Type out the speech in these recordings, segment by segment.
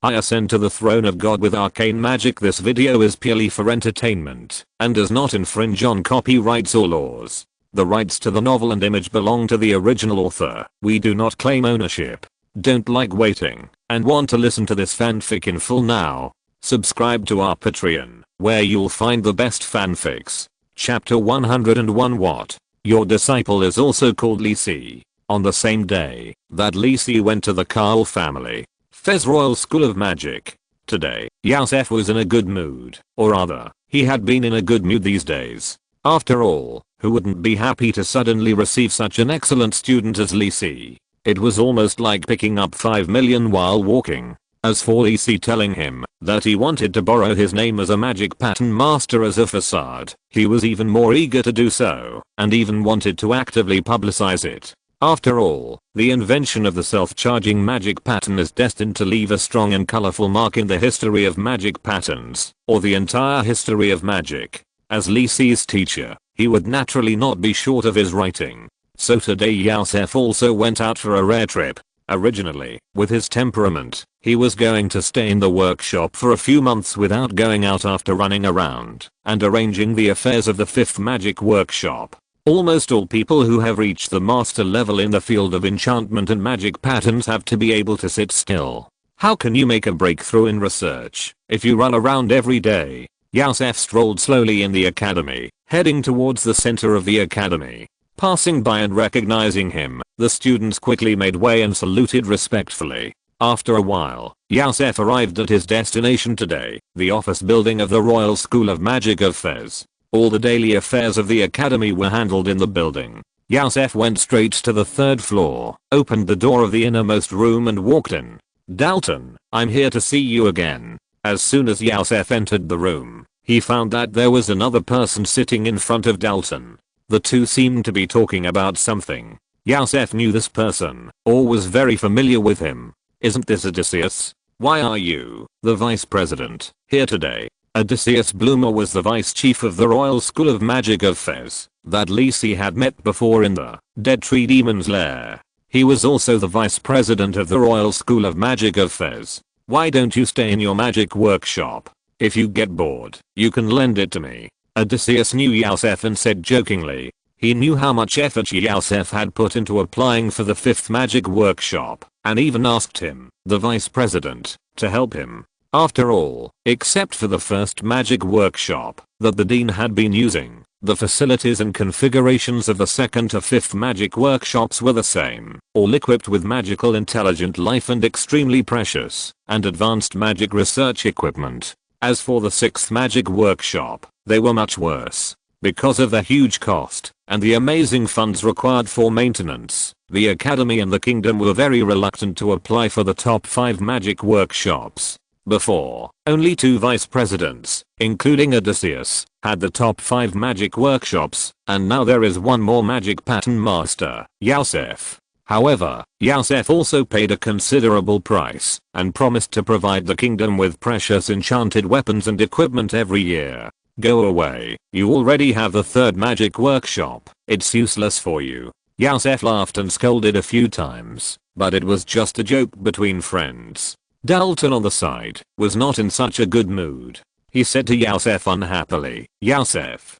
I ascend to the throne of God with arcane magic. This video is purely for entertainment and does not infringe on copyrights or laws. The rights to the novel and image belong to the original author. We do not claim ownership. Don't like waiting and want to listen to this fanfic in full now? Subscribe to our Patreon, where you'll find the best fanfics. Chapter 101. What? Your disciple is also called Lisi. On the same day that Lisi went to the Carl family Fez Royal School of Magic. Today, Yusef was in a good mood, or rather, he had been in a good mood these days. After all, who wouldn't be happy to suddenly receive such an excellent student as Lisi? It was almost like picking up 5 million while walking. As for Lisi telling him that he wanted to borrow his name as a magic pattern master as a facade, he was even more eager to do so, and even wanted to actively publicize it. After all, the invention of the self-charging magic pattern is destined to leave a strong and colorful mark in the history of magic patterns, or the entire history of magic. As Lisi's teacher, he would naturally not be short of his writing. So today Yusef also went out for a rare trip. Originally, with his temperament, he was going to stay in the workshop for a few months without going out after running around and arranging the affairs of the 5th magic workshop. Almost all people who have reached the master level in the field of enchantment and magic patterns have to be able to sit still. How can you make a breakthrough in research if you run around every day? Yusef strolled slowly in the academy, heading towards the center of the academy. Passing by and recognizing him, the students quickly made way and saluted respectfully. After a while, Yusef arrived at his destination today, the office building of the Royal School of Magic of Fez. All the daily affairs of the academy were handled in the building. Yusef went straight to the 3rd floor, opened the door of the innermost room and walked in. Dalton, I'm here to see you again. As soon as Yusef entered the room, he found that there was another person sitting in front of Dalton. The two seemed to be talking about something. Yusef knew this person, or was very familiar with him. Isn't this Odysseus? Why are you, the vice president, here today? Odysseus Bloomer was the vice chief of the Royal School of Magic of Fez that Lisi had met before in the Dead Tree Demon's Lair. He was also the vice president of the Royal School of Magic of Fez. Why don't you stay in your magic workshop? If you get bored, you can lend it to me. Odysseus knew Yusef and said jokingly. He knew how much effort Yusef had put into applying for the 5th magic workshop, and even asked him, the vice president, to help him. After all, except for the 1st magic workshop that the dean had been using, the facilities and configurations of the 2nd to 5th magic workshops were the same, all equipped with magical intelligent life and extremely precious and advanced magic research equipment. As for the 6th magic workshop, they were much worse. Because of the huge cost and the amazing funds required for maintenance, the academy and the kingdom were very reluctant to apply for the top 5 magic workshops. Before, only 2 vice presidents, including Odysseus, had the top 5 magic workshops, and now there is one more magic pattern master, Yusef. However, Yusef also paid a considerable price and promised to provide the kingdom with precious enchanted weapons and equipment every year. Go away, you already have the 3rd magic workshop, it's useless for you. Yusef laughed and scolded a few times, but it was just a joke between friends. Dalton on the side was not in such a good mood. He said to Yusef unhappily, Yusef,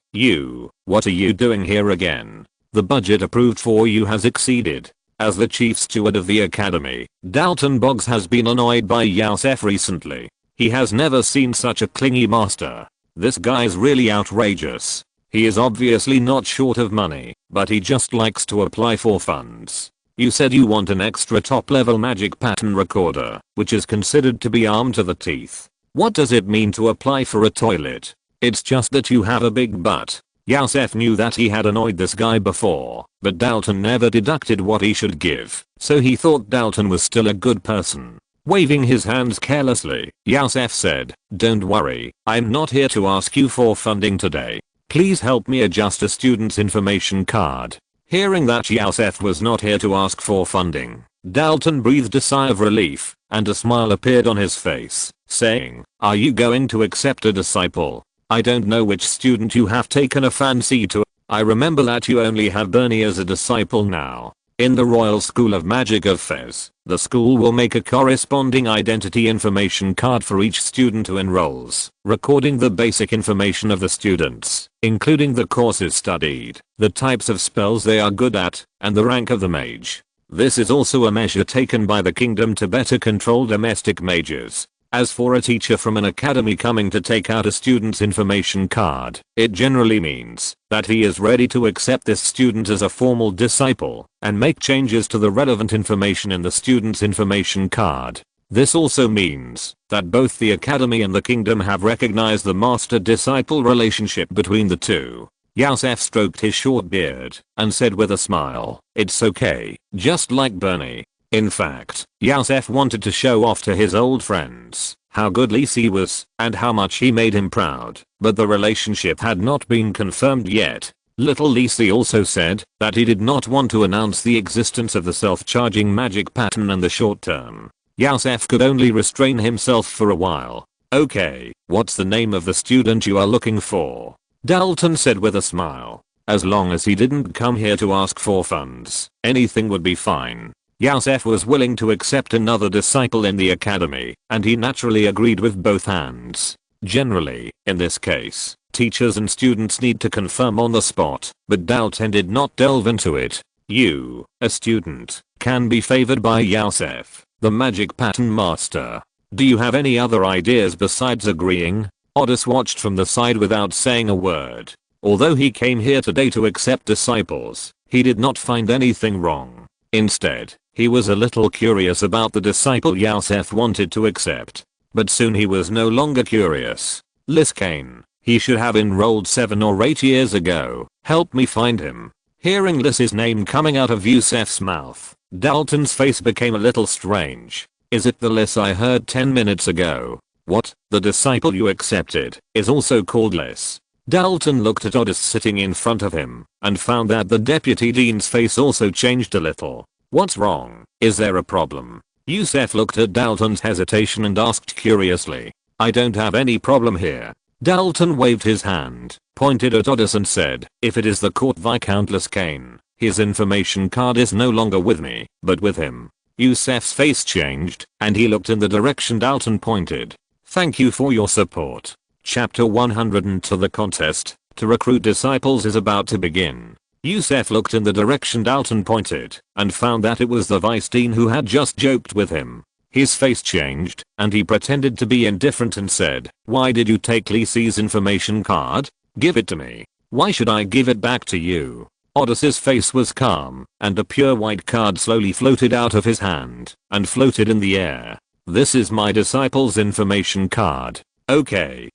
what are you doing here again? The budget approved for you has exceeded. As the chief steward of the academy, Dalton Boggs has been annoyed by Yusef recently. He has never seen such a clingy master. This guy's really outrageous. He is obviously not short of money, but he just likes to apply for funds. You said you want an extra top-level magic pattern recorder, which is considered to be armed to the teeth. What does it mean to apply for a toilet? It's just that you have a big butt. Yusef knew that he had annoyed this guy before, but Dalton never deducted what he should give, so he thought Dalton was still a good person. Waving his hands carelessly, Yusef said, don't worry, I'm not here to ask you for funding today. Please help me adjust a student's information card. Hearing that Yusef was not here to ask for funding, Dalton breathed a sigh of relief, and a smile appeared on his face, saying, are you going to accept a disciple? I don't know which student you have taken a fancy to. I remember that you only have Bernie as a disciple now. In the Royal School of Magic of Fez, the school will make a corresponding identity information card for each student who enrolls, recording the basic information of the students, including the courses studied, the types of spells they are good at, and the rank of the mage. This is also a measure taken by the kingdom to better control domestic mages. As for a teacher from an academy coming to take out a student's information card, it generally means that he is ready to accept this student as a formal disciple and make changes to the relevant information in the student's information card. This also means that both the academy and the kingdom have recognized the master-disciple relationship between the two. Yusef stroked his short beard and said with a smile, "It's okay, just like Bernie." In fact, Yusef wanted to show off to his old friends how good Lisi was and how much he made him proud, but the relationship had not been confirmed yet. Little Lisi also said that he did not want to announce the existence of the self-charging magic pattern in the short term. Yusef could only restrain himself for a while. "Okay, what's the name of the student you are looking for?" Dalton said with a smile. As long as he didn't come here to ask for funds, anything would be fine. Yusef was willing to accept another disciple in the academy, and he naturally agreed with both hands. Generally, in this case, teachers and students need to confirm on the spot, but Dalton did not delve into it. You, a student, can be favored by Yusef, the magic pattern master. Do you have any other ideas besides agreeing? Otis watched from the side without saying a word. Although he came here today to accept disciples, he did not find anything wrong. Instead, he was a little curious about the disciple Yusef wanted to accept. But soon he was no longer curious. Arcane, he should have enrolled 7 or 8 years ago. Help me find him. Hearing Lys's name coming out of Yusef's mouth, Dalton's face became a little strange. Is it the Lys I heard 10 minutes ago? What? The disciple you accepted is also called Lys? Dalton looked at Otis sitting in front of him and found that the deputy dean's face also changed a little. What's wrong? Is there a problem? Yusef looked at Dalton's hesitation and asked curiously. I don't have any problem here. Dalton waved his hand, pointed at Otis and said, if it is the court Viscount Arcane, his information card is no longer with me, but with him. Yusef's face changed, and he looked in the direction Dalton pointed. Thank you for your support. Chapter 102 The contest to recruit disciples is about to begin. Yusef looked in the direction Dalton pointed and found that it was the vice dean who had just joked with him. His face changed and he pretended to be indifferent and said, why did you take Lisi's information card? Give it to me. Why should I give it back to you? Otis's face was calm and a pure white card slowly floated out of his hand and floated in the air. This is my disciple's information card. Okay,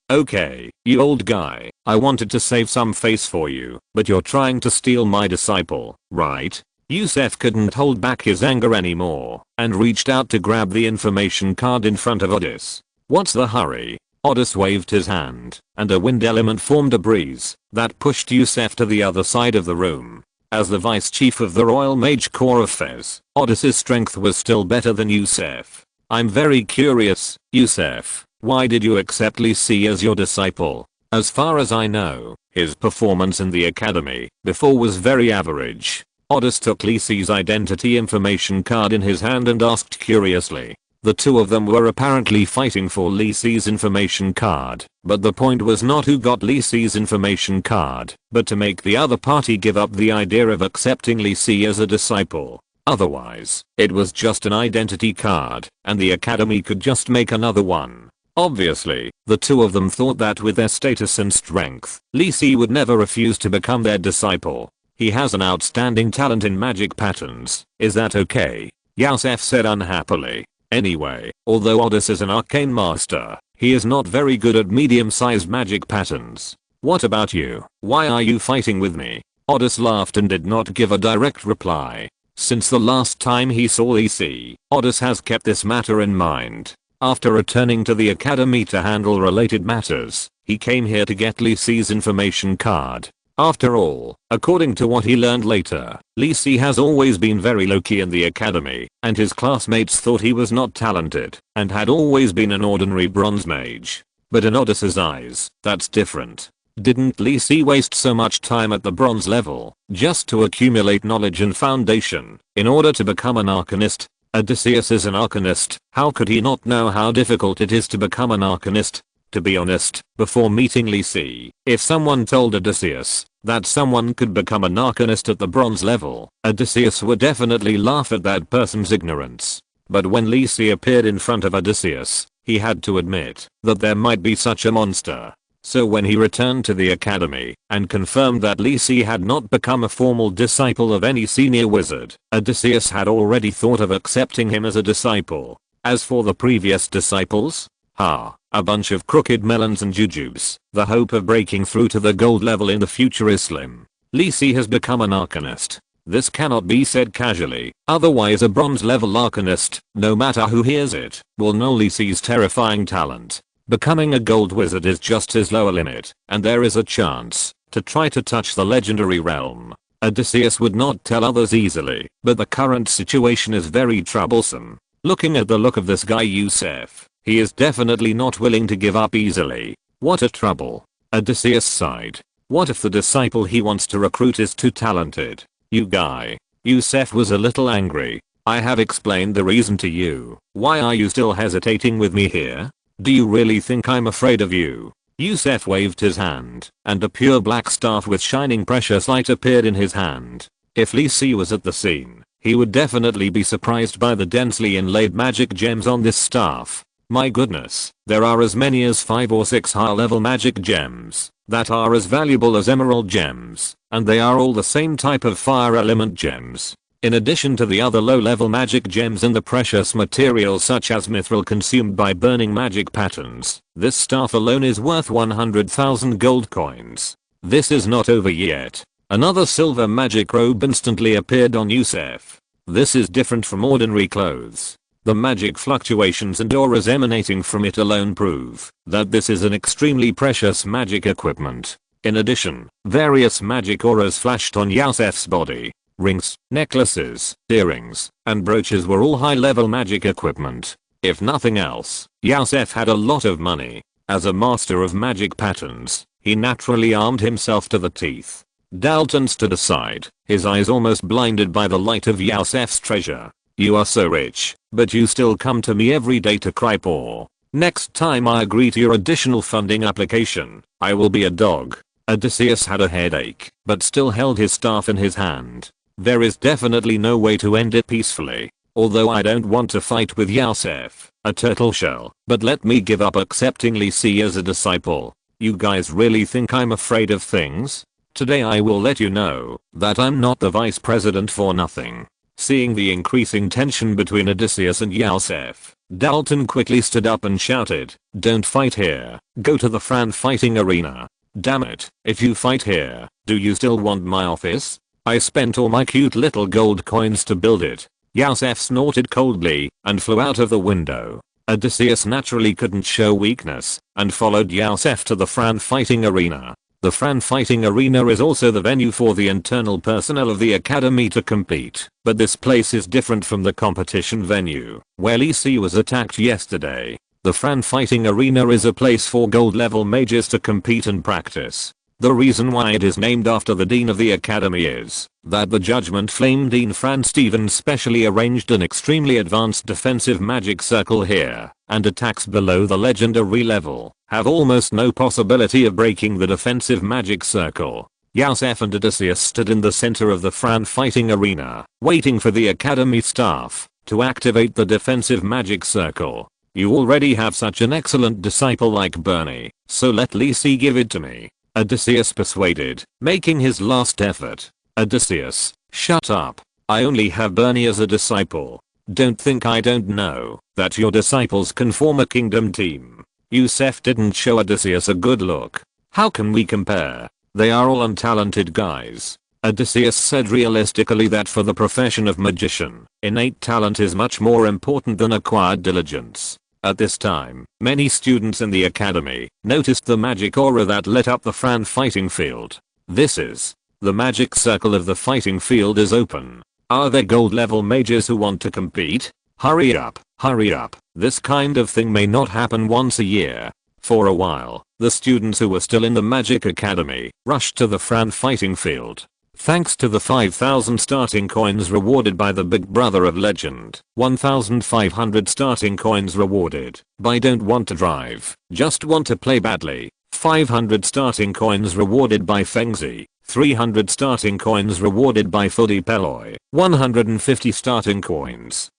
you old guy, I wanted to save some face for you, but you're trying to steal my disciple, right? Yusef couldn't hold back his anger anymore and reached out to grab the information card in front of Otis. What's the hurry? Otis waved his hand and a wind element formed a breeze that pushed Yusef to the other side of the room. As the vice chief of the Royal Mage Corps of Fez, Otis's strength was still better than Yusef. I'm very curious, Yusef. Why did you accept Lisi as your disciple? As far as I know, his performance in the academy before was very average. Otis took Lisi's identity information card in his hand and asked curiously. The two of them were apparently fighting for Lisi's information card, but the point was not who got Lisi's information card, but to make the other party give up the idea of accepting Lisi as a disciple. Otherwise, it was just an identity card, and the academy could just make another one. Obviously, the two of them thought that with their status and strength, Lisi would never refuse to become their disciple. He has an outstanding talent in magic patterns, is that okay? Yusef said unhappily. Anyway, although Otis is an arcane master, he is not very good at medium-sized magic patterns. What about you? Why are you fighting with me? Otis laughed and did not give a direct reply. Since the last time he saw Lisi, Otis has kept this matter in mind. After returning to the academy to handle related matters, he came here to get Lisi's information card. After all, according to what he learned later, Lisi has always been very low-key in the academy, and his classmates thought he was not talented, and had always been an ordinary bronze mage. But in Otis's eyes, that's different. Didn't Lee Si waste so much time at the bronze level just to accumulate knowledge and foundation in order to become an Arcanist? Odysseus is an Arcanist. How could he not know how difficult it is to become an Arcanist? To be honest, before meeting Lee Si, if someone told Odysseus that someone could become an Arcanist at the bronze level, Odysseus would definitely laugh at that person's ignorance. But when Lee Si appeared in front of Odysseus, he had to admit that there might be such a monster. So when he returned to the academy and confirmed that Lee Si had not become a formal disciple of any senior wizard, Odysseus had already thought of accepting him as a disciple. As for the previous disciples, a bunch of crooked melons and jujubes. The hope of breaking through to the gold level in the future is slim. Lee Si has become an Arcanist. This cannot be said casually, otherwise a bronze level Arcanist, no matter who hears it, will know Lee Si's terrifying talent. Becoming a gold wizard is just his lower limit, and there is a chance to try to touch the legendary realm. Odysseus would not tell others easily, but the current situation is very troublesome. Looking at the look of this guy Yusef, he is definitely not willing to give up easily. What a trouble. Odysseus sighed. What if the disciple he wants to recruit is too talented? You guy. Yusef was a little angry. I have explained the reason to you. Why are you still hesitating with me here? Do you really think I'm afraid of you? Yusef waved his hand, and a pure black staff with shining precious light appeared in his hand. If Lee Si was at the scene, he would definitely be surprised by the densely inlaid magic gems on this staff. My goodness, there are as many as 5 or 6 high level magic gems that are as valuable as emerald gems, and they are all the same type of fire element gems. In addition to the other low-level magic gems and the precious materials such as mithril consumed by burning magic patterns, this staff alone is worth 100,000 gold coins. This is not over yet. Another silver magic robe instantly appeared on Yusef. This is different from ordinary clothes. The magic fluctuations and auras emanating from it alone prove that this is an extremely precious magic equipment. In addition, various magic auras flashed on Yusef's body. Rings, necklaces, earrings, and brooches were all high-level magic equipment. If nothing else, Yusef had a lot of money. As a master of magic patterns, he naturally armed himself to the teeth. Dalton stood aside, his eyes almost blinded by the light of Yusef's treasure. You are so rich, but you still come to me every day to cry poor. Next time I agree to your additional funding application, I will be a dog. Odysseus had a headache, but still held his staff in his hand. There is definitely no way to end it peacefully. Although I don't want to fight with Yusef, a turtle shell, but let me give up accepting Lee Si as a disciple. You guys really think I'm afraid of things? Today I will let you know that I'm not the vice president for nothing. Seeing the increasing tension between Odysseus and Yusef, Dalton quickly stood up and shouted, "Don't fight here, go to the Fran fighting arena." Damn it, if you fight here, do you still want my office? I spent all my cute little gold coins to build it. Yusef snorted coldly and flew out of the window. Odysseus naturally couldn't show weakness and followed Yusef to the Fran fighting arena. The Fran fighting arena is also the venue for the internal personnel of the academy to compete, but this place is different from the competition venue where Lee Si was attacked yesterday. The Fran fighting arena is a place for gold level mages to compete and practice. The reason why it is named after the dean of the academy is that the Judgment Flame Dean Fran Stevens specially arranged an extremely advanced defensive magic circle here, and attacks below the legendary level have almost no possibility of breaking the defensive magic circle. Yusef and Odysseus stood in the center of the Fran fighting arena, waiting for the academy staff to activate the defensive magic circle. You already have such an excellent disciple like Bernie, so let Lee Si give it to me. Odysseus persuaded, making his last effort. Odysseus, shut up. I only have Bernie as a disciple. Don't think I don't know that your disciples can form a kingdom team. Yusef didn't show Odysseus a good look. How can we compare? They are all untalented guys. Odysseus said realistically that for the profession of magician, innate talent is much more important than acquired diligence. At this time, many students in the academy noticed the magic aura that lit up the Fran fighting field. This is the magic circle of the fighting field is open. Are there gold level mages who want to compete? Hurry up, hurry up. This kind of thing may not happen once a year. For a while, the students who were still in the Magic Academy rushed to the Fran fighting field. Thanks to the 5,000 starting coins rewarded by the Big Brother of Legend, 1,500 starting coins rewarded by Don't Want to Drive, Just Want to Play Badly, 500 starting coins rewarded by Fengzi, 300 starting coins rewarded by Fudi Peloy, 150 starting coins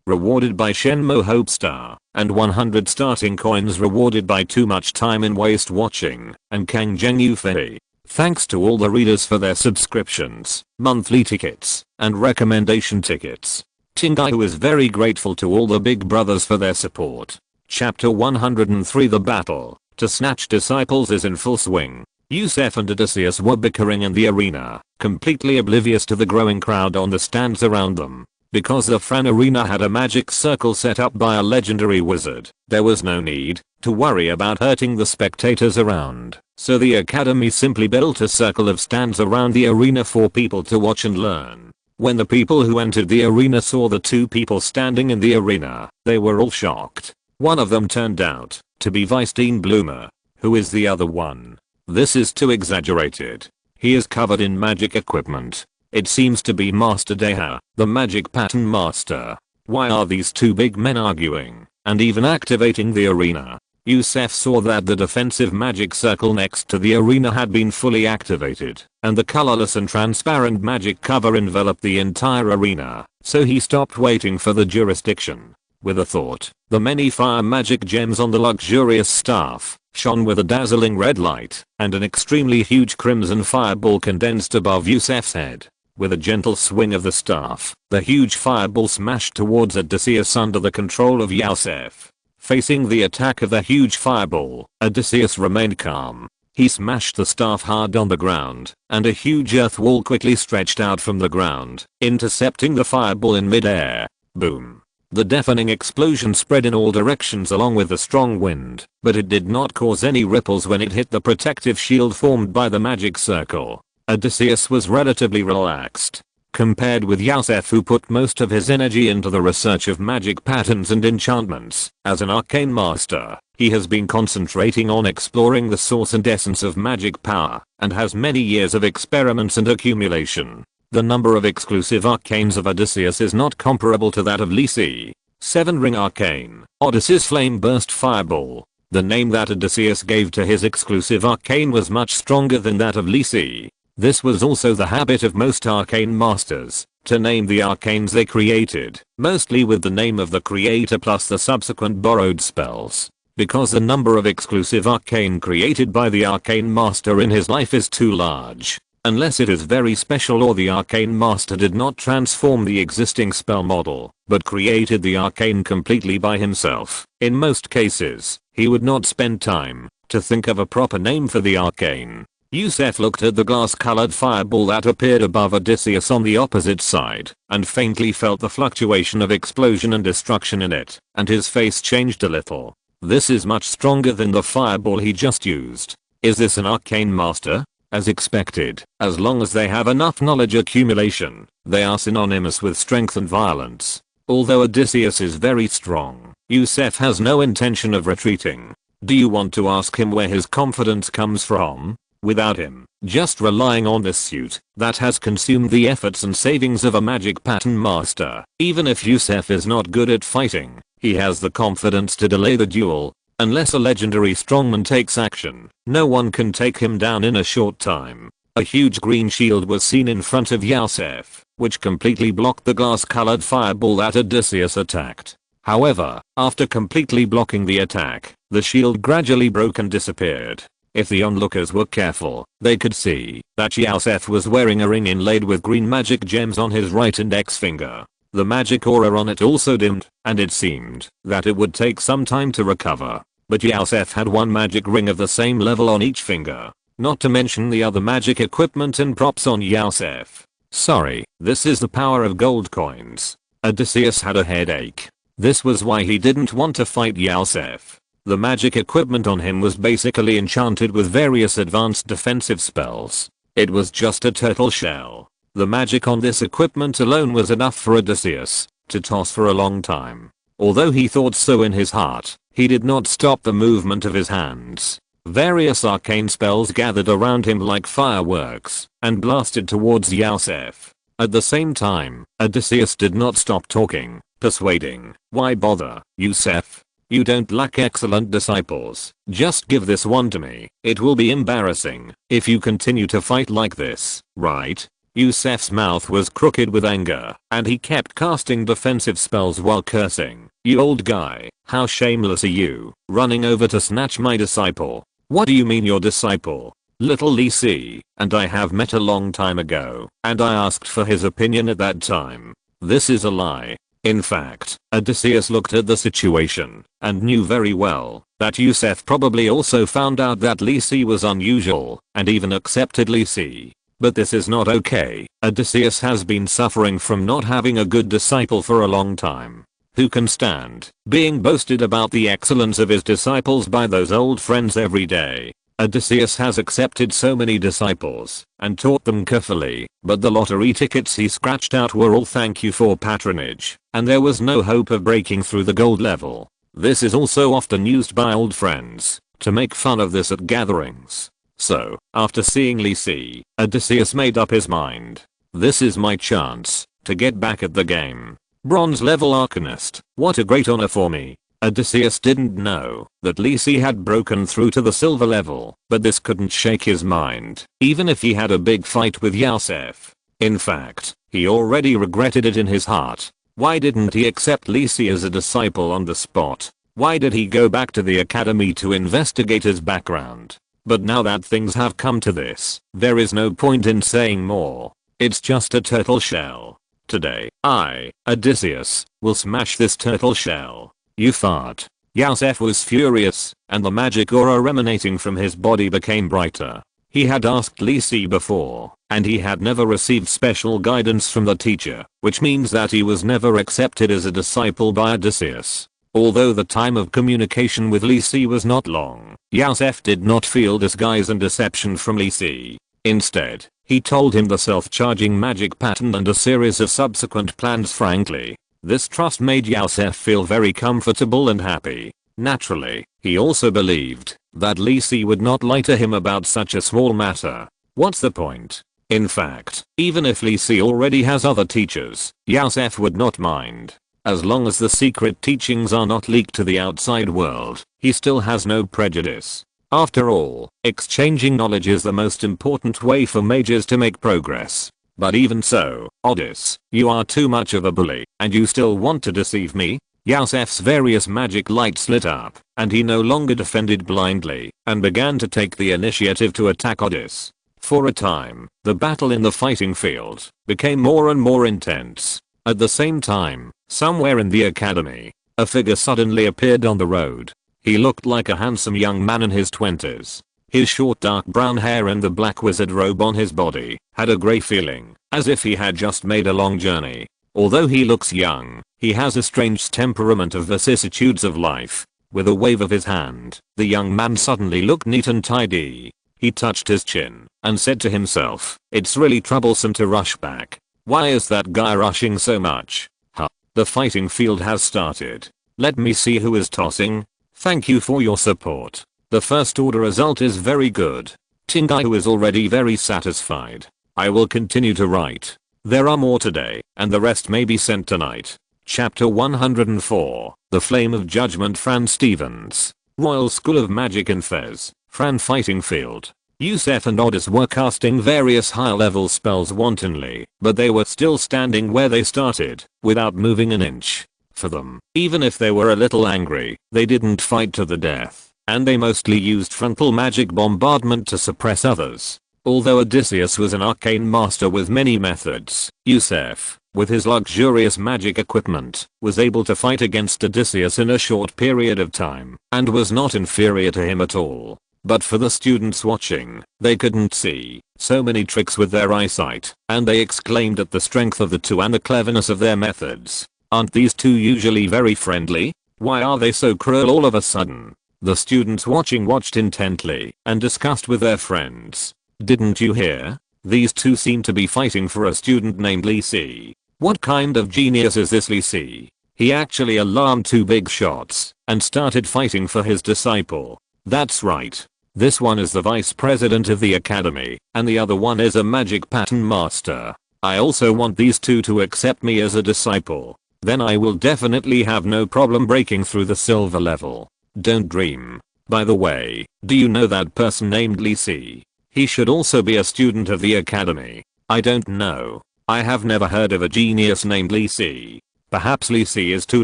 rewarded by Shenmo Hopestar, and 100 starting coins rewarded by Too Much Time in Waste Watching, and Kang Zhengyu Fei. Thanks to all the readers for their subscriptions, monthly tickets, and recommendation tickets. Tingaihu is very grateful to all the Big Brothers for their support. Chapter 103 The Battle to Snatch Disciples is in full swing. Yusef and Odysseus were bickering in the arena, completely oblivious to the growing crowd on the stands around them. Because the Fran arena had a magic circle set up by a legendary wizard, there was no need to worry about hurting the spectators around. So the academy simply built a circle of stands around the arena for people to watch and learn. When the people who entered the arena saw the two people standing in the arena, they were all shocked. One of them turned out to be Vicedine Bloomer. Who is the other one? This is too exaggerated. He is covered in magic equipment. It seems to be Master Deha, the magic pattern master. Why are these two big men arguing and even activating the arena? Yusef saw that the defensive magic circle next to the arena had been fully activated, and the colorless and transparent magic cover enveloped the entire arena, so he stopped waiting for the jurisdiction. With a thought, the many fire magic gems on the luxurious staff shone with a dazzling red light, and an extremely huge crimson fireball condensed above Yusef's head. With a gentle swing of the staff, the huge fireball smashed towards Odysseus under the control of Yusef. Facing the attack of the huge fireball, Odysseus remained calm. He smashed the staff hard on the ground, and a huge earth wall quickly stretched out from the ground, intercepting the fireball in mid-air. Boom. The deafening explosion spread in all directions along with the strong wind, but it did not cause any ripples when it hit the protective shield formed by the magic circle. Odysseus was relatively relaxed, compared with Yusef, who put most of his energy into the research of magic patterns and enchantments. As an arcane master, he has been concentrating on exploring the source and essence of magic power, and has many years of experiments and accumulation. The number of exclusive arcanes of Odysseus is not comparable to that of Lisi. 7-ring arcane, Odysseus Flame Burst Fireball. The name that Odysseus gave to his exclusive arcane was much stronger than that of Lisi. This was also the habit of most arcane masters, to name the arcanes they created, mostly with the name of the creator plus the subsequent borrowed spells. Because the number of exclusive arcane created by the arcane master in his life is too large. Unless it is very special or the arcane master did not transform the existing spell model, but created the arcane completely by himself. In most cases, he would not spend time to think of a proper name for the arcane. Yusef looked at the glass-colored fireball that appeared above Odysseus on the opposite side, and faintly felt the fluctuation of explosion and destruction in it, and his face changed a little. This is much stronger than the fireball he just used. Is this an arcane master? As expected, as long as they have enough knowledge accumulation, they are synonymous with strength and violence. Although Odysseus is very strong, Yusef has no intention of retreating. Do you want to ask him where his confidence comes from? Without him, just relying on this suit, that has consumed the efforts and savings of a magic pattern master. Even if Yusef is not good at fighting, he has the confidence to delay the duel. Unless a legendary strongman takes action, no one can take him down in a short time. A huge green shield was seen in front of Yusef, which completely blocked the glass-colored fireball that Odysseus attacked. However, after completely blocking the attack, the shield gradually broke and disappeared. If the onlookers were careful, they could see that Yusef was wearing a ring inlaid with green magic gems on his right index finger. The magic aura on it also dimmed, and it seemed that it would take some time to recover. But Yusef had one magic ring of the same level on each finger, not to mention the other magic equipment and props on Yusef. Sorry, this is the power of gold coins. Odysseus had a headache. This was why he didn't want to fight Yusef. The magic equipment on him was basically enchanted with various advanced defensive spells. It was just a turtle shell. The magic on this equipment alone was enough for Odysseus to toss for a long time. Although he thought so in his heart, He did not stop the movement of his hands. Various arcane spells gathered around him like fireworks and blasted towards Yusef. At the same time, Odysseus did not stop talking, persuading. Why bother, Yusef? You don't lack excellent disciples. Just give this one to me. It will be embarrassing if you continue to fight like this, right? Yusef's mouth was crooked with anger, and he kept casting defensive spells while cursing. You old guy, how shameless are you, running over to snatch my disciple? What do you mean your disciple? Little Lisi, and I have met a long time ago, and I asked for his opinion at that time. This is a lie. In fact, Odysseus looked at the situation and knew very well that Yusef probably also found out that Lisi was unusual and even accepted Lisi. But this is not okay. Odysseus has been suffering from not having a good disciple for a long time. Who can stand being boasted about the excellence of his disciples by those old friends every day? Odysseus has accepted so many disciples and taught them carefully, but the lottery tickets he scratched out were all thank you for patronage, and there was no hope of breaking through the gold level. This is also often used by old friends to make fun of this at gatherings. So, after seeing Lisi, Odysseus made up his mind. This is my chance to get back at the game. Bronze level Arcanist, what a great honor for me. Odysseus didn't know that Lisi had broken through to the silver level, but this couldn't shake his mind, even if he had a big fight with Yusef. In fact, he already regretted it in his heart. Why didn't he accept Lisi as a disciple on the spot? Why did he go back to the academy to investigate his background? But now that things have come to this, there is no point in saying more. It's just a turtle shell. Today, I, Odysseus, will smash this turtle shell. You fart. Yusef was furious, and the magic aura emanating from his body became brighter. He had asked Lisi before, and he had never received special guidance from the teacher, which means that he was never accepted as a disciple by Odysseus. Although the time of communication with Lisi was not long, Yusef did not feel disguise and deception from Lisi. Instead, he told him the self-charging magic pattern and a series of subsequent plans frankly. This trust made Yusef feel very comfortable and happy. Naturally, he also believed that Lisi would not lie to him about such a small matter. What's the point? In fact, even if Lisi already has other teachers, Yusef would not mind. As long as the secret teachings are not leaked to the outside world, he still has no prejudice. After all, exchanging knowledge is the most important way for mages to make progress. But even so, Odys, you are too much of a bully, and you still want to deceive me? Yusef's various magic lights lit up, and he no longer defended blindly, and began to take the initiative to attack Odys. For a time, the battle in the fighting field became more and more intense. At the same time, somewhere in the academy, a figure suddenly appeared on the road. He looked like a handsome young man in his 20s. His short dark brown hair and the black wizard robe on his body had a grey feeling, as if he had just made a long journey. Although he looks young, he has a strange temperament of vicissitudes of life. With a wave of his hand, the young man suddenly looked neat and tidy. He touched his chin and said to himself, it's really troublesome to rush back. Why is that guy rushing so much? Huh. The fighting field has started. Let me see who is tossing. Thank you for your support. The first order result is very good. Tingai who is already very satisfied. I will continue to write. There are more today, and the rest may be sent tonight. Chapter 104, The Flame of Judgment. Fran Stevens. Royal School of Magic in Fez, Fran Fighting Field. Yusef and Odys were casting various high-level spells wantonly, but they were still standing where they started, without moving an inch. For them, even if they were a little angry, they didn't fight to the death, and they mostly used frontal magic bombardment to suppress others. Although Odysseus was an arcane master with many methods, Yusef, with his luxurious magic equipment, was able to fight against Odysseus in a short period of time, and was not inferior to him at all. But for the students watching, they couldn't see so many tricks with their eyesight, and they exclaimed at the strength of the two and the cleverness of their methods. Aren't these two usually very friendly? Why are they so cruel all of a sudden? The students watching watched intently and discussed with their friends. Didn't you hear? These two seem to be fighting for a student named Lisi. What kind of genius is this Lisi? He actually alarmed two big shots, and started fighting for his disciple. That's right. This one is the vice president of the academy, and the other one is a magic pattern master. I also want these two to accept me as a disciple. Then I will definitely have no problem breaking through the silver level. Don't dream. By the way, do you know that person named Lee Si? He should also be a student of the academy. I don't know. I have never heard of a genius named Lee Si. Perhaps Lee Si is too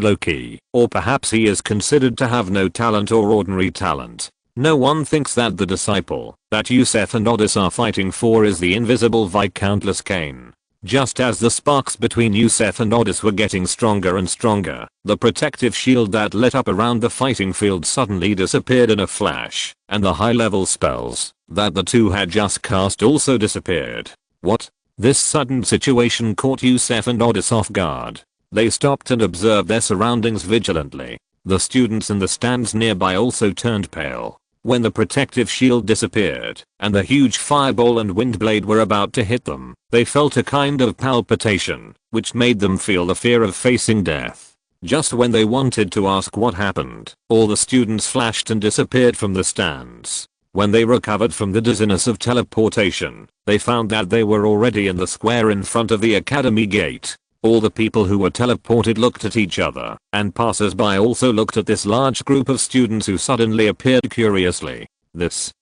low-key, or perhaps he is considered to have no talent or ordinary talent. No one thinks that the disciple that Yusef and Odyss are fighting for is the invisible viscount Arcane. Just as the sparks between Yusef and Odyss were getting stronger and stronger, the protective shield that lit up around the fighting field suddenly disappeared in a flash, and the high-level spells that the two had just cast also disappeared. What? This sudden situation caught Yusef and Odyss off guard. They stopped and observed their surroundings vigilantly. The students in the stands nearby also turned pale. When the protective shield disappeared, and the huge fireball and windblade were about to hit them, they felt a kind of palpitation, which made them feel the fear of facing death. Just when they wanted to ask what happened, all the students flashed and disappeared from the stands. When they recovered from the dizziness of teleportation, they found that they were already in the square in front of the academy gate. All the people who were teleported looked at each other, and passers-by also looked at this large group of students who suddenly appeared curiously. This.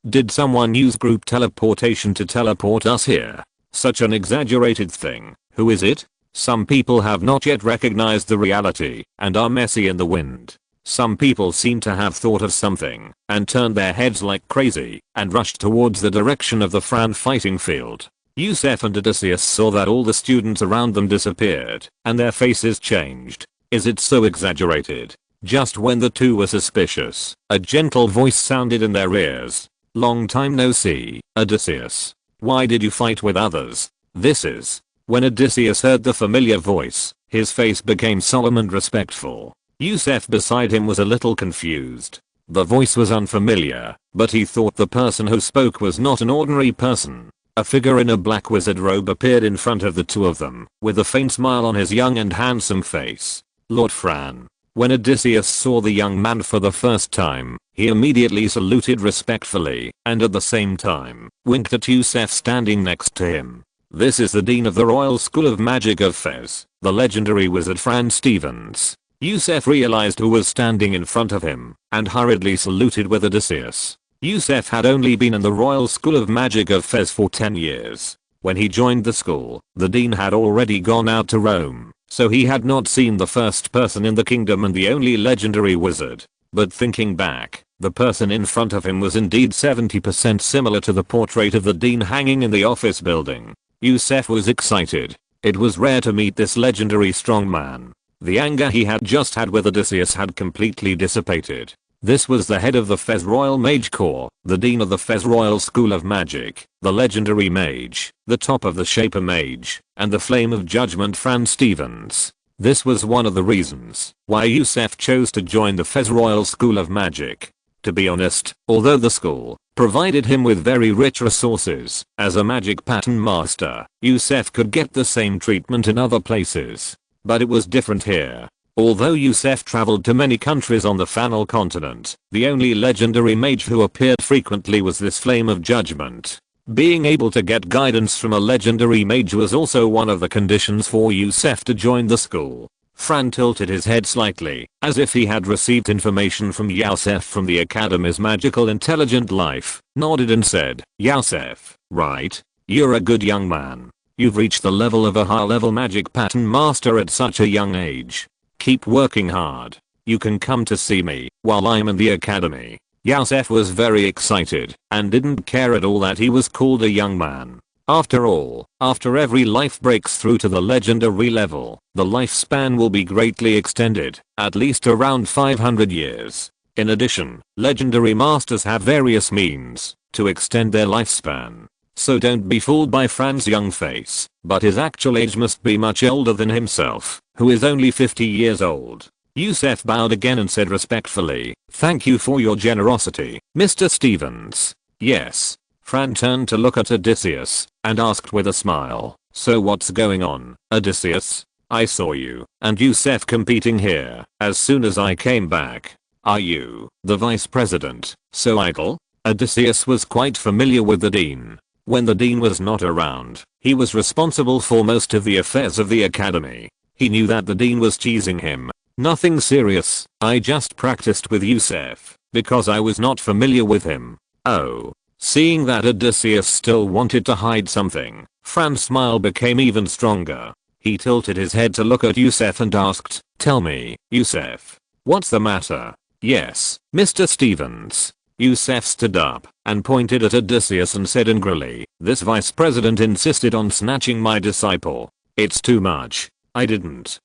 Did someone use group teleportation to teleport us here? Such an exaggerated thing. Who is it? Some people have not yet recognized the reality, and are messy in the wind. Some people seem to have thought of something, and turned their heads like crazy, and rushed towards the direction of the Fran fighting field. Yusef and Odysseus saw that all the students around them disappeared, and their faces changed. Is it so exaggerated? Just when the two were suspicious, a gentle voice sounded in their ears. Long time no see, Odysseus. Why did you fight with others? This is. When Odysseus heard the familiar voice, his face became solemn and respectful. Yusef beside him was a little confused. The voice was unfamiliar, but he thought the person who spoke was not an ordinary person. A figure in a black wizard robe appeared in front of the two of them, with a faint smile on his young and handsome face. Lord Fran. When Odysseus saw the young man for the first time, he immediately saluted respectfully, and at the same time, winked at Yusef standing next to him. This is the Dean of the Royal School of Magic of Fez, the legendary wizard Fran Stevens. Yusef realized who was standing in front of him, and hurriedly saluted with Odysseus. Yusef had only been in the Royal School of Magic of Fez for 10 years. When he joined the school, the dean had already gone out to Rome, so he had not seen the first person in the kingdom and the only legendary wizard. But thinking back, the person in front of him was indeed 70% similar to the portrait of the dean hanging in the office building. Yusef was excited. It was rare to meet this legendary strong man. The anger he had just had with Odysseus had completely dissipated. This was the head of the Fez Royal Mage Corps, the dean of the Fez Royal School of Magic, the legendary mage, the top of the Shaper Mage, and the Flame of Judgment Fran Stevens. This was one of the reasons why Yusef chose to join the Fez Royal School of Magic. To be honest, although the school provided him with very rich resources, as a magic pattern master, Yusef could get the same treatment in other places. But it was different here. Although Yusef traveled to many countries on the Fanal continent, the only legendary mage who appeared frequently was this Flame of Judgment. Being able to get guidance from a legendary mage was also one of the conditions for Yusef to join the school. Fran tilted his head slightly, as if he had received information from Yusef from the Academy's magical intelligent life, nodded and said, Yusef, right? You're a good young man. You've reached the level of a high-level magic pattern master at such a young age. Keep working hard. You can come to see me while I'm in the academy. Yusef was very excited and didn't care at all that he was called a young man. After all, after every life breaks through to the legendary level, the lifespan will be greatly extended, at least around 500 years. In addition, legendary masters have various means to extend their lifespan. So don't be fooled by Fran's young face, but his actual age must be much older than himself, who is only 50 years old. Yusef bowed again and said respectfully, thank you for your generosity, Mr. Stevens. Yes. Fran turned to look at Odysseus, and asked with a smile, so what's going on, Odysseus? I saw you and Yusef competing here as soon as I came back. Are you the vice president, so idle? Odysseus was quite familiar with the dean. When the dean was not around, he was responsible for most of the affairs of the academy. He knew that the dean was teasing him. Nothing serious, I just practiced with Yusef because I was not familiar with him. Oh. Seeing that Odysseus still wanted to hide something, Fran's smile became even stronger. He tilted his head to look at Yusef and asked, "Tell me, Yusef, what's the matter?" "Yes, Mr. Stevens." Yusef stood up and pointed at Odysseus and said angrily, "This vice president insisted on snatching my disciple. It's too much. I didn't.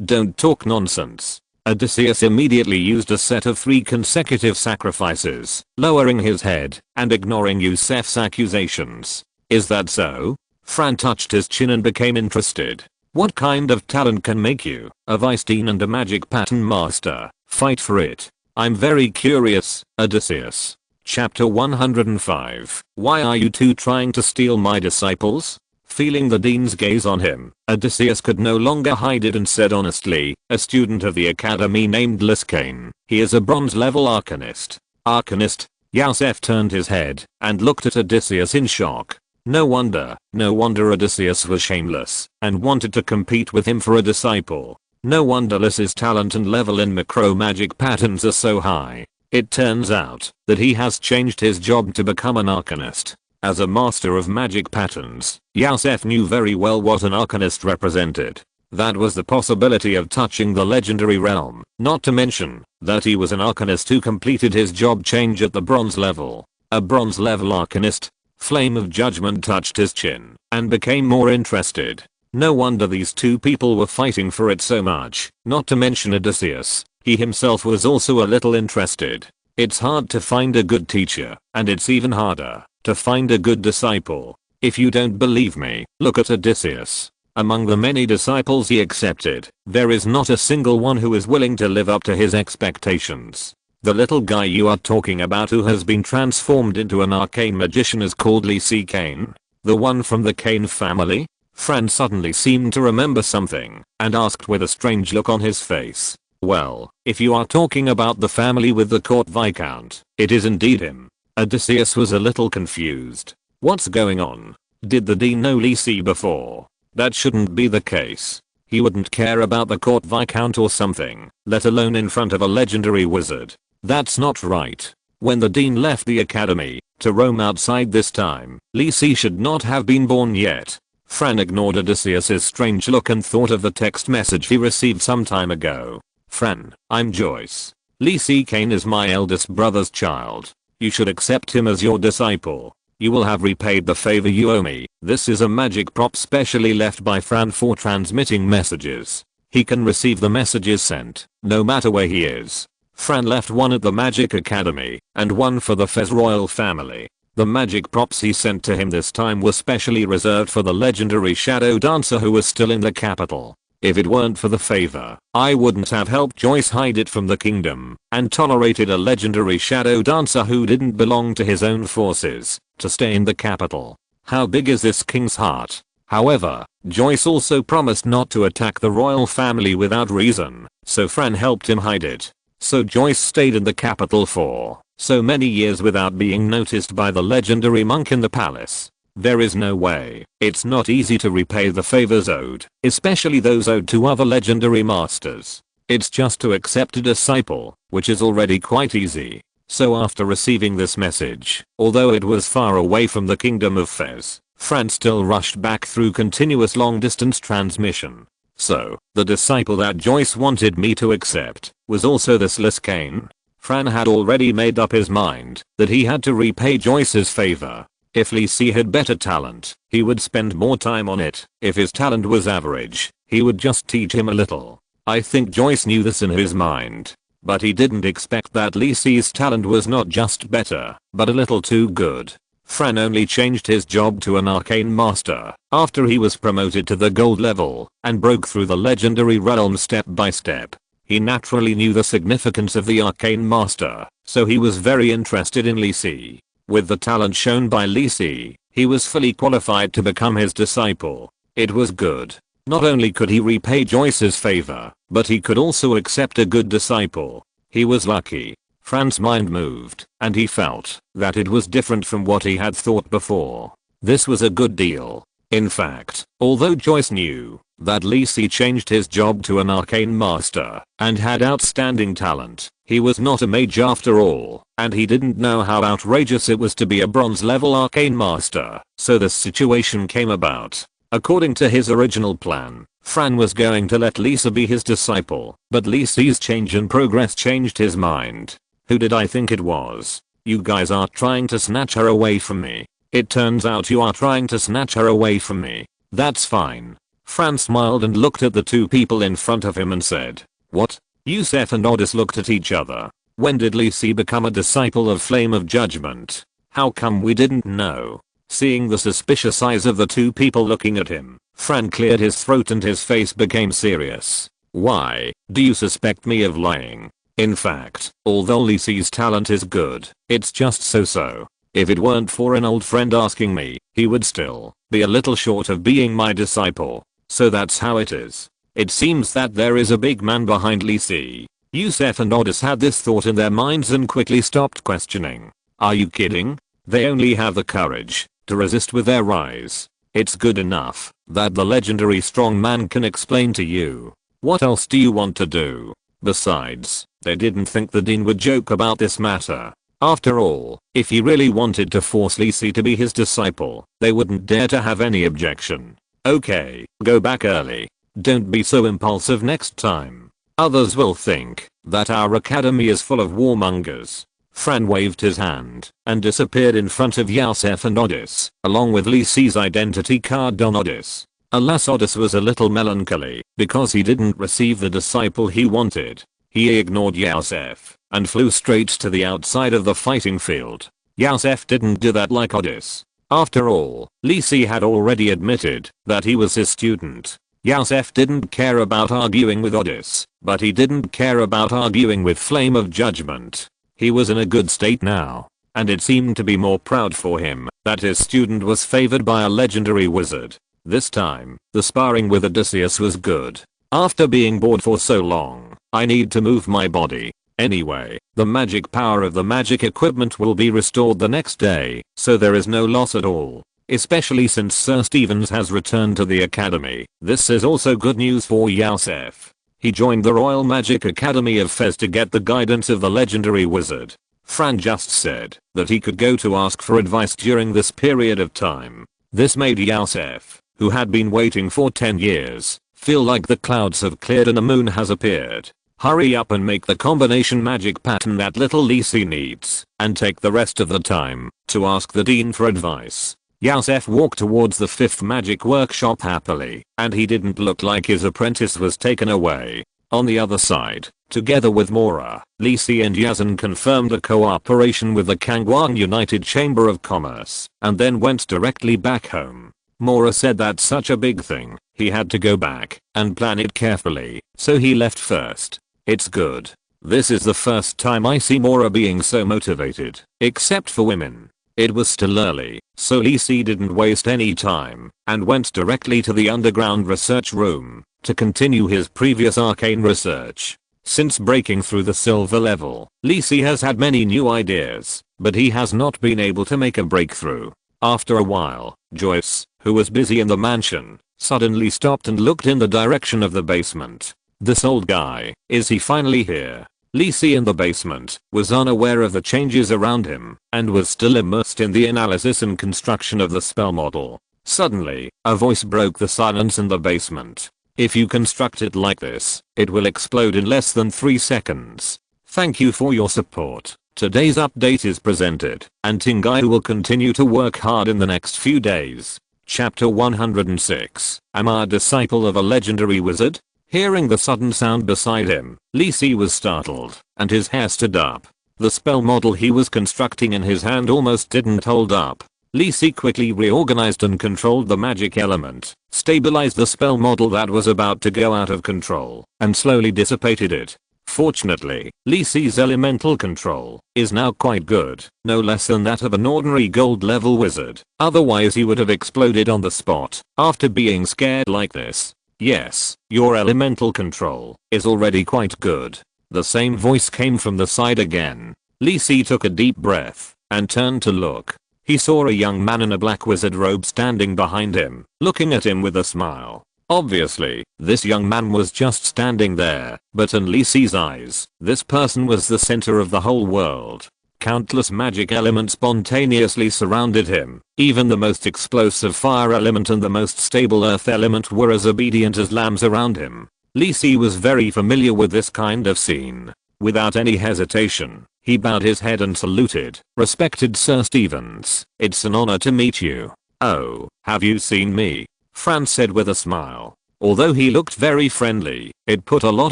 Don't talk nonsense." Odysseus immediately used a set of 3 consecutive sacrifices, lowering his head and ignoring Yusef's accusations. "Is that so?" Fran touched his chin and became interested. "What kind of talent can make you a vice dean and a magic pattern master fight for it? I'm very curious, Odysseus." Chapter 105. Why are you two trying to steal my disciples? Feeling the dean's gaze on him, Odysseus could no longer hide it and said honestly, "A student of the academy named Arcane. He is a bronze level Arcanist." "Arcanist?" Yusef turned his head and looked at Odysseus in shock. No wonder Odysseus was shameless and wanted to compete with him for a disciple. No wonder Lys's talent and level in macro magic patterns are so high. It turns out that he has changed his job to become an Arcanist. As a master of magic patterns, Yusef knew very well what an Arcanist represented. That was the possibility of touching the legendary realm, not to mention that he was an Arcanist who completed his job change at the bronze level. A bronze level Arcanist. Flame of Judgment touched his chin and became more interested. No wonder these two people were fighting for it so much, not to mention Odysseus. He himself was also a little interested. It's hard to find a good teacher, and it's even harder to find a good disciple. If you don't believe me, look at Odysseus. Among the many disciples he accepted, there is not a single one who is willing to live up to his expectations. The little guy you are talking about who has been transformed into an arcane magician is called Kane. The one from the Kane family? Fran suddenly seemed to remember something and asked with a strange look on his face. "Well, if you are talking about the family with the court viscount, it is indeed him." Odysseus was a little confused. What's going on? Did the dean know Lisi before? That shouldn't be the case. He wouldn't care about the court viscount or something, let alone in front of a legendary wizard. That's not right. When the dean left the academy to roam outside this time, Lisi should not have been born yet. Fran ignored Odysseus' strange look and thought of the text message he received some time ago. "Fran, I'm Joyce. Kane is my eldest brother's child. You should accept him as your disciple. You will have repaid the favor you owe me." This is a magic prop specially left by Fran for transmitting messages. He can receive the messages sent, no matter where he is. Fran left one at the Magic Academy and one for the Fez royal family. The magic props he sent to him this time were specially reserved for the legendary shadow dancer who was still in the capital. If it weren't for the favor, I wouldn't have helped Joyce hide it from the kingdom and tolerated a legendary shadow dancer who didn't belong to his own forces to stay in the capital. How big is this king's heart? However, Joyce also promised not to attack the royal family without reason, so Fran helped him hide it. So Joyce stayed in the capital for so many years without being noticed by the legendary monk in the palace. There is no way. It's not easy to repay the favors owed, especially those owed to other legendary masters. It's just to accept a disciple, which is already quite easy. So after receiving this message, although it was far away from the kingdom of Fez, Fran still rushed back through continuous long distance transmission. So, the disciple that Joyce wanted me to accept was also this Kane. Fran had already made up his mind that he had to repay Joyce's favor. If Lisi had better talent, he would spend more time on it. If his talent was average, he would just teach him a little. I think Joyce knew this in his mind. But he didn't expect that Lisi's talent was not just better, but a little too good. Fran only changed his job to an arcane master after he was promoted to the gold level and broke through the legendary realm step by step. He naturally knew the significance of the arcane master, so he was very interested in Lisi. With the talent shown by Lisi, he was fully qualified to become his disciple. It was good. Not only could he repay Joyce's favor, but he could also accept a good disciple. He was lucky. Fran's mind moved, and he felt that it was different from what he had thought before. This was a good deal. In fact, although Joyce knew that Lisi changed his job to an arcane master and had outstanding talent, he was not a mage after all, and he didn't know how outrageous it was to be a bronze level arcane master, so the situation came about. According to his original plan, Fran was going to let Lisa be his disciple, but Lisi's change in progress changed his mind. Who did I think it was? You guys are trying to snatch her away from me. It turns out you are trying to snatch her away from me. That's fine. Fran smiled and looked at the two people in front of him and said, "What?" Yusef and Otis looked at each other. When did Lisi become a disciple of Flame of Judgment? How come we didn't know? Seeing the suspicious eyes of the two people looking at him, Fran cleared his throat and his face became serious. "Why, do you suspect me of lying? In fact, although Lisi's talent is good, it's just so-so. If it weren't for an old friend asking me, he would still be a little short of being my disciple. So that's how it is." It seems that there is a big man behind Lisi. Yusef and Otis had this thought in their minds and quickly stopped questioning. Are you kidding? They only have the courage to resist with their eyes. It's good enough that the legendary strong man can explain to you. What else do you want to do? Besides, they didn't think the dean would joke about this matter. After all, if he really wanted to force Lisi to be his disciple, they wouldn't dare to have any objection. Okay, go back early. Don't be so impulsive next time. Others will think that our academy is full of warmongers. Fran waved his hand and disappeared in front of Yusef and Otis, along with Lisi's identity card on Otis. Alas, Otis was a little melancholy because he didn't receive the disciple he wanted. He ignored Yusef and flew straight to the outside of the fighting field. Yusef didn't do that like Otis. After all, Lisi had already admitted that he was his student. Yusef didn't care about arguing with Otis, but he didn't care about arguing with Flame of Judgment. He was in a good state now, and it seemed to be more proud for him that his student was favored by a legendary wizard. This time, the sparring with Odysseus was good. After being bored for so long, I need to move my body. Anyway, the magic power of the magic equipment will be restored the next day, so there is no loss at all. Especially since Sir Stevens has returned to the academy. This is also good news for Yusef. He joined the Royal Magic Academy of Fez to get the guidance of the legendary wizard. Fran just said that he could go to ask for advice during this period of time. This made Yusef, who had been waiting for 10 years, feel like the clouds have cleared and a moon has appeared. Hurry up and make the combination magic pattern that little Lisi needs, and take the rest of the time to ask the dean for advice. Yusef walked towards the 5th magic workshop happily, and he didn't look like his apprentice was taken away. On the other side, together with Mora, Lisi and Yazan confirmed a cooperation with the Kangwang United Chamber of Commerce, and then went directly back home. Mora said that's such a big thing, he had to go back and plan it carefully, so he left first. It's good. This is the first time I see Mora being so motivated, except for women. It was still early, so Lisi didn't waste any time and went directly to the underground research room to continue his previous arcane research. Since breaking through the silver level, Lisi has had many new ideas, but he has not been able to make a breakthrough. After a while, Joyce, who was busy in the mansion, suddenly stopped and looked in the direction of the basement. This old guy, is he finally here? Lisi in the basement was unaware of the changes around him and was still immersed in the analysis and construction of the spell model. Suddenly, a voice broke the silence in the basement. If you construct it like this, it will explode in less than 3 seconds. Thank you for your support. Today's update is presented, and Tingai will continue to work hard in the next few days. Chapter 106. Am I a disciple of a legendary wizard? Hearing the sudden sound beside him, Lisi was startled, and his hair stood up. The spell model he was constructing in his hand almost didn't hold up. Lisi quickly reorganized and controlled the magic element, stabilized the spell model that was about to go out of control, and slowly dissipated it. Fortunately, Lisi's elemental control is now quite good, no less than that of an ordinary gold level wizard. Otherwise he would have exploded on the spot. After being scared like this, Yes, your elemental control is already quite good. The same voice came from the side again. Lee Si took a deep breath and turned to look. He saw a young man in a black wizard robe standing behind him, looking at him with a smile. Obviously, this young man was just standing there, but in Lee Si's eyes, this person was the center of the whole world. Countless magic elements spontaneously surrounded him. Even the most explosive fire element and the most stable earth element were as obedient as lambs around him. Lee Si was very familiar with this kind of scene. Without any hesitation, he bowed his head and saluted. "Respected Sir Stevens, it's an honor to meet you." "Oh, have you seen me?" Fran said with a smile. Although he looked very friendly, it put a lot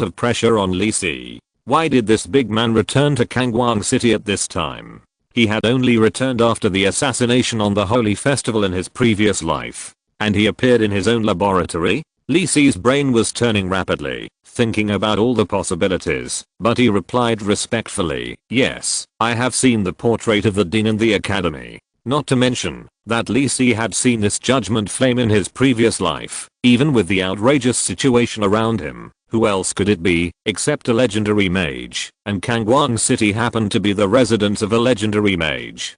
of pressure on Lee Si. Why did this big man return to Kangwang City at this time? He had only returned after the assassination on the Holy Festival in his previous life. And he appeared in his own laboratory? Lee Si's brain was turning rapidly, thinking about all the possibilities, but he replied respectfully, "Yes, I have seen the portrait of the Dean in the Academy." Not to mention that Lee Si had seen this judgment flame in his previous life, even with the outrageous situation around him. Who else could it be, except a legendary mage, and Kangwang City happened to be the residence of a legendary mage.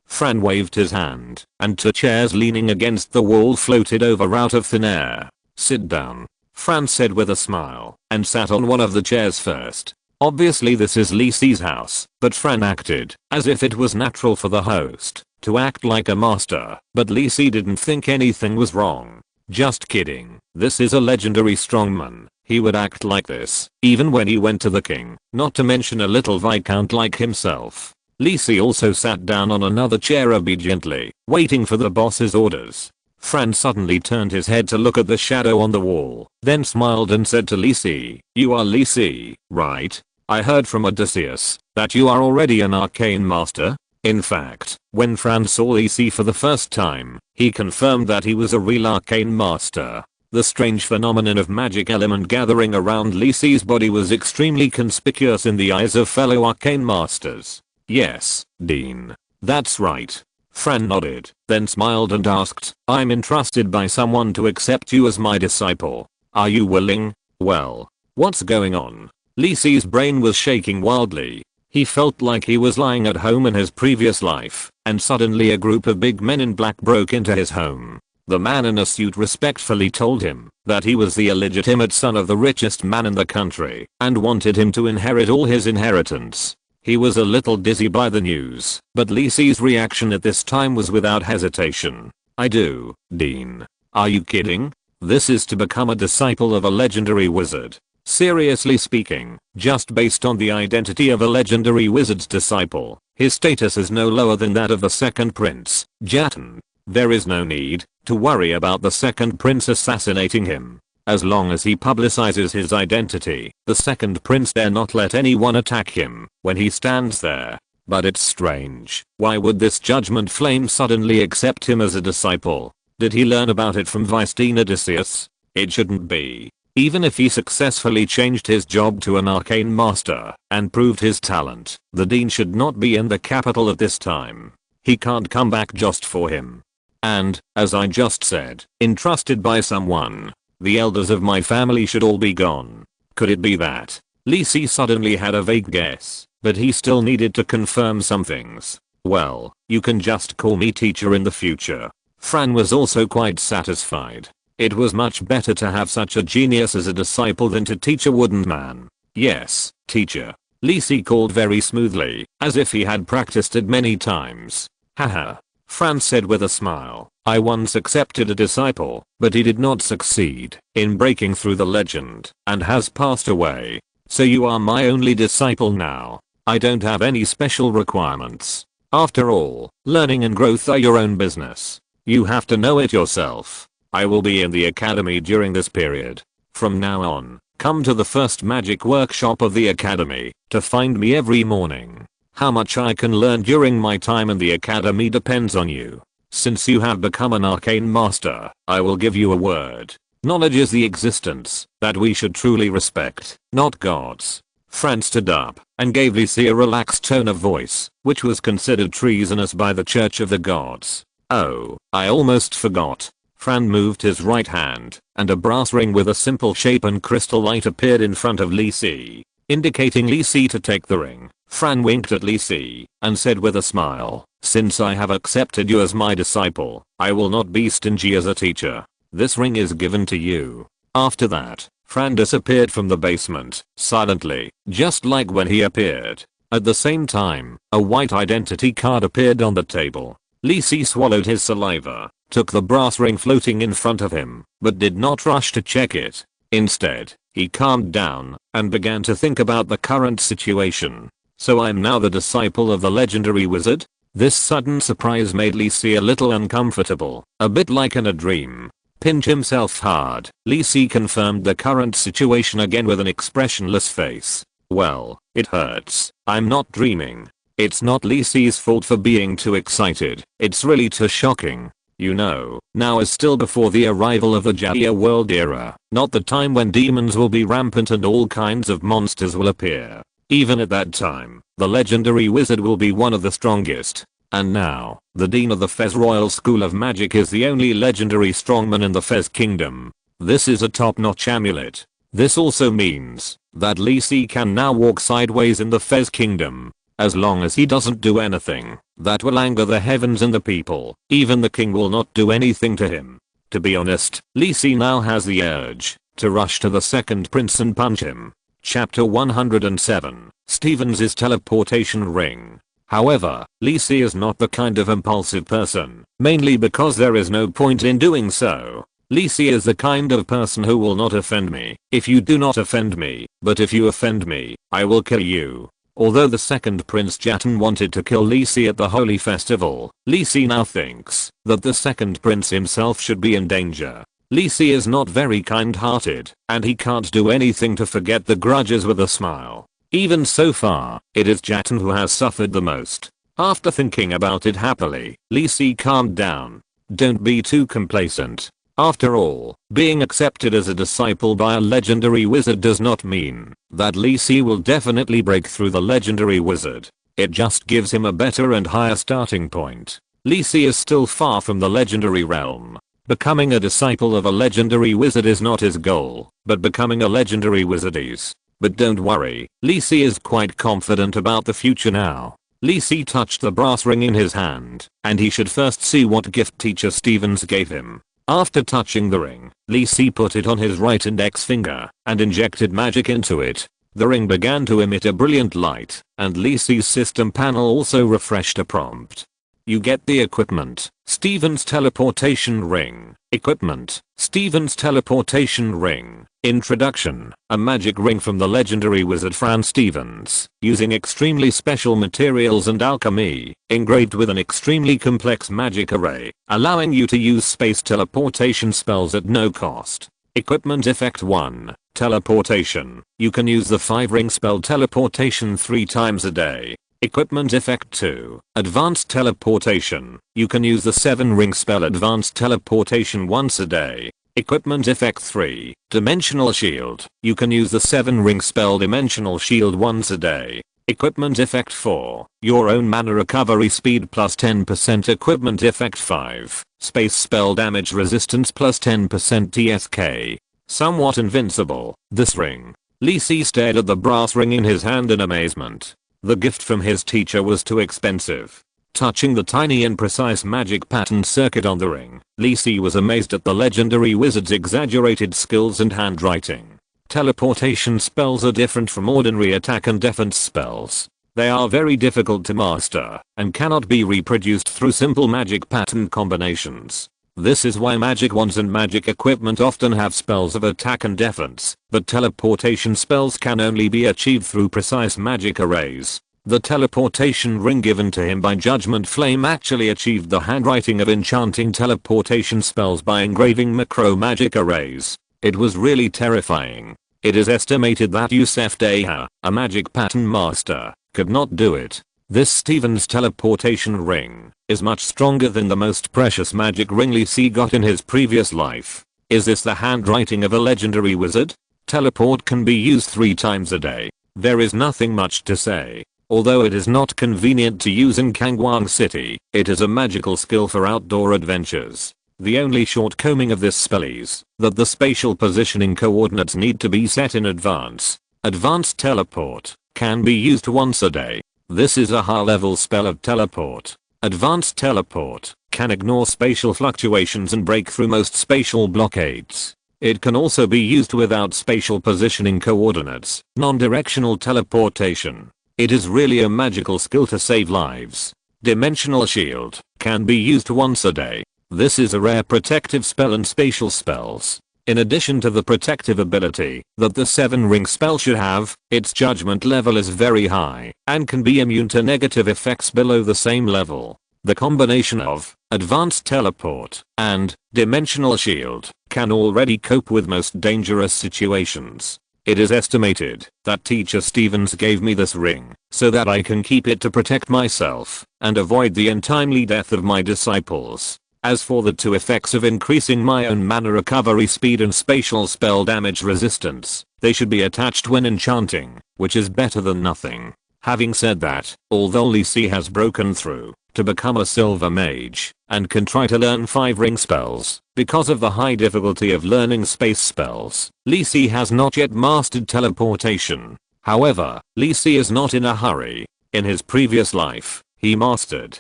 Fran waved his hand, and two chairs leaning against the wall floated over out of thin air. "Sit down," Fran said with a smile, and sat on one of the chairs first. Obviously this is Lee Si's house, but Fran acted as if it was natural for the host to act like a master, but Lee Si didn't think anything was wrong. Just kidding, this is a legendary strongman. He would act like this, even when he went to the king, not to mention a little viscount like himself. Lee Si also sat down on another chair obediently, waiting for the boss's orders. Fran suddenly turned his head to look at the shadow on the wall, then smiled and said to Lee Si, "You are Lee Si, right? I heard from Odysseus that you are already an arcane master." In fact, when Fran saw Lee Si for the first time, he confirmed that he was a real arcane master. The strange phenomenon of magic element gathering around Lee Si's body was extremely conspicuous in the eyes of fellow arcane masters. "Yes, Dean. That's right." Fran nodded, then smiled and asked, "I'm entrusted by someone to accept you as my disciple. Are you willing?" "Well, what's going on?" Lee Si's brain was shaking wildly. He felt like he was lying at home in his previous life, and suddenly a group of big men in black broke into his home. The man in a suit respectfully told him that he was the illegitimate son of the richest man in the country and wanted him to inherit all his inheritance. He was a little dizzy by the news, but Lee Si's reaction at this time was without hesitation. "I do, Dean. Are you kidding? This is to become a disciple of a legendary wizard. Seriously speaking, just based on the identity of a legendary wizard's disciple, his status is no lower than that of the second prince, Jatan. There is no need to worry about the second prince assassinating him. As long as he publicizes his identity, the second prince dare not let anyone attack him when he stands there. But it's strange. Why would this judgment flame suddenly accept him as a disciple? Did he learn about it from Vice Dean Odysseus? It shouldn't be. Even if he successfully changed his job to an arcane master and proved his talent, the dean should not be in the capital at this time. He can't come back just for him. And, as I just said, entrusted by someone. The elders of my family should all be gone. Could it be that? Lee Si suddenly had a vague guess, but he still needed to confirm some things. "Well, you can just call me teacher in the future." Fran was also quite satisfied. It was much better to have such a genius as a disciple than to teach a wooden man. "Yes, teacher." Lee Si called very smoothly, as if he had practiced it many times. "Haha." Fran said with a smile, "I once accepted a disciple, but he did not succeed in breaking through the legend and has passed away. So you are my only disciple now. I don't have any special requirements. After all, learning and growth are your own business. You have to know it yourself. I will be in the academy during this period. From now on, come to the first magic workshop of the academy to find me every morning. How much I can learn during my time in the academy depends on you. Since you have become an arcane master, I will give you a word. Knowledge is the existence that we should truly respect, not gods." Fran stood up and gave Lee Si a relaxed tone of voice, which was considered treasonous by the Church of the Gods. "Oh, I almost forgot. Fran moved his right hand, and a brass ring with a simple shape and crystal light appeared in front of Li Si, indicating Li Si to take the ring. Fran winked at Li Si and said with a smile, "Since I have accepted you as my disciple, I will not be stingy as a teacher. This ring is given to you." After that, Fran disappeared from the basement, silently, just like when he appeared. At the same time, a white identity card appeared on the table. Li Si swallowed his saliva, took the brass ring floating in front of him, but did not rush to check it. Instead, he calmed down and began to think about the current situation. So I'm now the disciple of the legendary wizard? This sudden surprise made Li Si a little uncomfortable, a bit like in a dream. Pinch himself hard. Li Si confirmed the current situation again with an expressionless face. "Well, it hurts. I'm not dreaming." It's not Li Si's fault for being too excited. It's really too shocking. You know, now is still before the arrival of the Jaya World era, not the time when demons will be rampant and all kinds of monsters will appear. Even at that time, the legendary wizard will be one of the strongest. And now, the Dean of the Fez Royal School of Magic is the only legendary strongman in the Fez Kingdom. This is a top-notch amulet. This also means that Li Si can now walk sideways in the Fez Kingdom. As long as he doesn't do anything that will anger the heavens and the people, even the king will not do anything to him. To be honest, Li Si now has the urge to rush to the second prince and punch him. Chapter 107, Stevens' teleportation ring. However, Li Si is not the kind of impulsive person, mainly because there is no point in doing so. Li Si is the kind of person who will not offend me if you do not offend me, but if you offend me, I will kill you. Although the second Prince Jatan wanted to kill Li Si at the Holy Festival, Li Si now thinks that the second prince himself should be in danger. Li Si is not very kind-hearted, and he can't do anything to forget the grudges with a smile. Even so far, it is Jatan who has suffered the most. After thinking about it happily, Li Si calmed down. Don't be too complacent. After all, being accepted as a disciple by a legendary wizard does not mean that Li Si will definitely break through the legendary wizard. It just gives him a better and higher starting point. Li Si is still far from the legendary realm. Becoming a disciple of a legendary wizard is not his goal, but becoming a legendary wizard is. But don't worry, Li Si is quite confident about the future now. Li Si touched the brass ring in his hand, and he should first see what gift teacher Stevens gave him. After touching the ring, Li Si put it on his right index finger and injected magic into it. The ring began to emit a brilliant light, and Li Si's system panel also refreshed a prompt. You get the equipment, Stevens teleportation ring. Equipment, Stevens teleportation ring. Introduction, a magic ring from the legendary wizard Fran Stevens, using extremely special materials and alchemy, engraved with an extremely complex magic array, allowing you to use space teleportation spells at no cost. Equipment effect 1, teleportation. You can use the 5-ring spell teleportation 3 times a day. Equipment effect 2, advanced teleportation. You can use the 7-ring spell advanced teleportation once a day. Equipment effect 3, dimensional shield. You can use the 7-ring spell dimensional shield once a day. Equipment effect 4, your own mana recovery speed plus 10%. Equipment effect 5, space spell damage resistance plus 10% TSK. Somewhat invincible, this ring. Li Si stared at the brass ring in his hand in amazement. The gift from his teacher was too expensive. Touching the tiny and precise magic pattern circuit on the ring, Li Si was amazed at the legendary wizard's exaggerated skills and handwriting. Teleportation spells are different from ordinary attack and defense spells. They are very difficult to master and cannot be reproduced through simple magic pattern combinations. This is why magic wands and magic equipment often have spells of attack and defense, but teleportation spells can only be achieved through precise magic arrays. The teleportation ring given to him by Judgment Flame actually achieved the handwriting of enchanting teleportation spells by engraving macro magic arrays. It was really terrifying. It is estimated that Yusef Deha, a magic pattern master, could not do it. This Stevens teleportation ring is much stronger than the most precious magic ring Li Si got in his previous life. Is this the handwriting of a legendary wizard? Teleport can be used 3 times a day. There is nothing much to say. Although it is not convenient to use in Kangwang City, it is a magical skill for outdoor adventures. The only shortcoming of this spell is that the spatial positioning coordinates need to be set in advance. Advanced Teleport can be used once a day. This is a high-level spell of teleport. Advanced Teleport can ignore spatial fluctuations and break through most spatial blockades. It can also be used without spatial positioning coordinates. Non-directional teleportation. It is really a magical skill to save lives. Dimensional Shield can be used once a day. This is a rare protective spell in spatial spells. In addition to the protective ability that the 7-ring spell should have, its judgment level is very high and can be immune to negative effects below the same level. The combination of Advanced Teleport and Dimensional Shield can already cope with most dangerous situations. It is estimated that Teacher Stevens gave me this ring so that I can keep it to protect myself and avoid the untimely death of my disciples. As for the two effects of increasing my own mana recovery speed and spatial spell damage resistance, they should be attached when enchanting, which is better than nothing. Having said that, although Lisi has broken through to become a silver mage and can try to learn 5-ring spells, because of the high difficulty of learning space spells, Lisi has not yet mastered teleportation. However, Lisi is not in a hurry. In his previous life, he mastered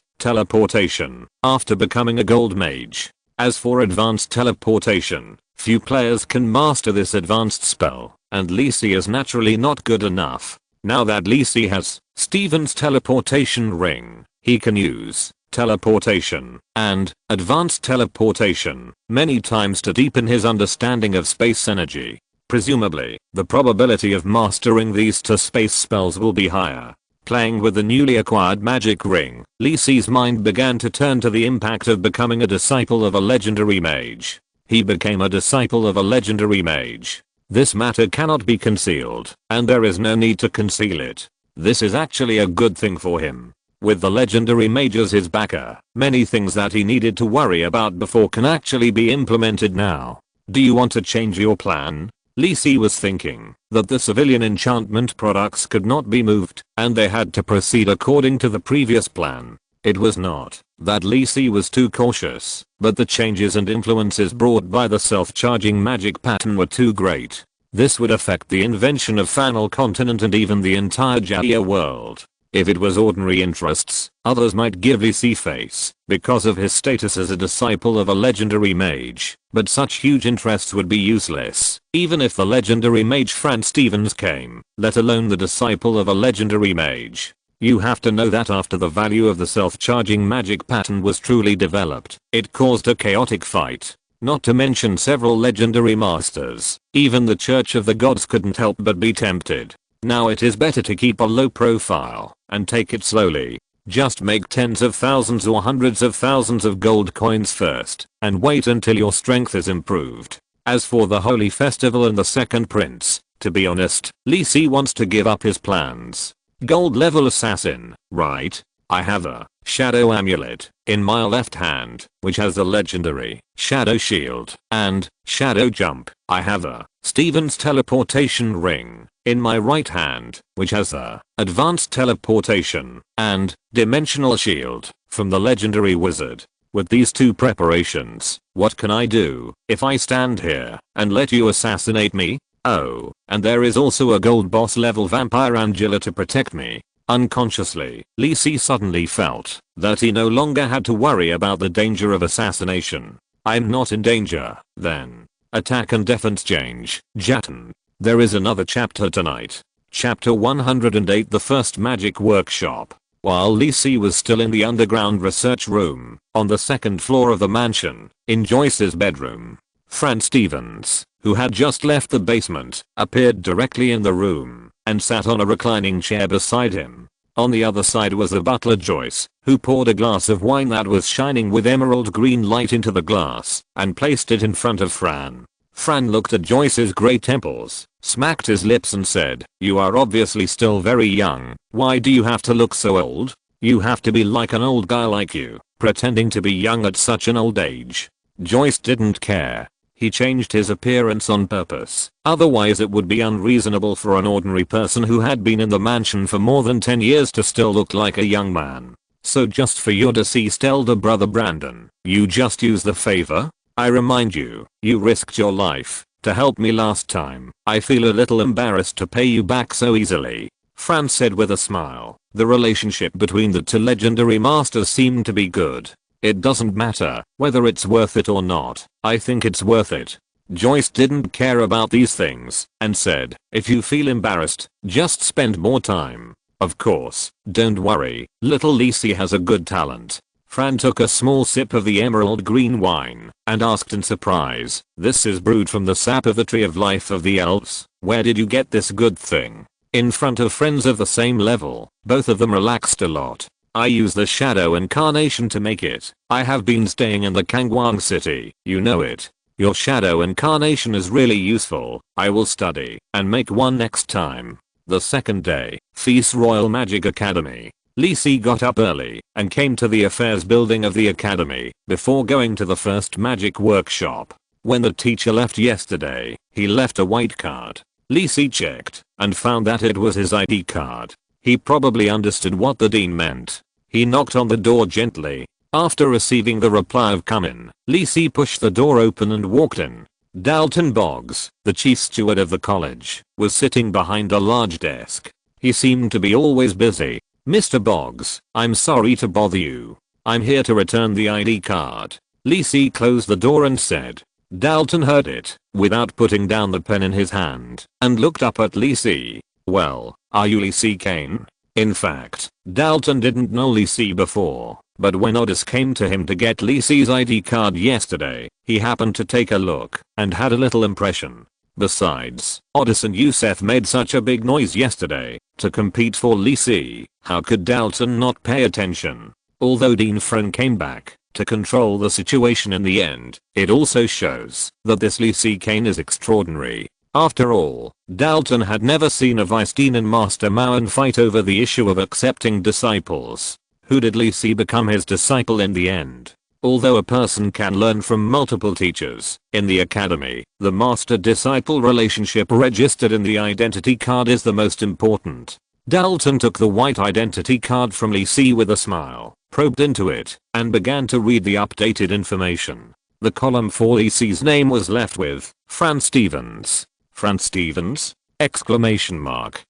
teleportation after becoming a gold mage. As for advanced teleportation, few players can master this advanced spell, and Lisi is naturally not good enough. Now that Lisi has Stevens' teleportation ring, he can use teleportation and advanced teleportation many times to deepen his understanding of space energy. Presumably, the probability of mastering these two space spells will be higher. Playing with the newly acquired magic ring, Lisi's mind began to turn to the impact of becoming a disciple of a legendary mage. He became a disciple of a legendary mage. This matter cannot be concealed, and there is no need to conceal it. This is actually a good thing for him. With the legendary mage as his backer, many things that he needed to worry about before can actually be implemented now. Do you want to change your plan? Lisi was thinking that the civilian enchantment products could not be moved and they had to proceed according to the previous plan. It was not that Lisi was too cautious, but the changes and influences brought by the self-charging magic pattern were too great. This would affect the invention of Fanal Continent and even the entire Jaia world. If it was ordinary interests, others might give Lisi face because of his status as a disciple of a legendary mage, but such huge interests would be useless, even if the legendary mage Fran Stevens came, let alone the disciple of a legendary mage. You have to know that after the value of the self-charging magic pattern was truly developed, it caused a chaotic fight. Not to mention several legendary masters. Even the Church of the Gods couldn't help but be tempted. Now it is better to keep a low profile and take it slowly. Just make tens of thousands or hundreds of thousands of gold coins first and wait until your strength is improved. As for the Holy Festival and the Second Prince, to be honest, Lisi wants to give up his plans. Gold level assassin, right? I have a shadow amulet in my left hand, which has the legendary shadow shield and shadow jump. I have a Stevens teleportation ring in my right hand, which has a advanced teleportation and dimensional shield from the legendary wizard. With these two preparations, what can I do if I stand here and let you assassinate me? Oh, and there is also a gold boss level vampire Angela to protect me. Unconsciously, Lisi suddenly felt that he no longer had to worry about the danger of assassination. I'm not in danger, then. Attack and defense change, Jatan. There is another chapter tonight. Chapter 108, the first magic workshop. While Lisi was still in the underground research room, on the second floor of the mansion, in Joyce's bedroom, Fran Stevens, who had just left the basement, appeared directly in the room and sat on a reclining chair beside him. On the other side was the butler Joyce, who poured a glass of wine that was shining with emerald green light into the glass and placed it in front of Fran. Fran looked at Joyce's grey temples, smacked his lips and said, "You are obviously still very young. Why do you have to look so old? You have to be like an old guy like you, pretending to be young at such an old age." Joyce didn't care. He changed his appearance on purpose, otherwise it would be unreasonable for an ordinary person who had been in the mansion for more than 10 years to still look like a young man. So just for your deceased elder brother Brandon, you just use the favor? I remind you, you risked your life to help me last time. I feel a little embarrassed to pay you back so easily. Fran said with a smile. The relationship between the two legendary masters seemed to be good. It doesn't matter whether it's worth it or not. I think it's worth it. Joyce didn't care about these things and said, if you feel embarrassed, just spend more time. Of course, don't worry, little Lisi has a good talent. Fran took a small sip of the emerald green wine and asked in surprise, this is brewed from the sap of the tree of life of the elves. Where did you get this good thing? In front of friends of the same level, both of them relaxed a lot. I use the shadow incarnation to make it. I have been staying in the Kangwang city, you know it. Your shadow incarnation is really useful. I will study and make one next time. The second day, Feast Royal Magic Academy. Lisi got up early and came to the affairs building of the academy before going to the first magic workshop. When the teacher left yesterday, he left a white card. Lisi checked and found that it was his ID card. He probably understood what the dean meant. He knocked on the door gently. After receiving the reply of come in, Lisi pushed the door open and walked in. Dalton Boggs, the chief steward of the college, was sitting behind a large desk. He seemed to be always busy. Mr. Boggs, I'm sorry to bother you. I'm here to return the ID card. Lisi closed the door and said. Dalton heard it, without putting down the pen in his hand, and looked up at Lisi. Well, are you Lisi Kane? In fact, Dalton didn't know Lisi before, but when Otis came to him to get Lisi's ID card yesterday, he happened to take a look and had a little impression. Besides, Otis and Youssef made such a big noise yesterday to compete for Lisi. How could Dalton not pay attention? Although Dean Fren came back to control the situation in the end, it also shows that this Lisi Kane is extraordinary. After all, Dalton had never seen a Vice Dean and Master Mauen fight over the issue of accepting disciples. Who did Lisi become his disciple in the end? Although a person can learn from multiple teachers, in the academy, the master-disciple relationship registered in the identity card is the most important. Dalton took the white identity card from Lisi with a smile, probed into it, and began to read the updated information. The column for Lisi's name was left with, Fran Stevens. Fran Stevens? Exclamation mark.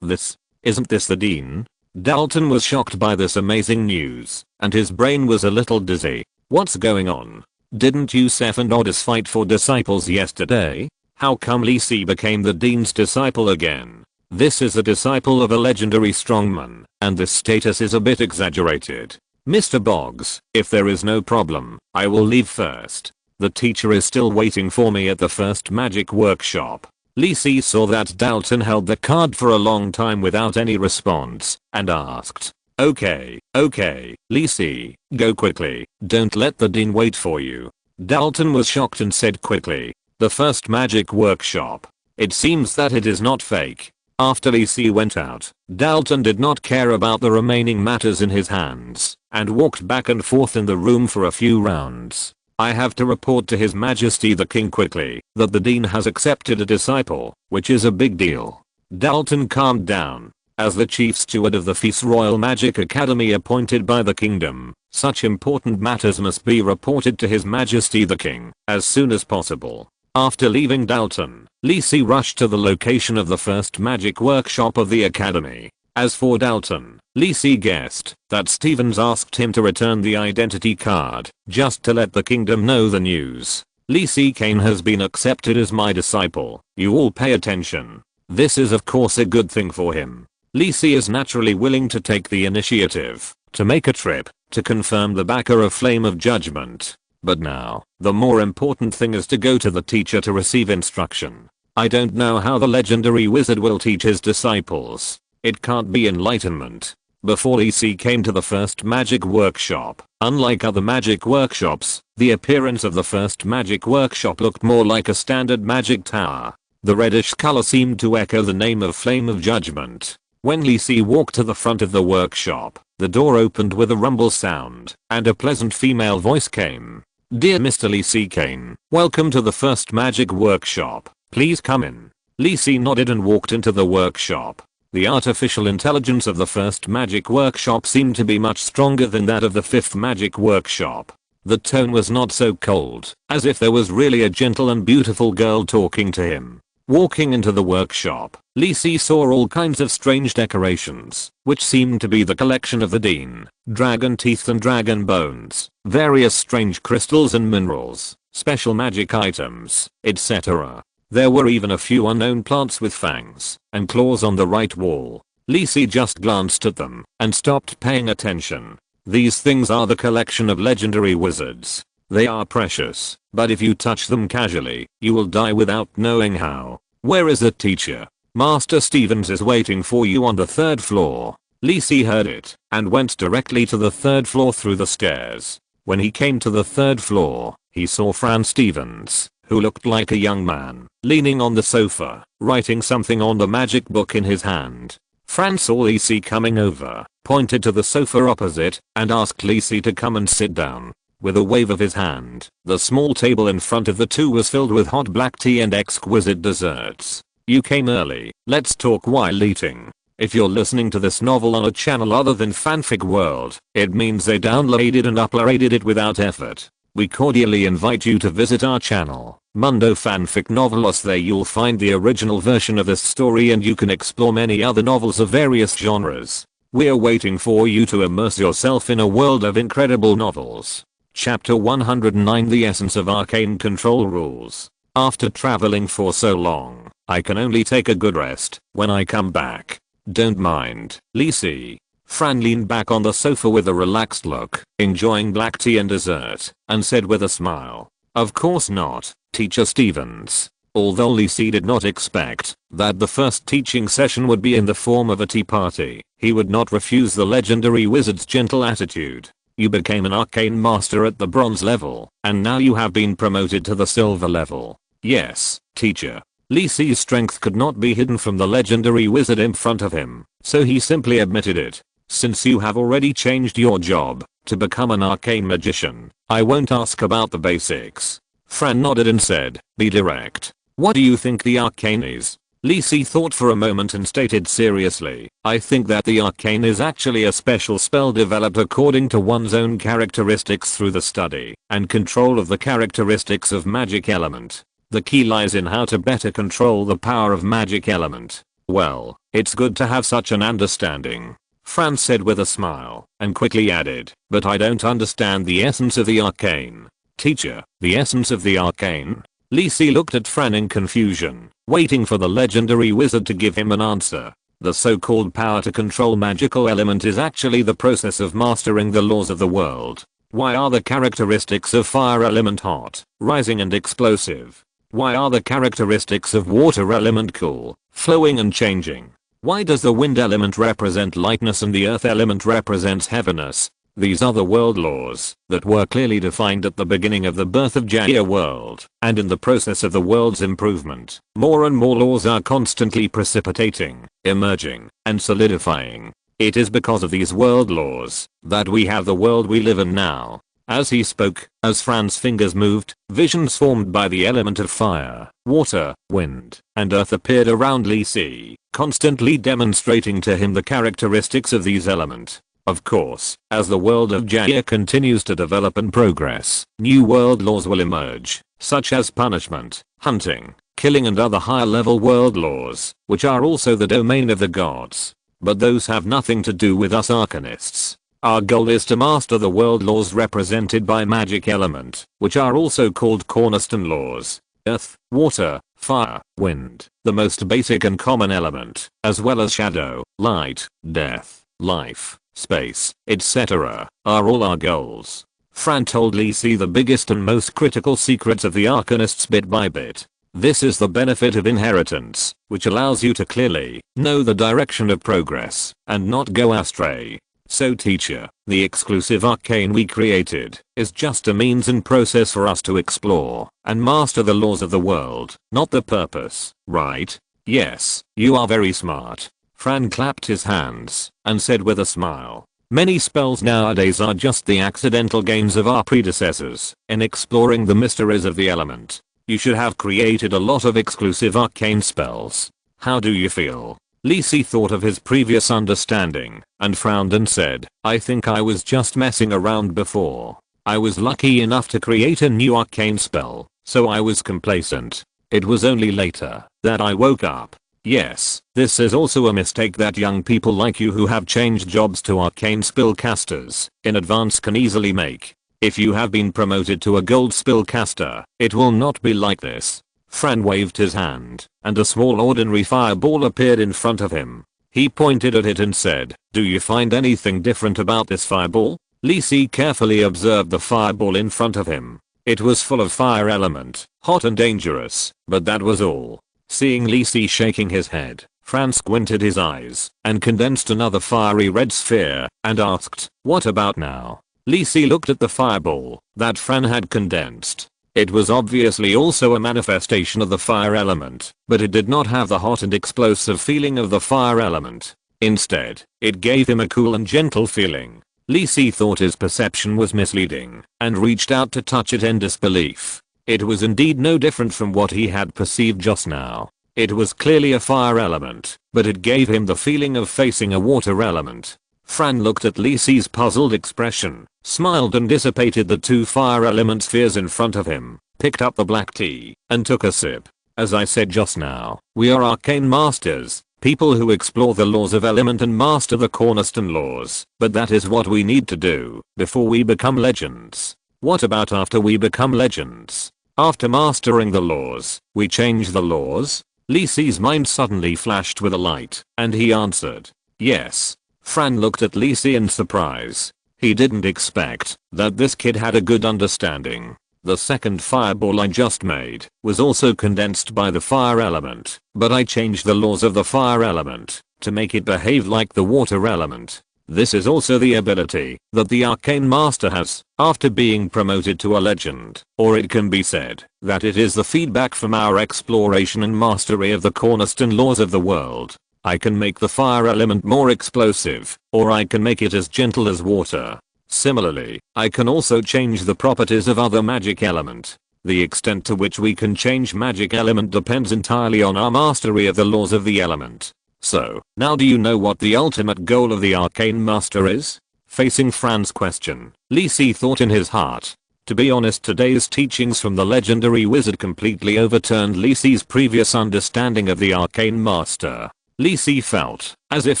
Isn't this the dean? Dalton was shocked by this amazing news, and his brain was a little dizzy. What's going on? Didn't Youssef and Otis fight for disciples yesterday? How come Lisi became the dean's disciple again? This is a disciple of a legendary strongman, and this status is a bit exaggerated. Mr. Boggs, if there is no problem, I will leave first. The teacher is still waiting for me at the first magic workshop. Lisi saw that Dalton held the card for a long time without any response, and asked, Okay, Lisi, go quickly, don't let the dean wait for you. Dalton was shocked and said quickly, the first magic workshop. It seems that it is not fake. After Lisi went out, Dalton did not care about the remaining matters in his hands, and walked back and forth in the room for a few rounds. I have to report to His Majesty the King quickly that the Dean has accepted a disciple, which is a big deal. Dalton calmed down. As the chief steward of the Feast Royal Magic Academy appointed by the kingdom, such important matters must be reported to His Majesty the King as soon as possible. After leaving Dalton, Lisi rushed to the location of the first magic workshop of the academy. As for Dalton, Lisi guessed that Stevens asked him to return the identity card just to let the kingdom know the news. Lisi Kane has been accepted as my disciple. You all pay attention. This is of course a good thing for him. Lisi is naturally willing to take the initiative to make a trip to confirm the backer of Flame of Judgment. But now, the more important thing is to go to the teacher to receive instruction. I don't know how the legendary wizard will teach his disciples. It can't be enlightenment. Before Lisi came to the first magic workshop, unlike other magic workshops, the appearance of the first magic workshop looked more like a standard magic tower. The reddish color seemed to echo the name of Flame of Judgment. When Lisi walked to the front of the workshop, the door opened with a rumble sound, and a pleasant female voice came. Dear Mr. Lisi Kane, welcome to the first magic workshop. Please come in. Lisi nodded and walked into the workshop. The artificial intelligence of the first magic workshop seemed to be much stronger than that of the fifth magic workshop. The tone was not so cold, as if there was really a gentle and beautiful girl talking to him. Walking into the workshop, Lisi saw all kinds of strange decorations, which seemed to be the collection of the dean, dragon teeth and dragon bones, various strange crystals and minerals, special magic items, etc. There were even a few unknown plants with fangs and claws on the right wall. Lisi just glanced at them and stopped paying attention. These things are the collection of legendary wizards. They are precious, but if you touch them casually, you will die without knowing how. Where is the teacher? Master Stevens is waiting for you on the 3rd floor. Lisi heard it and went directly to the 3rd floor through the stairs. When he came to the 3rd floor, he saw Fran Stevens, who looked like a young man, leaning on the sofa, writing something on the magic book in his hand. Fran saw Lisi coming over, pointed to the sofa opposite, and asked Lisi to come and sit down. With a wave of his hand, the small table in front of the two was filled with hot black tea and exquisite desserts. You came early, let's talk while eating. If you're listening to this novel on a channel other than Fanfic World, it means they downloaded and uploaded it without effort. We cordially invite you to visit our channel, Mundo Fanfic Novelos. There you'll find the original version of this story and you can explore many other novels of various genres. We're waiting for you to immerse yourself in a world of incredible novels. Chapter 109, The Essence of Arcane Control Rules. After traveling for so long, I can only take a good rest when I come back. Don't mind, Lisi. Fran leaned back on the sofa with a relaxed look, enjoying black tea and dessert, and said with a smile, "Of course not, Teacher Stevens." Although Lisi did not expect that the first teaching session would be in the form of a tea party, he would not refuse the legendary wizard's gentle attitude. You became an arcane master at the bronze level, and now you have been promoted to the silver level. Yes, teacher. Lisi's strength could not be hidden from the legendary wizard in front of him, so he simply admitted it. Since you have already changed your job to become an arcane magician, I won't ask about the basics. Fran nodded and said, "Be direct. What do you think the arcane is?" Lisi thought for a moment and stated seriously, "I think that the arcane is actually a special spell developed according to one's own characteristics through the study and control of the characteristics of magic element. The key lies in how to better control the power of magic element." "Well, it's good to have such an understanding," Fran said with a smile, and quickly added, "But I don't understand the essence of the arcane." "Teacher, the essence of the arcane?" Lisi looked at Fran in confusion, waiting for the legendary wizard to give him an answer. The so-called power to control magical element is actually the process of mastering the laws of the world. Why are the characteristics of fire element hot, rising and explosive? Why are the characteristics of water element cool, flowing and changing? Why does the wind element represent lightness and the earth element represents heaviness? These are the world laws that were clearly defined at the beginning of the birth of Jaia world, and in the process of the world's improvement, more and more laws are constantly precipitating, emerging, and solidifying. It is because of these world laws that we have the world we live in now. As he spoke, as Fran's fingers moved, visions formed by the element of fire, water, wind, and earth appeared around Lisi, constantly demonstrating to him the characteristics of these elements. Of course, as the world of Jaia continues to develop and progress, new world laws will emerge, such as punishment, hunting, killing and other higher level world laws, which are also the domain of the gods. But those have nothing to do with us Arcanists. Our goal is to master the world laws represented by magic element, which are also called cornerstone laws. Earth, water, fire, wind, the most basic and common element, as well as shadow, light, death, life, space, etc., are all our goals. Fran told Lisi the biggest and most critical secrets of the Arcanists bit by bit. This is the benefit of inheritance, which allows you to clearly know the direction of progress and not go astray. So teacher, the exclusive arcane we created is just a means and process for us to explore and master the laws of the world, not the purpose, right? Yes, you are very smart. Fran clapped his hands and said with a smile, "Many spells nowadays are just the accidental gains of our predecessors in exploring the mysteries of the element. You should have created a lot of exclusive arcane spells. How do you feel?" Lee Si thought of his previous understanding and frowned and said, I think I was just messing around before. I was lucky enough to create a new arcane spell, so I was complacent. It was only later that I woke up. Yes, this is also a mistake that young people like you who have changed jobs to arcane spellcasters in advance can easily make. If you have been promoted to a gold spellcaster, it will not be like this. Fran waved his hand, and a small ordinary fireball appeared in front of him. He pointed at it and said, do you find anything different about this fireball? Lee Si carefully observed the fireball in front of him. It was full of fire element, hot and dangerous, but that was all. Seeing Lee Si shaking his head, Fran squinted his eyes and condensed another fiery red sphere and asked, what about now? Lee Si looked at the fireball that Fran had condensed. It was obviously also a manifestation of the fire element, but it did not have the hot and explosive feeling of the fire element. Instead, it gave him a cool and gentle feeling. Lee Si thought his perception was misleading and reached out to touch it in disbelief. It was indeed no different from what he had perceived just now. It was clearly a fire element, but it gave him the feeling of facing a water element. Fran looked at Lee Si's puzzled expression, smiled and dissipated the two fire element spheres in front of him, picked up the black tea, and took a sip. As I said just now, we are arcane masters, people who explore the laws of element and master the cornerstone laws, but that is what we need to do before we become legends. What about after we become legends? After mastering the laws, we change the laws? Lee Si's mind suddenly flashed with a light, and he answered, yes. Fran looked at Lee Si in surprise. He didn't expect that this kid had a good understanding. The second fireball I just made was also condensed by the fire element, but I changed the laws of the fire element to make it behave like the water element. This is also the ability that the arcane master has after being promoted to a legend, or it can be said that it is the feedback from our exploration and mastery of the cornerstone laws of the world. I can make the fire element more explosive, or I can make it as gentle as water. Similarly, I can also change the properties of other magic element. The extent to which we can change magic element depends entirely on our mastery of the laws of the element. So, now do you know what the ultimate goal of the arcane master is? Facing Fran's question, Lee Si thought in his heart. To be honest, today's teachings from the legendary wizard completely overturned Lee Si's previous understanding of the arcane master. Lee Si felt as if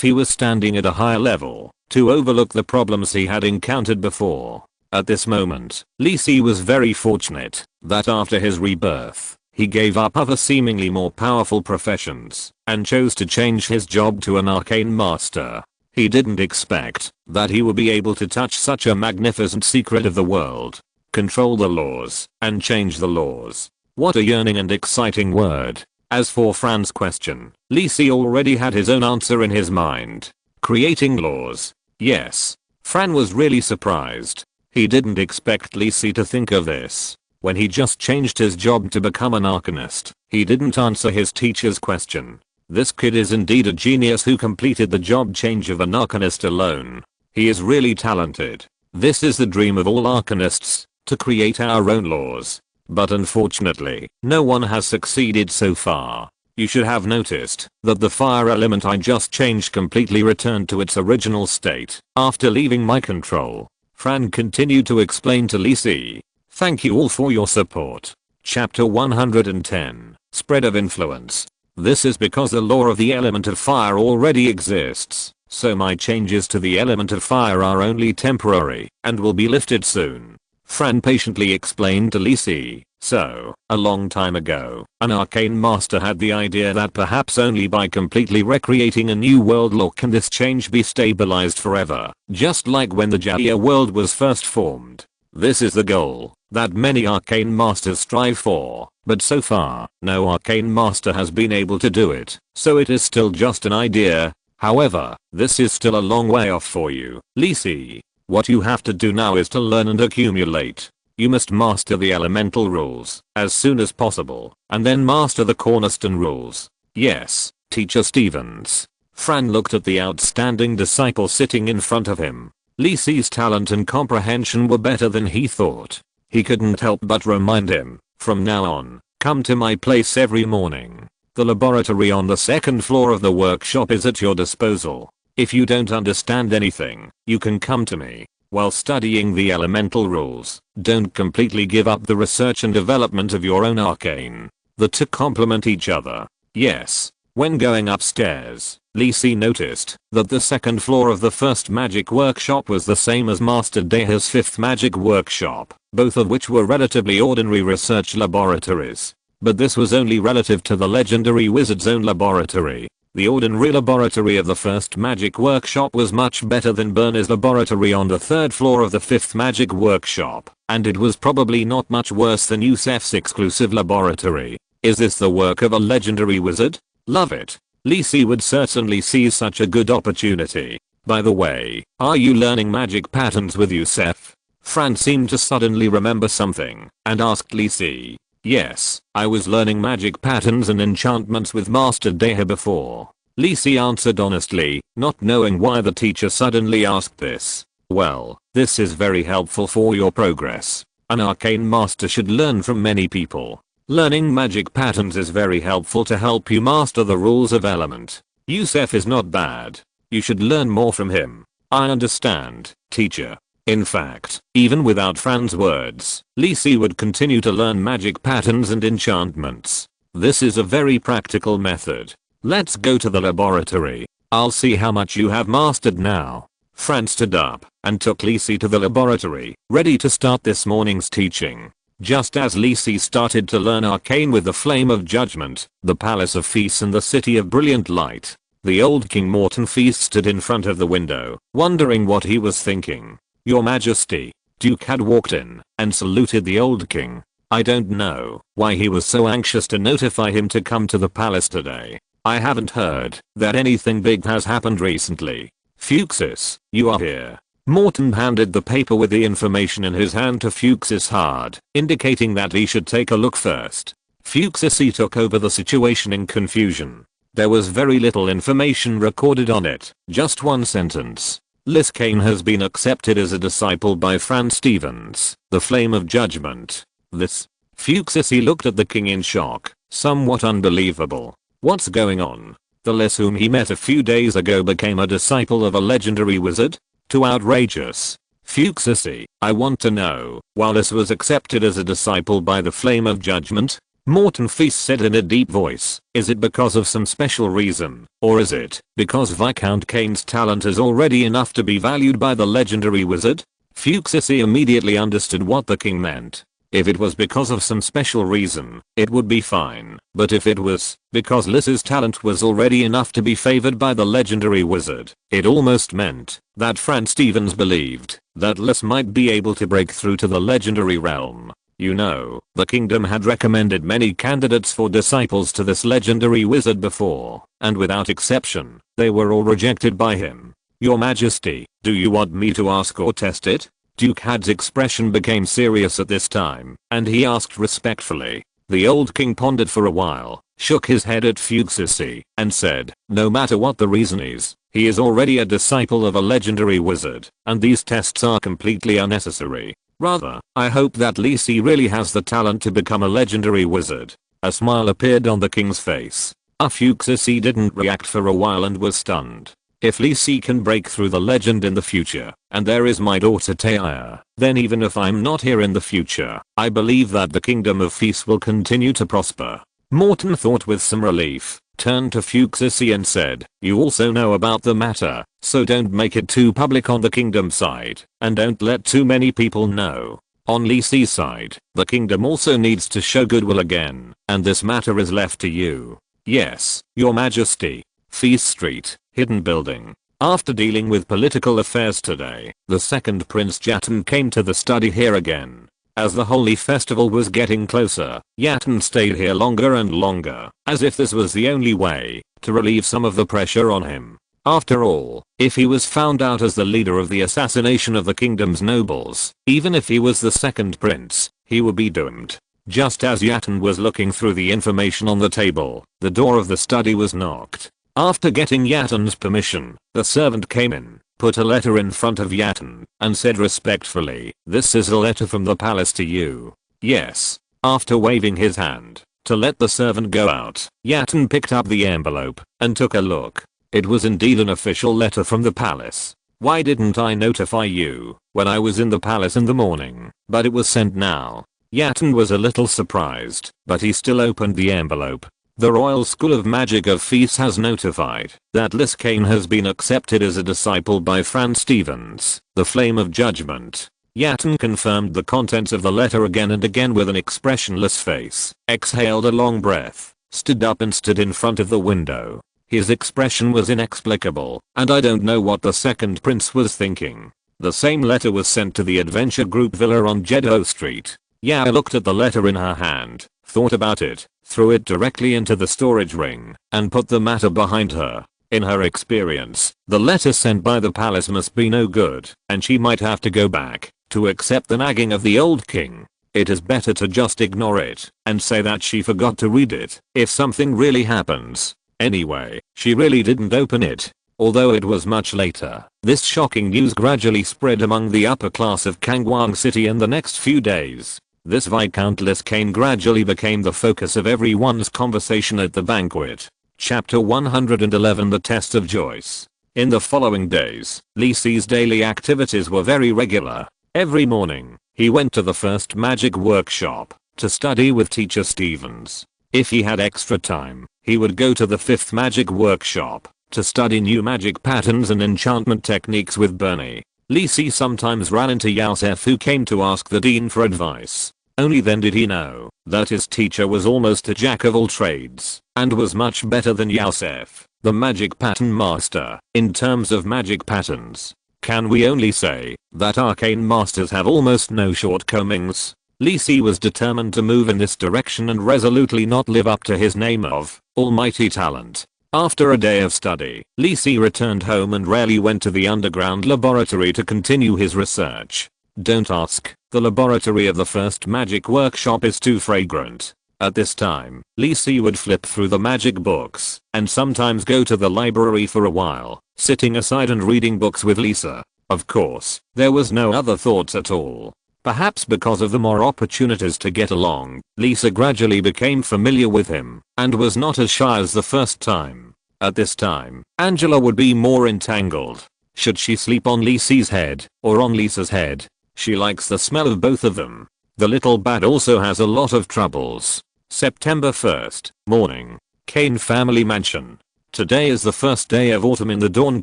he was standing at a higher level to overlook the problems he had encountered before. At this moment, Lee Si was very fortunate that after his rebirth, he gave up other seemingly more powerful professions and chose to change his job to an arcane master. He didn't expect that he would be able to touch such a magnificent secret of the world, control the laws, and change the laws. What a yearning and exciting word. As for Fran's question, Lee Si already had his own answer in his mind. Creating laws. Yes. Fran was really surprised. He didn't expect Lee Si to think of this. When he just changed his job to become an Arcanist, he didn't answer his teacher's question. This kid is indeed a genius who completed the job change of an Arcanist alone. He is really talented. This is the dream of all Arcanists, to create our own laws. But unfortunately, no one has succeeded so far. You should have noticed that the fire element I just changed completely returned to its original state after leaving my control. Fran continued to explain to Lee Si. Thank you all for your support. Chapter 110. Spread of Influence. This is because the law of the element of fire already exists, so my changes to the element of fire are only temporary and will be lifted soon. Fran patiently explained to Lee Si. So, a long time ago, an arcane master had the idea that perhaps only by completely recreating a new world law can this change be stabilized forever, just like when the Jaya world was first formed. This is the goal that many arcane masters strive for, but so far, no arcane master has been able to do it, so it is still just an idea. However, this is still a long way off for you, Lee Si. What you have to do now is to learn and accumulate. You must master the elemental rules as soon as possible, and then master the cornerstone rules. Yes, Teacher Stevens. Fran looked at the outstanding disciple sitting in front of him. Lee Si's talent and comprehension were better than he thought. He couldn't help but remind him, from now on, come to my place every morning. The laboratory on the second floor of the workshop is at your disposal. If you don't understand anything, you can come to me. While studying the elemental rules, don't completely give up the research and development of your own arcane. The two complement each other. Yes. When going upstairs, Lisi noticed that the second floor of the first magic workshop was the same as Master Deha's fifth magic workshop, both of which were relatively ordinary research laboratories. But this was only relative to the legendary wizard's own laboratory. The ordinary laboratory of the first magic workshop was much better than Bernie's laboratory on the third floor of the fifth magic workshop, and it was probably not much worse than Yusef's exclusive laboratory. Is this the work of a legendary wizard? Love it. Lisi would certainly see such a good opportunity. By the way, are you learning magic patterns with Yusef? Fran seemed to suddenly remember something and asked Lisi. Yes, I was learning magic patterns and enchantments with Master Deha before. Lisi answered honestly, not knowing why the teacher suddenly asked this. Well, this is very helpful for your progress. An arcane master should learn from many people. Learning magic patterns is very helpful to help you master the rules of element. Yusef is not bad. You should learn more from him. I understand, teacher. In fact, even without Fran's words, Lisi would continue to learn magic patterns and enchantments. This is a very practical method. Let's go to the laboratory. I'll see how much you have mastered now. Fran stood up and took Lisi to the laboratory, ready to start this morning's teaching. Just as Lisi started to learn arcane with the Flame of Judgment, the Palace of Feast and the City of Brilliant Light, the old King Morton Feast stood in front of the window, wondering what he was thinking. Your Majesty. Duke had walked in and saluted the old king. I don't know why he was so anxious to notify him to come to the palace today. I haven't heard that anything big has happened recently. Fuchsis, you are here. Morton handed the paper with the information in his hand to Fuchsis Hard, indicating that he should take a look first. Fuchsis took over the situation in confusion. There was very little information recorded on it, just one sentence. Arcane has been accepted as a disciple by Fran Stevens, the Flame of Judgment. This? Fuchsis looked at the king in shock, somewhat unbelievable. What's going on? The Les whom he met a few days ago became a disciple of a legendary wizard? Too outrageous. Fuchsis, I want to know, while this was accepted as a disciple by the Flame of Judgment? Morton Feast said in a deep voice, is it because of some special reason, or is it because Viscount Kane's talent is already enough to be valued by the legendary wizard? Fuchsis immediately understood what the king meant. If it was because of some special reason, it would be fine, but if it was because Liz's talent was already enough to be favored by the legendary wizard, it almost meant that Fran Stevens believed that Liz might be able to break through to the legendary realm. You know, the kingdom had recommended many candidates for disciples to this legendary wizard before, and without exception, they were all rejected by him. Your Majesty, do you want me to ask or test it? Duke Had's expression became serious at this time, and he asked respectfully. The old king pondered for a while, shook his head at Fuchsis, and said, no matter what the reason is, he is already a disciple of a legendary wizard, and these tests are completely unnecessary. Rather, I hope that Lisi really has the talent to become a legendary wizard. A smile appeared on the king's face. Fuchsis didn't react for a while and was stunned. If Lisi can break through the legend in the future, and there is my daughter Taya, then even if I'm not here in the future, I believe that the Kingdom of Feast will continue to prosper. Morton thought with some relief, turned to Fuchsis and said, you also know about the matter, so don't make it too public on the kingdom side, and don't let too many people know. On Lisi's side, the kingdom also needs to show goodwill again, and this matter is left to you. Yes, Your Majesty. Feast Street, Hidden Building. After dealing with political affairs today, the second Prince Yatan came to the study here again. As the holy festival was getting closer, Yatan stayed here longer and longer, as if this was the only way to relieve some of the pressure on him. After all, if he was found out as the leader of the assassination of the kingdom's nobles, even if he was the second prince, he would be doomed. Just as Yatan was looking through the information on the table, the door of the study was knocked. After getting Yatan's permission, the servant came in, put a letter in front of Yatan, and said respectfully, this is a letter from the palace to you. Yes. After waving his hand, to let the servant go out. Yatten picked up the envelope and took a look. It was indeed an official letter from the palace. Why didn't I notify you when I was in the palace in the morning? But it was sent now. Yatten was a little surprised, but he still opened the envelope. The Royal School of Magic of Feast has notified that Arcane has been accepted as a disciple by Fran Stevens, the Flame of Judgment. Yatten confirmed the contents of the letter again and again with an expressionless face, exhaled a long breath, stood up and stood in front of the window. His expression was inexplicable, and I don't know what the second prince was thinking. The same letter was sent to the Adventure Group villa on Jeddo Street. Yaya looked at the letter in her hand, thought about it, threw it directly into the storage ring, and put the matter behind her. In her experience, the letter sent by the palace must be no good, and she might have to go back to accept the nagging of the old king. It is better to just ignore it and say that she forgot to read it if something really happens. Anyway, she really didn't open it. Although it was much later, this shocking news gradually spread among the upper class of Kangwang City in the next few days. This Viscount Arcane gradually became the focus of everyone's conversation at the banquet. Chapter 111 The Test of Joyce. In the following days, Lise's daily activities were very regular. Every morning, he went to the first magic workshop to study with teacher Stevens. If he had extra time, he would go to the fifth magic workshop to study new magic patterns and enchantment techniques with Bernie. Lise sometimes ran into Yosef, who came to ask the dean for advice. Only then did he know that his teacher was almost a jack of all trades and was much better than Yosef, the magic pattern master, in terms of magic patterns. Can we only say that arcane masters have almost no shortcomings? Lise was determined to move in this direction and resolutely not live up to his name of almighty talent. After a day of study, Lise returned home and rarely went to the underground laboratory to continue his research. Don't ask, the laboratory of the first magic workshop is too fragrant. At this time, Lise would flip through the magic books and sometimes go to the library for a while, sitting aside and reading books with Lisa. Of course, there was no other thoughts at all. Perhaps because of the more opportunities to get along, Lisa gradually became familiar with him and was not as shy as the first time. At this time, Angela would be more entangled. Should she sleep on Lise's head or on Lisa's head? She likes the smell of both of them. The little bat also has a lot of troubles. September 1st, morning. Kane family mansion. Today is the first day of autumn in the dawn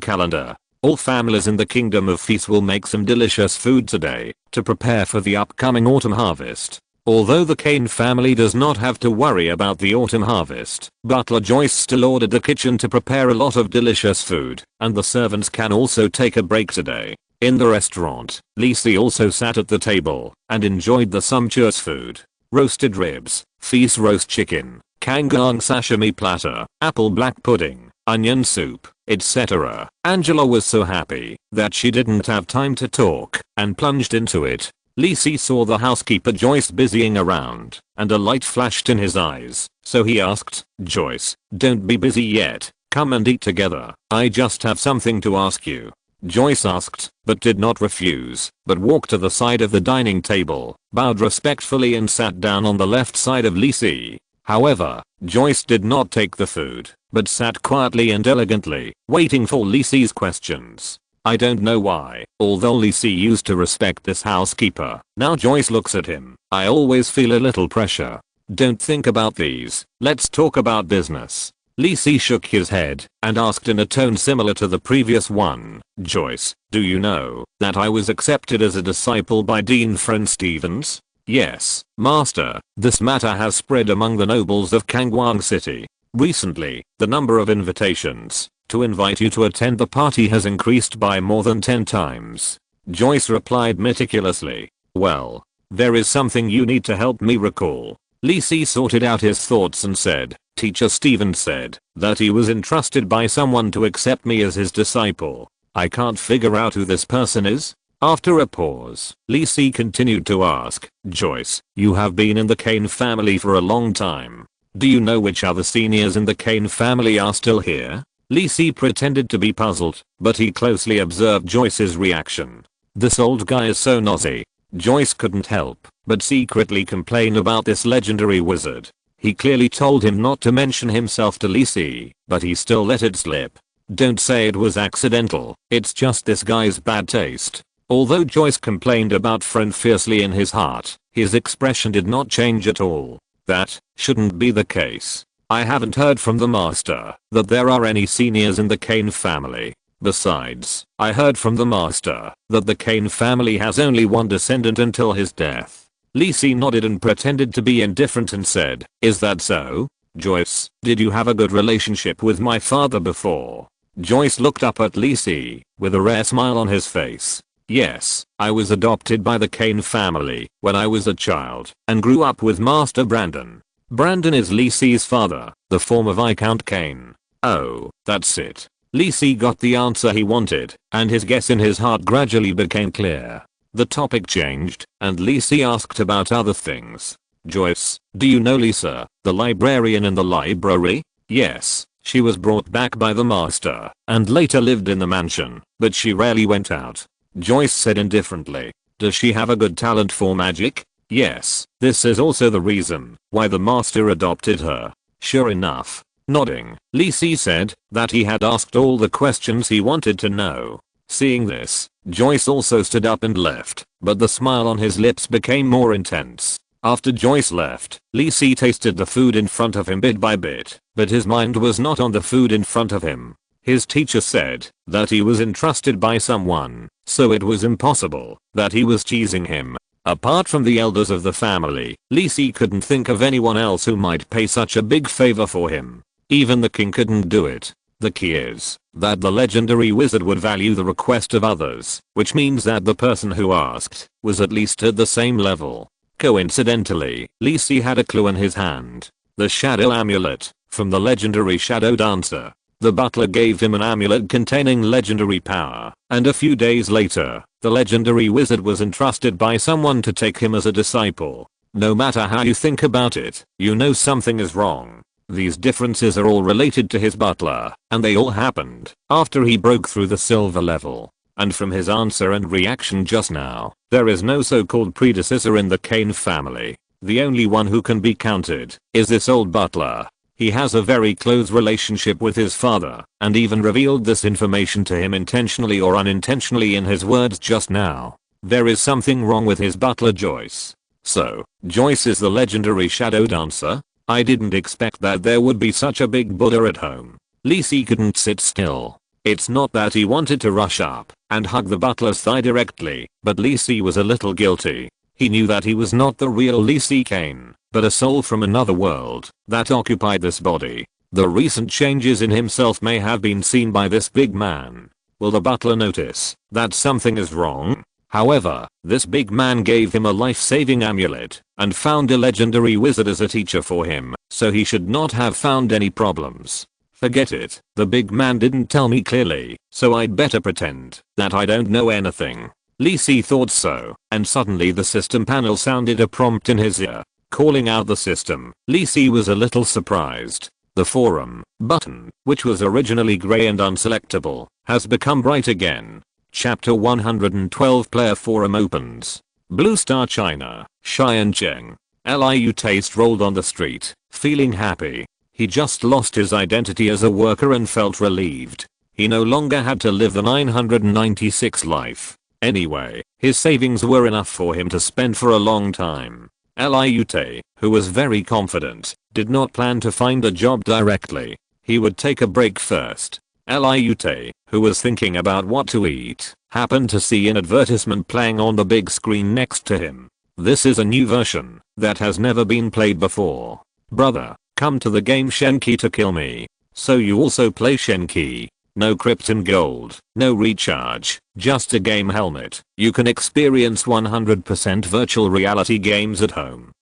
calendar. All families in the Kingdom of Feast will make some delicious food today to prepare for the upcoming autumn harvest. Although the Kane family does not have to worry about the autumn harvest, Butler Joyce still ordered the kitchen to prepare a lot of delicious food, and the servants can also take a break today. In the restaurant, Lise also sat at the table and enjoyed the sumptuous food. Roasted ribs, Feast roast chicken, Kangang sashimi platter, apple black pudding, onion soup, etc. Angela was so happy that she didn't have time to talk and plunged into it. Lise saw the housekeeper Joyce busying around, and a light flashed in his eyes, so he asked, "Joyce, don't be busy yet, come and eat together. I just have something to ask you." Joyce asked, but did not refuse, but walked to the side of the dining table, bowed respectfully and sat down on the left side of Lise. However, Joyce did not take the food, but sat quietly and elegantly, waiting for Lise's questions. I don't know why, although Lise used to respect this housekeeper, now Joyce looks at him. I always feel a little pressure. Don't think about these, let's talk about business. Lise shook his head and asked in a tone similar to the previous one, "Joyce, do you know that I was accepted as a disciple by Dean Fran Stevens?" "Yes, Master, this matter has spread among the nobles of Kangwang City. Recently, the number of invitations to invite you to attend the party has increased by more than 10 times. Joyce replied meticulously, "Well, there is something you need to help me recall." Lise sorted out his thoughts and said, "Teacher Stevens said that he was entrusted by someone to accept me as his disciple. I can't figure out who this person is." After a pause, Lise continued to ask, "Joyce, you have been in the Kane family for a long time. Do you know which other seniors in the Kane family are still here?" Lise pretended to be puzzled, but he closely observed Joyce's reaction. This old guy is so nosy. Joyce couldn't help but secretly complain about this legendary wizard. He clearly told him not to mention himself to Lee Si, but he still let it slip. Don't say it was accidental, it's just this guy's bad taste. Although Joyce complained about friend fiercely in his heart, his expression did not change at all. That shouldn't be the case. I haven't heard from the master that there are any seniors in the Kane family. Besides, I heard from the master that the Kane family has only one descendant until his death. Lee Si nodded and pretended to be indifferent and said, "Is that so? Joyce, did you have a good relationship with my father before?" Joyce looked up at Lee Si with a rare smile on his face. "Yes, I was adopted by the Kane family when I was a child and grew up with Master Brandon. Brandon is Lee Si's father, the former Viscount Kane." "Oh, that's it." Lee Si got the answer he wanted, and his guess in his heart gradually became clear. The topic changed, and Lee Si asked about other things. "Joyce, do you know Lisa, the librarian in the library?" "Yes, she was brought back by the master, and later lived in the mansion, but she rarely went out." Joyce said indifferently. "Does she have a good talent for magic?" "Yes, this is also the reason why the master adopted her." Sure enough. Nodding, Lee Si said that he had asked all the questions he wanted to know. Seeing this, Joyce also stood up and left, but the smile on his lips became more intense. After Joyce left, Lee Si tasted the food in front of him bit by bit, but his mind was not on the food in front of him. His teacher said that he was entrusted by someone, so it was impossible that he was teasing him. Apart from the elders of the family, Lee Si couldn't think of anyone else who might pay such a big favor for him. Even the king couldn't do it. The key is that the legendary wizard would value the request of others, which means that the person who asked was at least at the same level. Coincidentally, Lee Si had a clue in his hand. The shadow amulet from the legendary shadow dancer. The butler gave him an amulet containing legendary power, and a few days later, the legendary wizard was entrusted by someone to take him as a disciple. No matter how you think about it, you know something is wrong. These differences are all related to his butler, and they all happened after he broke through the silver level. And from his answer and reaction just now, there is no so-called predecessor in the Kane family. The only one who can be counted is this old butler. He has a very close relationship with his father, and even revealed this information to him intentionally or unintentionally in his words just now. There is something wrong with his butler Joyce. So, Joyce is the legendary shadow dancer? I didn't expect that there would be such a big Buddha at home. Lee Si couldn't sit still. It's not that he wanted to rush up and hug the butler's thigh directly, but Lee Si was a little guilty. He knew that he was not the real Lee Si Kane, but a soul from another world that occupied this body. The recent changes in himself may have been seen by this big man. Will the butler notice that something is wrong? However, this big man gave him a life-saving amulet and found a legendary wizard as a teacher for him, so he should not have found any problems. Forget it, the big man didn't tell me clearly, so I'd better pretend that I don't know anything. Lee Si thought so, and suddenly the system panel sounded a prompt in his ear. Calling out the system, Lee Si was a little surprised. The forum button, which was originally gray and unselectable, has become bright again. Chapter 112 Player Forum opens. Blue Star China, Xiancheng. Liu Tai strolled on the street, feeling happy. He just lost his identity as a worker and felt relieved. He no longer had to live the 996 life. Anyway, his savings were enough for him to spend for a long time. Liu Tai, who was very confident, did not plan to find a job directly. He would take a break first. Liu Tai, who was thinking about what to eat, happened to see an advertisement playing on the big screen next to him. This is a new version that has never been played before. Brother, come to the game Shenqi to kill me. So you also play Shenqi? No Krypton Gold, no recharge, just a game helmet. You can experience 100% virtual reality games at home.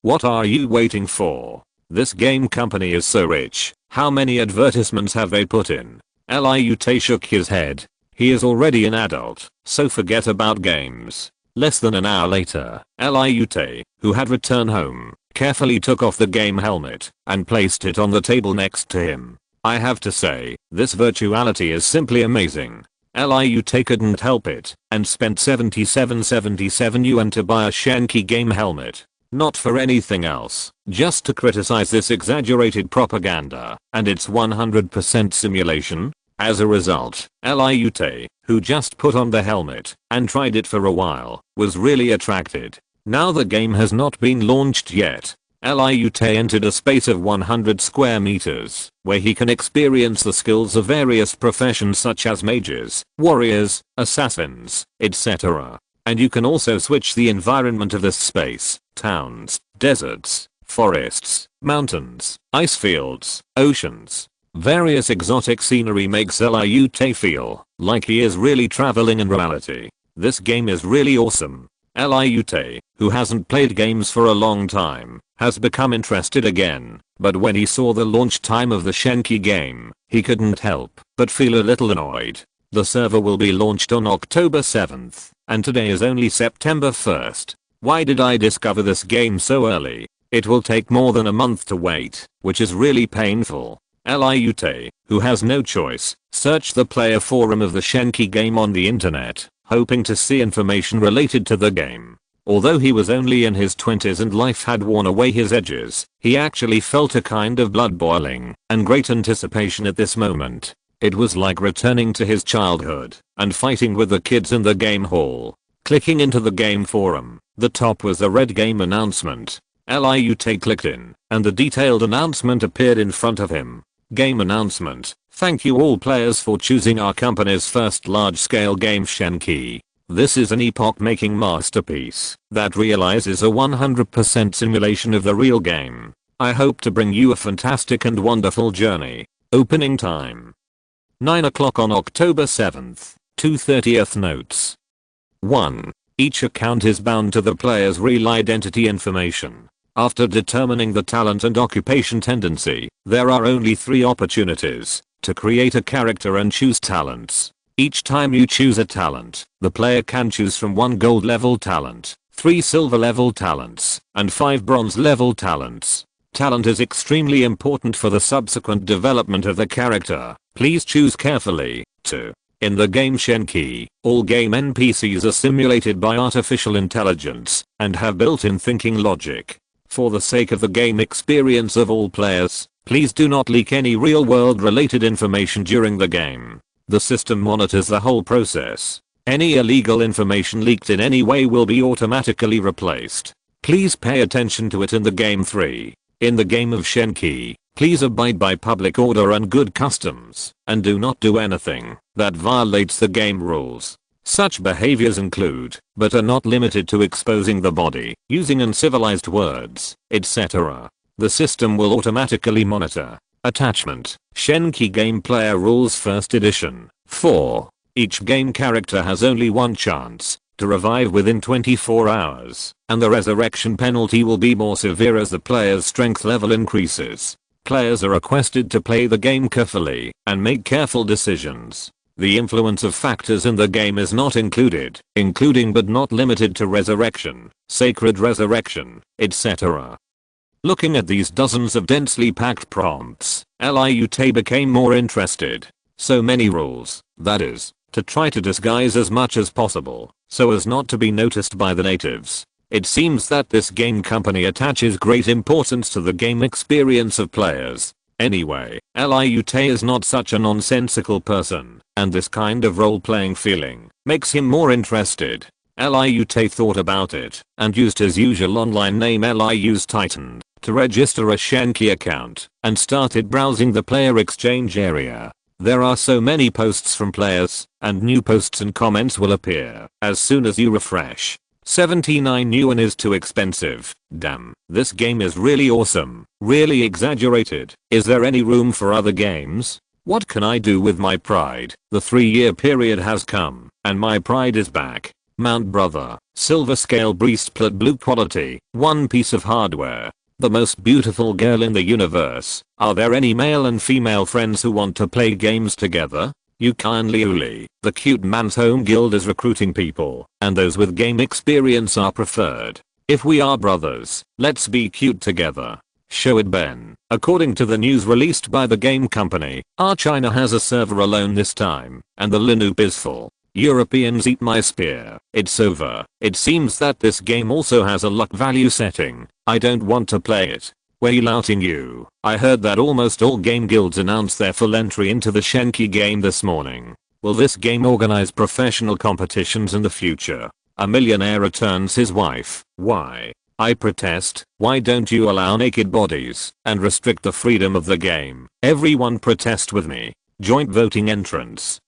What are you waiting for? This game company is so rich. How many advertisements have they put in? Liu Tai shook his head. He is already an adult, so forget about games. Less than an hour later, Liu Tai, who had returned home, carefully took off the game helmet and placed it on the table next to him. I have to say, this virtuality is simply amazing. Liu Tai couldn't help it and spent 77 yuan to buy a Shenqi game helmet. not for anything else, just to criticize this exaggerated propaganda, and its 100% simulation. As a result, Liute, who just put on the helmet and tried it for a while, was really attracted. Now the game has not been launched yet. Liute entered a space of 100 square meters, where he can experience the skills of various professions such as mages, warriors, assassins, etc. And you can also switch the environment of this space: towns, deserts, forests, mountains, ice fields, oceans. Various exotic scenery makes Liute feel like he is really traveling in reality. This game is really awesome. Liute, who hasn't played games for a long time, has become interested again, but when he saw the launch time of the Shenqi game, he couldn't help but feel a little annoyed. The server will be launched on October 7th, and today is only September 1st. Why did I discover this game so early? It will take more than a month to wait, which is really painful. Liute, who has no choice, searched the player forum of the Shenqi game on the internet, hoping to see information related to the game. Although he was only in his 20s and life had worn away his edges, he actually felt a kind of blood boiling and great anticipation at this moment. It was like returning to his childhood and fighting with the kids in the game hall. Clicking into the game forum, the top was a red game announcement. Liute clicked in, and the detailed announcement appeared in front of him. Game announcement: thank you all players for choosing our company's first large-scale game Shenqi. This is an epoch-making masterpiece that realizes a 100% simulation of the real game. I hope to bring you a fantastic and wonderful journey. Opening time: 9 o'clock on October 7th, 2:30 notes. 1. Each account is bound to the player's real identity information. After determining the talent and occupation tendency, there are only 3 opportunities to create a character and choose talents. Each time you choose a talent, the player can choose from 1 gold level talent, 3 silver level talents, and 5 bronze level talents. Talent is extremely important for the subsequent development of the character. Please choose carefully. 2. In the game Shenqi, all game NPCs are simulated by artificial intelligence and have built-in thinking logic. For the sake of the game experience of all players, please do not leak any real-world related information during the game. The system monitors the whole process. Any illegal information leaked in any way will be automatically replaced. Please pay attention to it in the game 3. In the game of Shenqi, please abide by public order and good customs, and do not do anything that violates the game rules. Such behaviors include, but are not limited to, exposing the body, using uncivilized words, etc. The system will automatically monitor. Attachment: Shenqi Game Player Rules 1st Edition. 4. Each game character has only 1 chance to revive within 24 hours, and the resurrection penalty will be more severe as the player's strength level increases. Players are requested to play the game carefully and make careful decisions. The influence of factors in the game is not included, including but not limited to resurrection, sacred resurrection, etc. Looking at these dozens of densely packed prompts, Liute became more interested. So many rules, that is, to try to disguise as much as possible, so as not to be noticed by the natives. It seems that this game company attaches great importance to the game experience of players. Anyway, Liute is not such a nonsensical person, and this kind of role-playing feeling makes him more interested. Liute thought about it, and used his usual online name Liuse Titan to register a Shenqi account, and started browsing the player exchange area. There are so many posts from players, and new posts and comments will appear as soon as you refresh. 79 yuan is too expensive. Damn, this game is really awesome, really exaggerated. Is there any room for other games? What can I do with my pride? The 3-year period has come, and my pride is back. Mount Brother, silver scale breastplate, blue quality, 1 piece of hardware. The most beautiful girl in the universe. Are there any male and female friends who want to play games together? You kindly Uli. The cute man's home guild is recruiting people, and those with game experience are preferred. If we are brothers, let's be cute together. Show it Ben. According to the news released by the game company, Arcane has a server alone this time, and the Linux is full. Europeans eat my spear. It's over. It seems that this game also has a luck value setting. I don't want to play it. Whale outing you. I heard that almost all game guilds announced their full entry into the Shenqi game this morning. Will this game organize professional competitions in the future? A millionaire returns his wife. Why? I protest. Why don't you allow naked bodies and restrict the freedom of the game? Everyone protest with me. Joint voting entrance.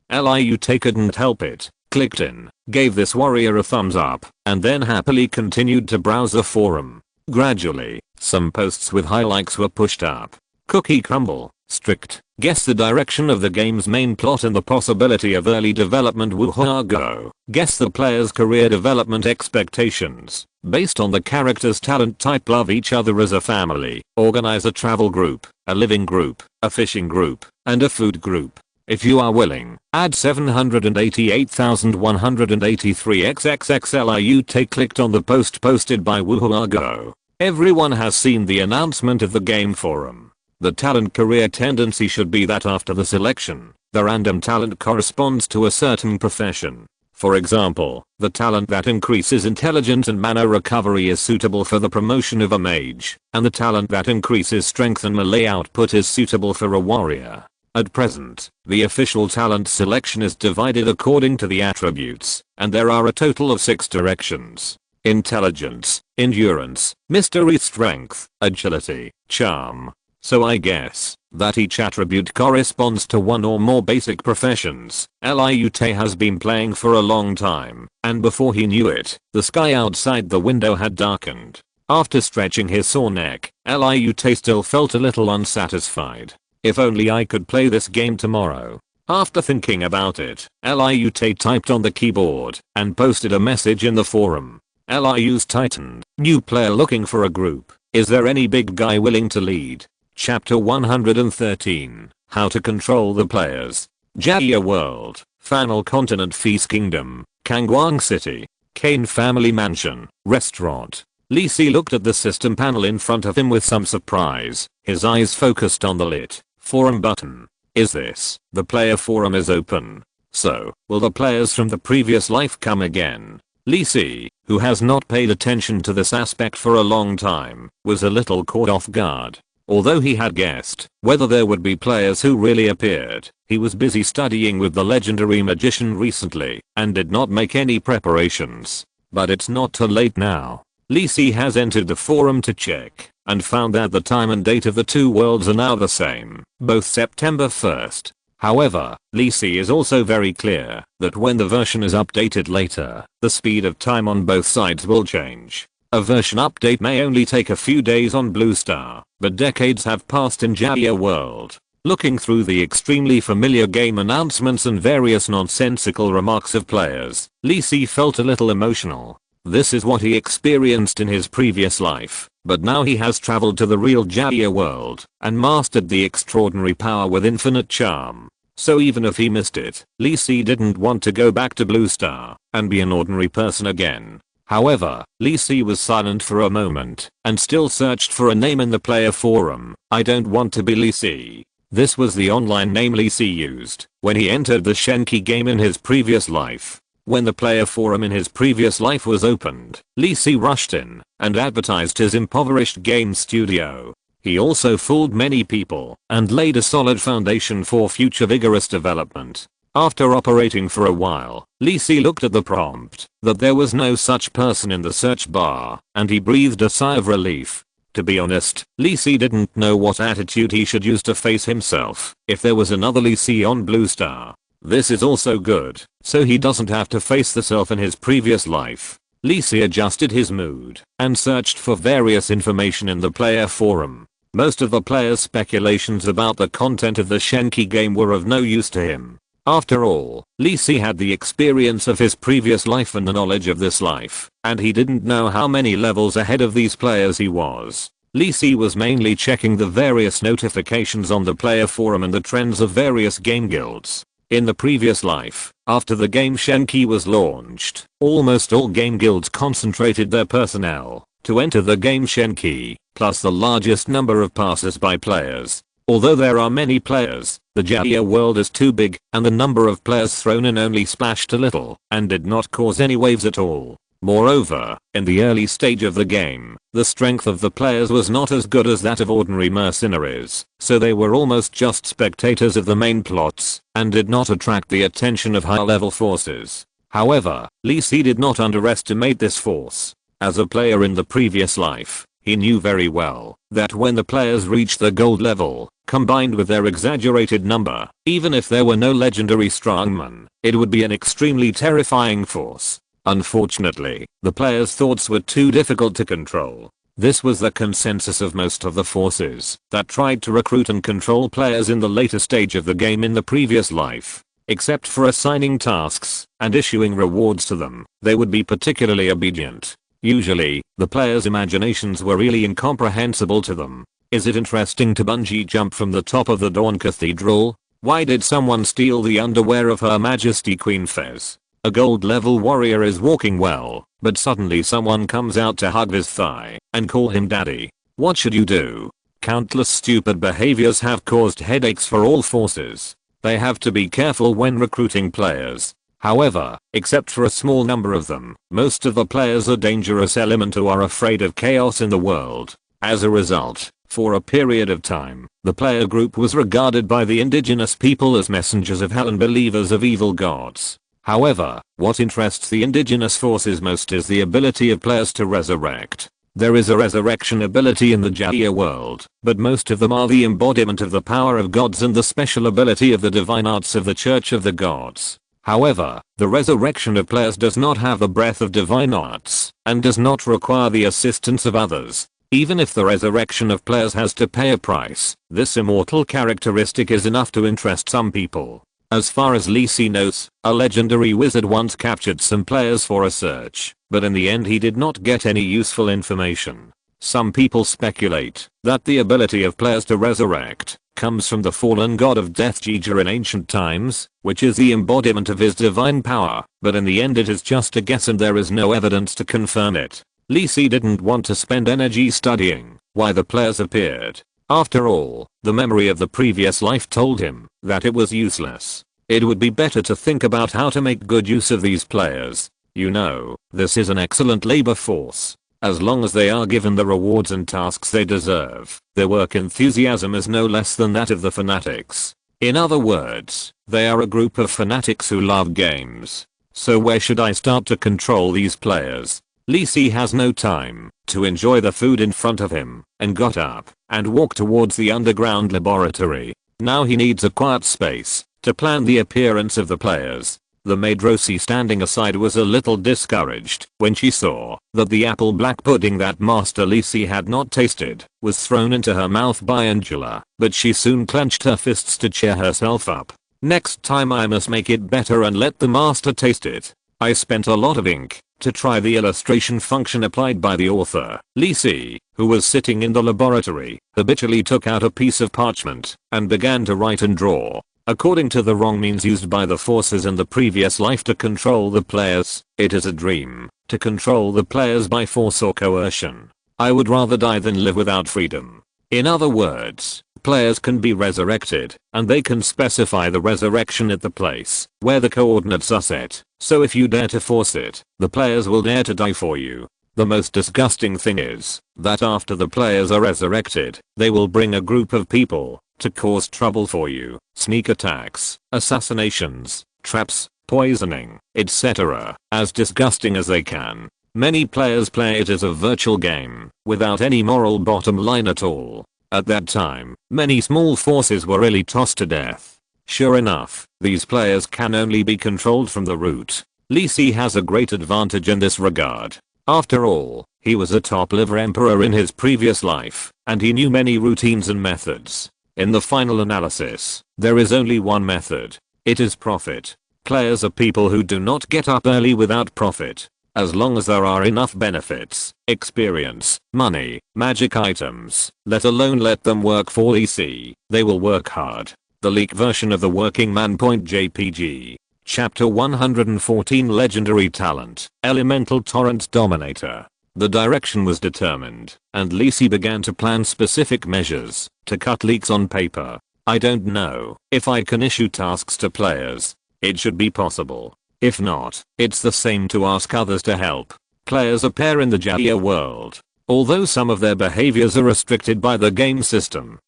Liu couldn't help it. Clicked in, gave this warrior a thumbs up, and then happily continued to browse the forum. Gradually, some posts with high likes were pushed up. Cookie crumble, strict, guess the direction of the game's main plot and the possibility of early development. Woohoo go. Guess the player's career development expectations. Based on the character's talent type. Love each other as a family. Organize a travel group, a living group, a fishing group, and a food group. If you are willing, add 788,183 XXXLIU. Clicked on the post posted by Woohoo. Everyone has seen the announcement of the game forum. The talent career tendency should be that after the selection, the random talent corresponds to a certain profession. For example, the talent that increases intelligence and mana recovery is suitable for the promotion of a mage, and the talent that increases strength and melee output is suitable for a warrior. At present, the official talent selection is divided according to the attributes, and there are a total of 6 directions: intelligence, endurance, mystery, strength, agility, charm. So I guess that each attribute corresponds to one or more basic professions. Liu has been playing for a long time, and before he knew it, the sky outside the window had darkened. After stretching his sore neck, Liu still felt a little unsatisfied. If only I could play this game tomorrow. After thinking about it, Liu typed on the keyboard and posted a message in the forum. Liu's tightened. New player looking for a group. Is there any big guy willing to lead? Chapter 113. How to control the players. Jia World. Final Continent. Feast Kingdom. Kangwang City. Kane Family Mansion. Restaurant. Li Si looked at the system panel in front of him with some surprise. His eyes focused on the lit forum button. Is this? The player forum is open. So, will the players from the previous life come again? Li Si, who has not paid attention to this aspect for a long time, was a little caught off guard. Although he had guessed whether there would be players who really appeared, he was busy studying with the legendary magician recently and did not make any preparations. But it's not too late now. Li Si has entered the forum to check and found that the time and date of the two worlds are now the same, both September 1st. However, Li Si is also very clear that when the version is updated later, the speed of time on both sides will change. A version update may only take a few days on Blue Star, but decades have passed in Jia World. Looking through the extremely familiar game announcements and various nonsensical remarks of players, Li Si felt a little emotional. This is what he experienced in his previous life, but now he has traveled to the real Jia World and mastered the extraordinary power with infinite charm. So even if he missed it, Li Si didn't want to go back to Blue Star and be an ordinary person again. However, Li Si was silent for a moment and still searched for a name in the player forum. I don't want to be Li Si. This was the online name Li Si used when he entered the Shenqi game in his previous life. When the player forum in his previous life was opened, Li Si rushed in and advertised his impoverished game studio. He also fooled many people and laid a solid foundation for future vigorous development. After operating for a while, Li Si looked at the prompt that there was no such person in the search bar, and he breathed a sigh of relief. To be honest, Li Si didn't know what attitude he should use to face himself if there was another Li Si on Blue Star. This is also good, so he doesn't have to face the self in his previous life. Li Si adjusted his mood and searched for various information in the player forum. Most of the players' speculations about the content of the Shenqi game were of no use to him. After all, Li Si had the experience of his previous life and the knowledge of this life, and he didn't know how many levels ahead of these players he was. Li Si was mainly checking the various notifications on the player forum and the trends of various game guilds. In the previous life, after the game Shenqi was launched, almost all game guilds concentrated their personnel to enter the game Shenqi, plus the largest number of passers-by players. Although there are many players, the Jaya world is too big, and the number of players thrown in only splashed a little, and did not cause any waves at all. Moreover, in the early stage of the game, the strength of the players was not as good as that of ordinary mercenaries, so they were almost just spectators of the main plots, and did not attract the attention of high-level forces. However, Lee Si did not underestimate this force. As a player in the previous life, he knew very well that when the players reached the gold level, combined with their exaggerated number, even if there were no legendary strongmen, it would be an extremely terrifying force. Unfortunately, the players' thoughts were too difficult to control. This was the consensus of most of the forces that tried to recruit and control players in the later stage of the game in the previous life. Except for assigning tasks and issuing rewards to them, they would be particularly obedient. Usually, the players' imaginations were really incomprehensible to them. Is it interesting to bungee jump from the top of the Dawn Cathedral? Why did someone steal the underwear of Her Majesty Queen Fez? A gold level warrior is walking well, but suddenly someone comes out to hug his thigh and call him daddy. What should you do? Countless stupid behaviors have caused headaches for all forces. They have to be careful when recruiting players. However, except for a small number of them, most of the players are dangerous element who are afraid of chaos in the world. As a result, for a period of time, the player group was regarded by the indigenous people as messengers of hell and believers of evil gods. However, what interests the indigenous forces most is the ability of players to resurrect. There is a resurrection ability in the Jaya world, but most of them are the embodiment of the power of gods and the special ability of the divine arts of the Church of the Gods. However, the resurrection of players does not have the breath of divine arts, and does not require the assistance of others. Even if the resurrection of players has to pay a price, this immortal characteristic is enough to interest some people. As far as Lee Si knows, a legendary wizard once captured some players for a search, but in the end he did not get any useful information. Some people speculate that the ability of players to resurrect comes from the fallen god of death Jija in ancient times, which is the embodiment of his divine power, but in the end it is just a guess and there is no evidence to confirm it. Lee Si didn't want to spend energy studying why the players appeared. After all, the memory of the previous life told him that it was useless. It would be better to think about how to make good use of these players. You know, this is an excellent labor force. As long as they are given the rewards and tasks they deserve, their work enthusiasm is no less than that of the fanatics. In other words, they are a group of fanatics who love games. So where should I start to control these players? Lee Si has no time to enjoy the food in front of him, and got up and walked towards the underground laboratory. Now he needs a quiet space to plan the appearance of the players. The maid Rosie standing aside was a little discouraged when she saw that the apple black pudding that Master Lee Si had not tasted was thrown into her mouth by Angela, but she soon clenched her fists to cheer herself up. Next time I must make it better and let the master taste it. I spent a lot of ink to try the illustration function applied by the author. Lee Si, who was sitting in the laboratory, habitually took out a piece of parchment and began to write and draw. According to the wrong means used by the forces in the previous life to control the players, it is a dream to control the players by force or coercion. I would rather die than live without freedom. In other words, players can be resurrected, and they can specify the resurrection at the place where the coordinates are set. So if you dare to force it, the players will dare to die for you. The most disgusting thing is that after the players are resurrected, they will bring a group of people to cause trouble for you. Sneak attacks, assassinations, traps, poisoning, etc. As disgusting as they can. Many players play it as a virtual game, without any moral bottom line at all. At that time, many small forces were really tossed to death. Sure enough, these players can only be controlled from the root. Lee Si has a great advantage in this regard. After all, he was a top-level emperor in his previous life, and he knew many routines and methods. In the final analysis, there is only one method. It is profit. Players are people who do not get up early without profit. As long as there are enough benefits, experience, money, magic items, let alone let them work for Lee Si, they will work hard. The leak version of the Working Man .jpg. Chapter 114 Legendary Talent, Elemental Torrent Dominator. The direction was determined, and Lisi began to plan specific measures to cut leaks on paper. I don't know if I can issue tasks to players. It should be possible. If not, it's the same to ask others to help. Players appear in the Jaya world. Although some of their behaviors are restricted by the game system,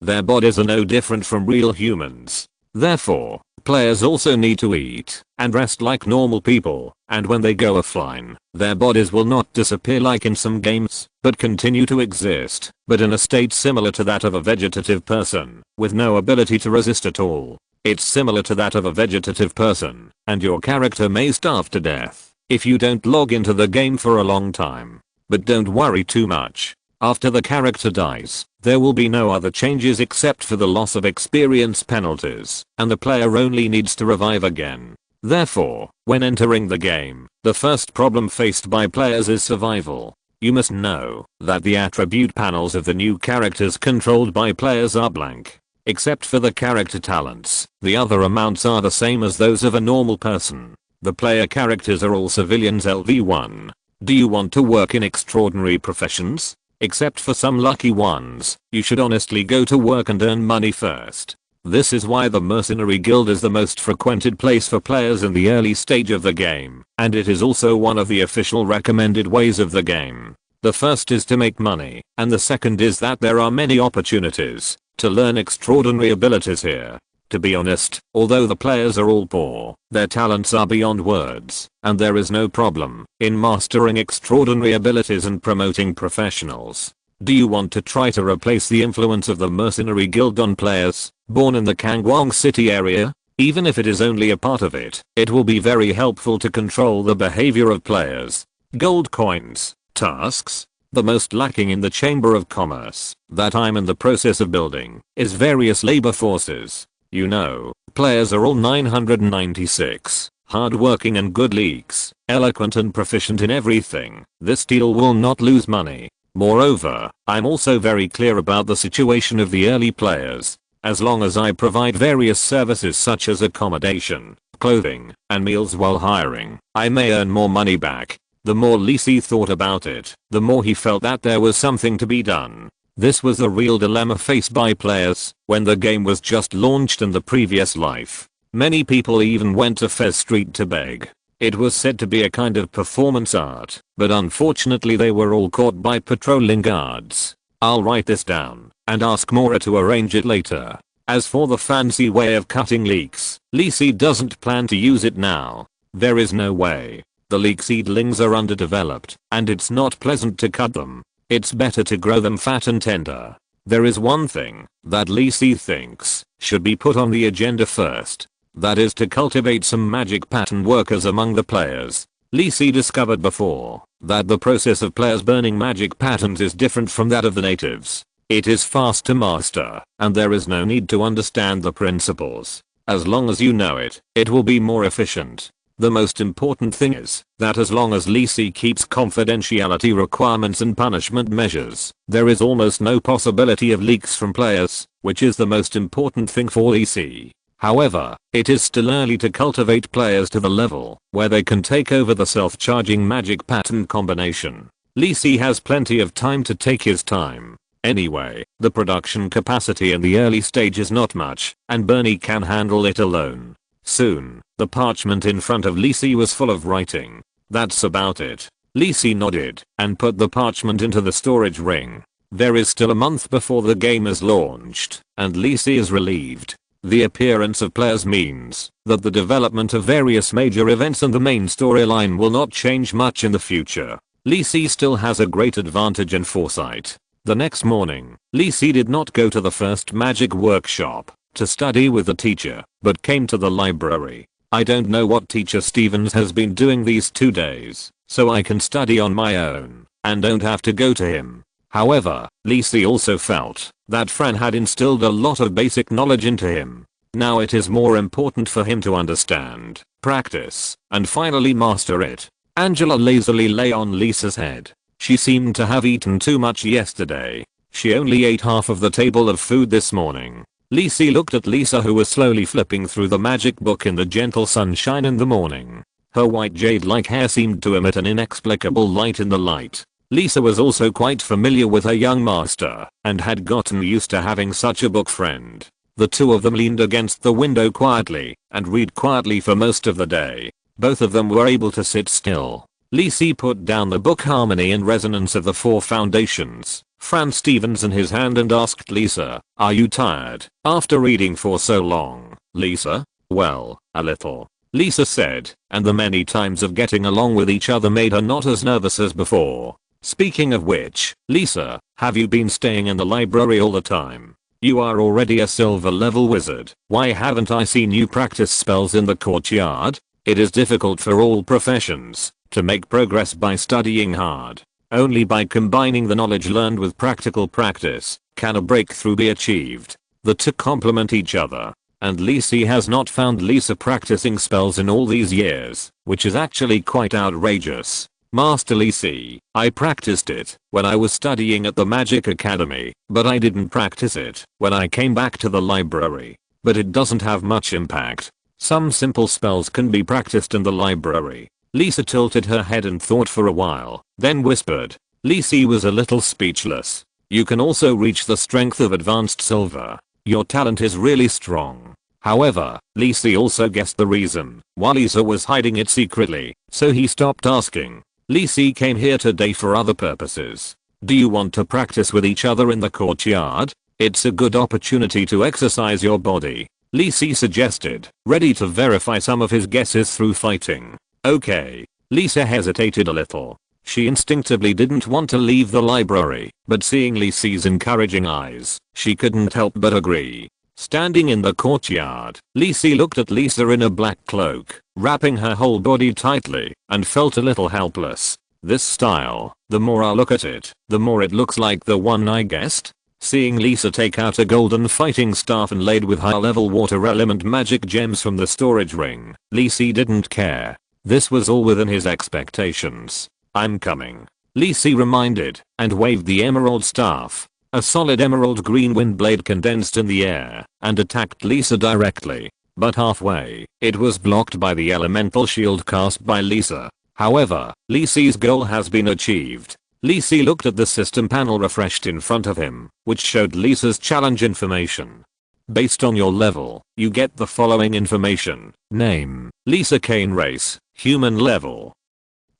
their bodies are no different from real humans. Therefore, players also need to eat and rest like normal people, and when they go offline, their bodies will not disappear like in some games, but continue to exist, but in a state similar to that of a vegetative person, with no ability to resist at all. It's similar to that of a vegetative person, and your character may starve to death if you don't log into the game for a long time. But don't worry too much. After the character dies, there will be no other changes except for the loss of experience penalties, and the player only needs to revive again. Therefore, when entering the game, the first problem faced by players is survival. You must know that the attribute panels of the new characters controlled by players are blank. Except for the character talents, the other amounts are the same as those of a normal person. The player characters are all civilians LV1. Do you want to work in extraordinary professions? Except for some lucky ones, you should honestly go to work and earn money first. This is why the Mercenary Guild is the most frequented place for players in the early stage of the game, and it is also one of the official recommended ways of the game. The first is to make money, and the second is that there are many opportunities to learn extraordinary abilities here. To be honest, although the players are all poor, their talents are beyond words, and there is no problem in mastering extraordinary abilities and promoting professionals. Do you want to try to replace the influence of the Mercenary Guild on players born in the Kangwang City area? Even if it is only a part of it, it will be very helpful to control the behavior of players. Gold coins, tasks. The most lacking in the Chamber of Commerce that I'm in the process of building is various labor forces. You know, players are all 996, hardworking and good leaks, eloquent and proficient in everything. This deal will not lose money. Moreover, I'm also very clear about the situation of the early players. As long as I provide various services such as accommodation, clothing, and meals while hiring, I may earn more money back. The more Lisi thought about it, the more he felt that there was something to be done. This was the real dilemma faced by players when the game was just launched in the previous life. Many people even went to Fez Street to beg. It was said to be a kind of performance art, but unfortunately they were all caught by patrolling guards. I'll write this down and ask Mora to arrange it later. As for the fancy way of cutting leeks, Lisi doesn't plan to use it now. There is no way. The leek seedlings are underdeveloped, and it's not pleasant to cut them. It's better to grow them fat and tender. There is one thing that Lisi thinks should be put on the agenda first. That is to cultivate some magic pattern workers among the players. Lisi discovered before that the process of players burning magic patterns is different from that of the natives. It is fast to master, and there is no need to understand the principles. As long as you know it, it will be more efficient. The most important thing is that as long as Lisi keeps confidentiality requirements and punishment measures, there is almost no possibility of leaks from players, which is the most important thing for Lisi. However, it is still early to cultivate players to the level where they can take over the self-charging magic pattern combination. Lisi has plenty of time to take his time. Anyway, the production capacity in the early stage is not much, and Bernie can handle it alone. Soon, the parchment in front of Lisi was full of writing. That's about it. Lisi nodded and put the parchment into the storage ring. There is still a month before the game is launched, and Lisi is relieved. The appearance of players means that the development of various major events and the main storyline will not change much in the future. Lisi still has a great advantage in foresight. The next morning, Lisi did not go to the first magic workshop to study with the teacher, but came to the library. I don't know what teacher Stevens has been doing these 2 days, so I can study on my own and don't have to go to him. However, Lisi also felt that Fran had instilled a lot of basic knowledge into him. Now it is more important for him to understand, practice, and finally master it. Angela lazily lay on Lisa's head. She seemed to have eaten too much yesterday. She only ate half of the table of food this morning. Lisi looked at Lisa, who was slowly flipping through the magic book in the gentle sunshine in the morning. Her white jade-like hair seemed to emit an inexplicable light in the light. Lisa was also quite familiar with her young master and had gotten used to having such a book friend. The two of them leaned against the window quietly and read quietly for most of the day. Both of them were able to sit still. Lisa put down the book Harmony and Resonance of the Four Foundations, Franz Stevens in his hand, and asked Lisa, "Are you tired after reading for so long, Lisa?" "Well, a little," Lisa said, and the many times of getting along with each other made her not as nervous as before. "Speaking of which, Lisa, have you been staying in the library all the time? You are already a silver level wizard. Why haven't I seen you practice spells in the courtyard?" It is difficult for all professions to make progress by studying hard. Only by combining the knowledge learned with practical practice can a breakthrough be achieved. The two complement each other, and Lisa has not found Lisa practicing spells in all these years, which is actually quite outrageous. "Master Lisa, I practiced it when I was studying at the Magic Academy, but I didn't practice it when I came back to the library. But it doesn't have much impact. Some simple spells can be practiced in the library." Lisa tilted her head and thought for a while, then whispered. Lisa was a little speechless. "You can also reach the strength of advanced silver. Your talent is really strong." However, Lisa also guessed the reason why Lisa was hiding it secretly, so he stopped asking. "Lisa came here today for other purposes. Do you want to practice with each other in the courtyard? It's a good opportunity to exercise your body," Lisa suggested, ready to verify some of his guesses through fighting. "Okay." Lisa hesitated a little. She instinctively didn't want to leave the library, but seeing Lisa's encouraging eyes, she couldn't help but agree. Standing in the courtyard, Lisa looked at Lisa in a black cloak, wrapping her whole body tightly, and felt a little helpless. This style, the more I look at it, the more it looks like the one I guessed. Seeing Lisa take out a golden fighting staff inlaid with high-level water element magic gems from the storage ring, Lisa didn't care. This was all within his expectations. "I'm coming," Lisa reminded, and waved the emerald staff. A solid emerald green wind blade condensed in the air and attacked Lisa directly. But halfway, it was blocked by the elemental shield cast by Lisa. However, Lisa's goal has been achieved. Lisa looked at the system panel refreshed in front of him, which showed Lisa's challenge information. Based on your level, you get the following information. Name: Lisa Kane. Race: human. Level: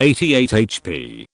88 HP.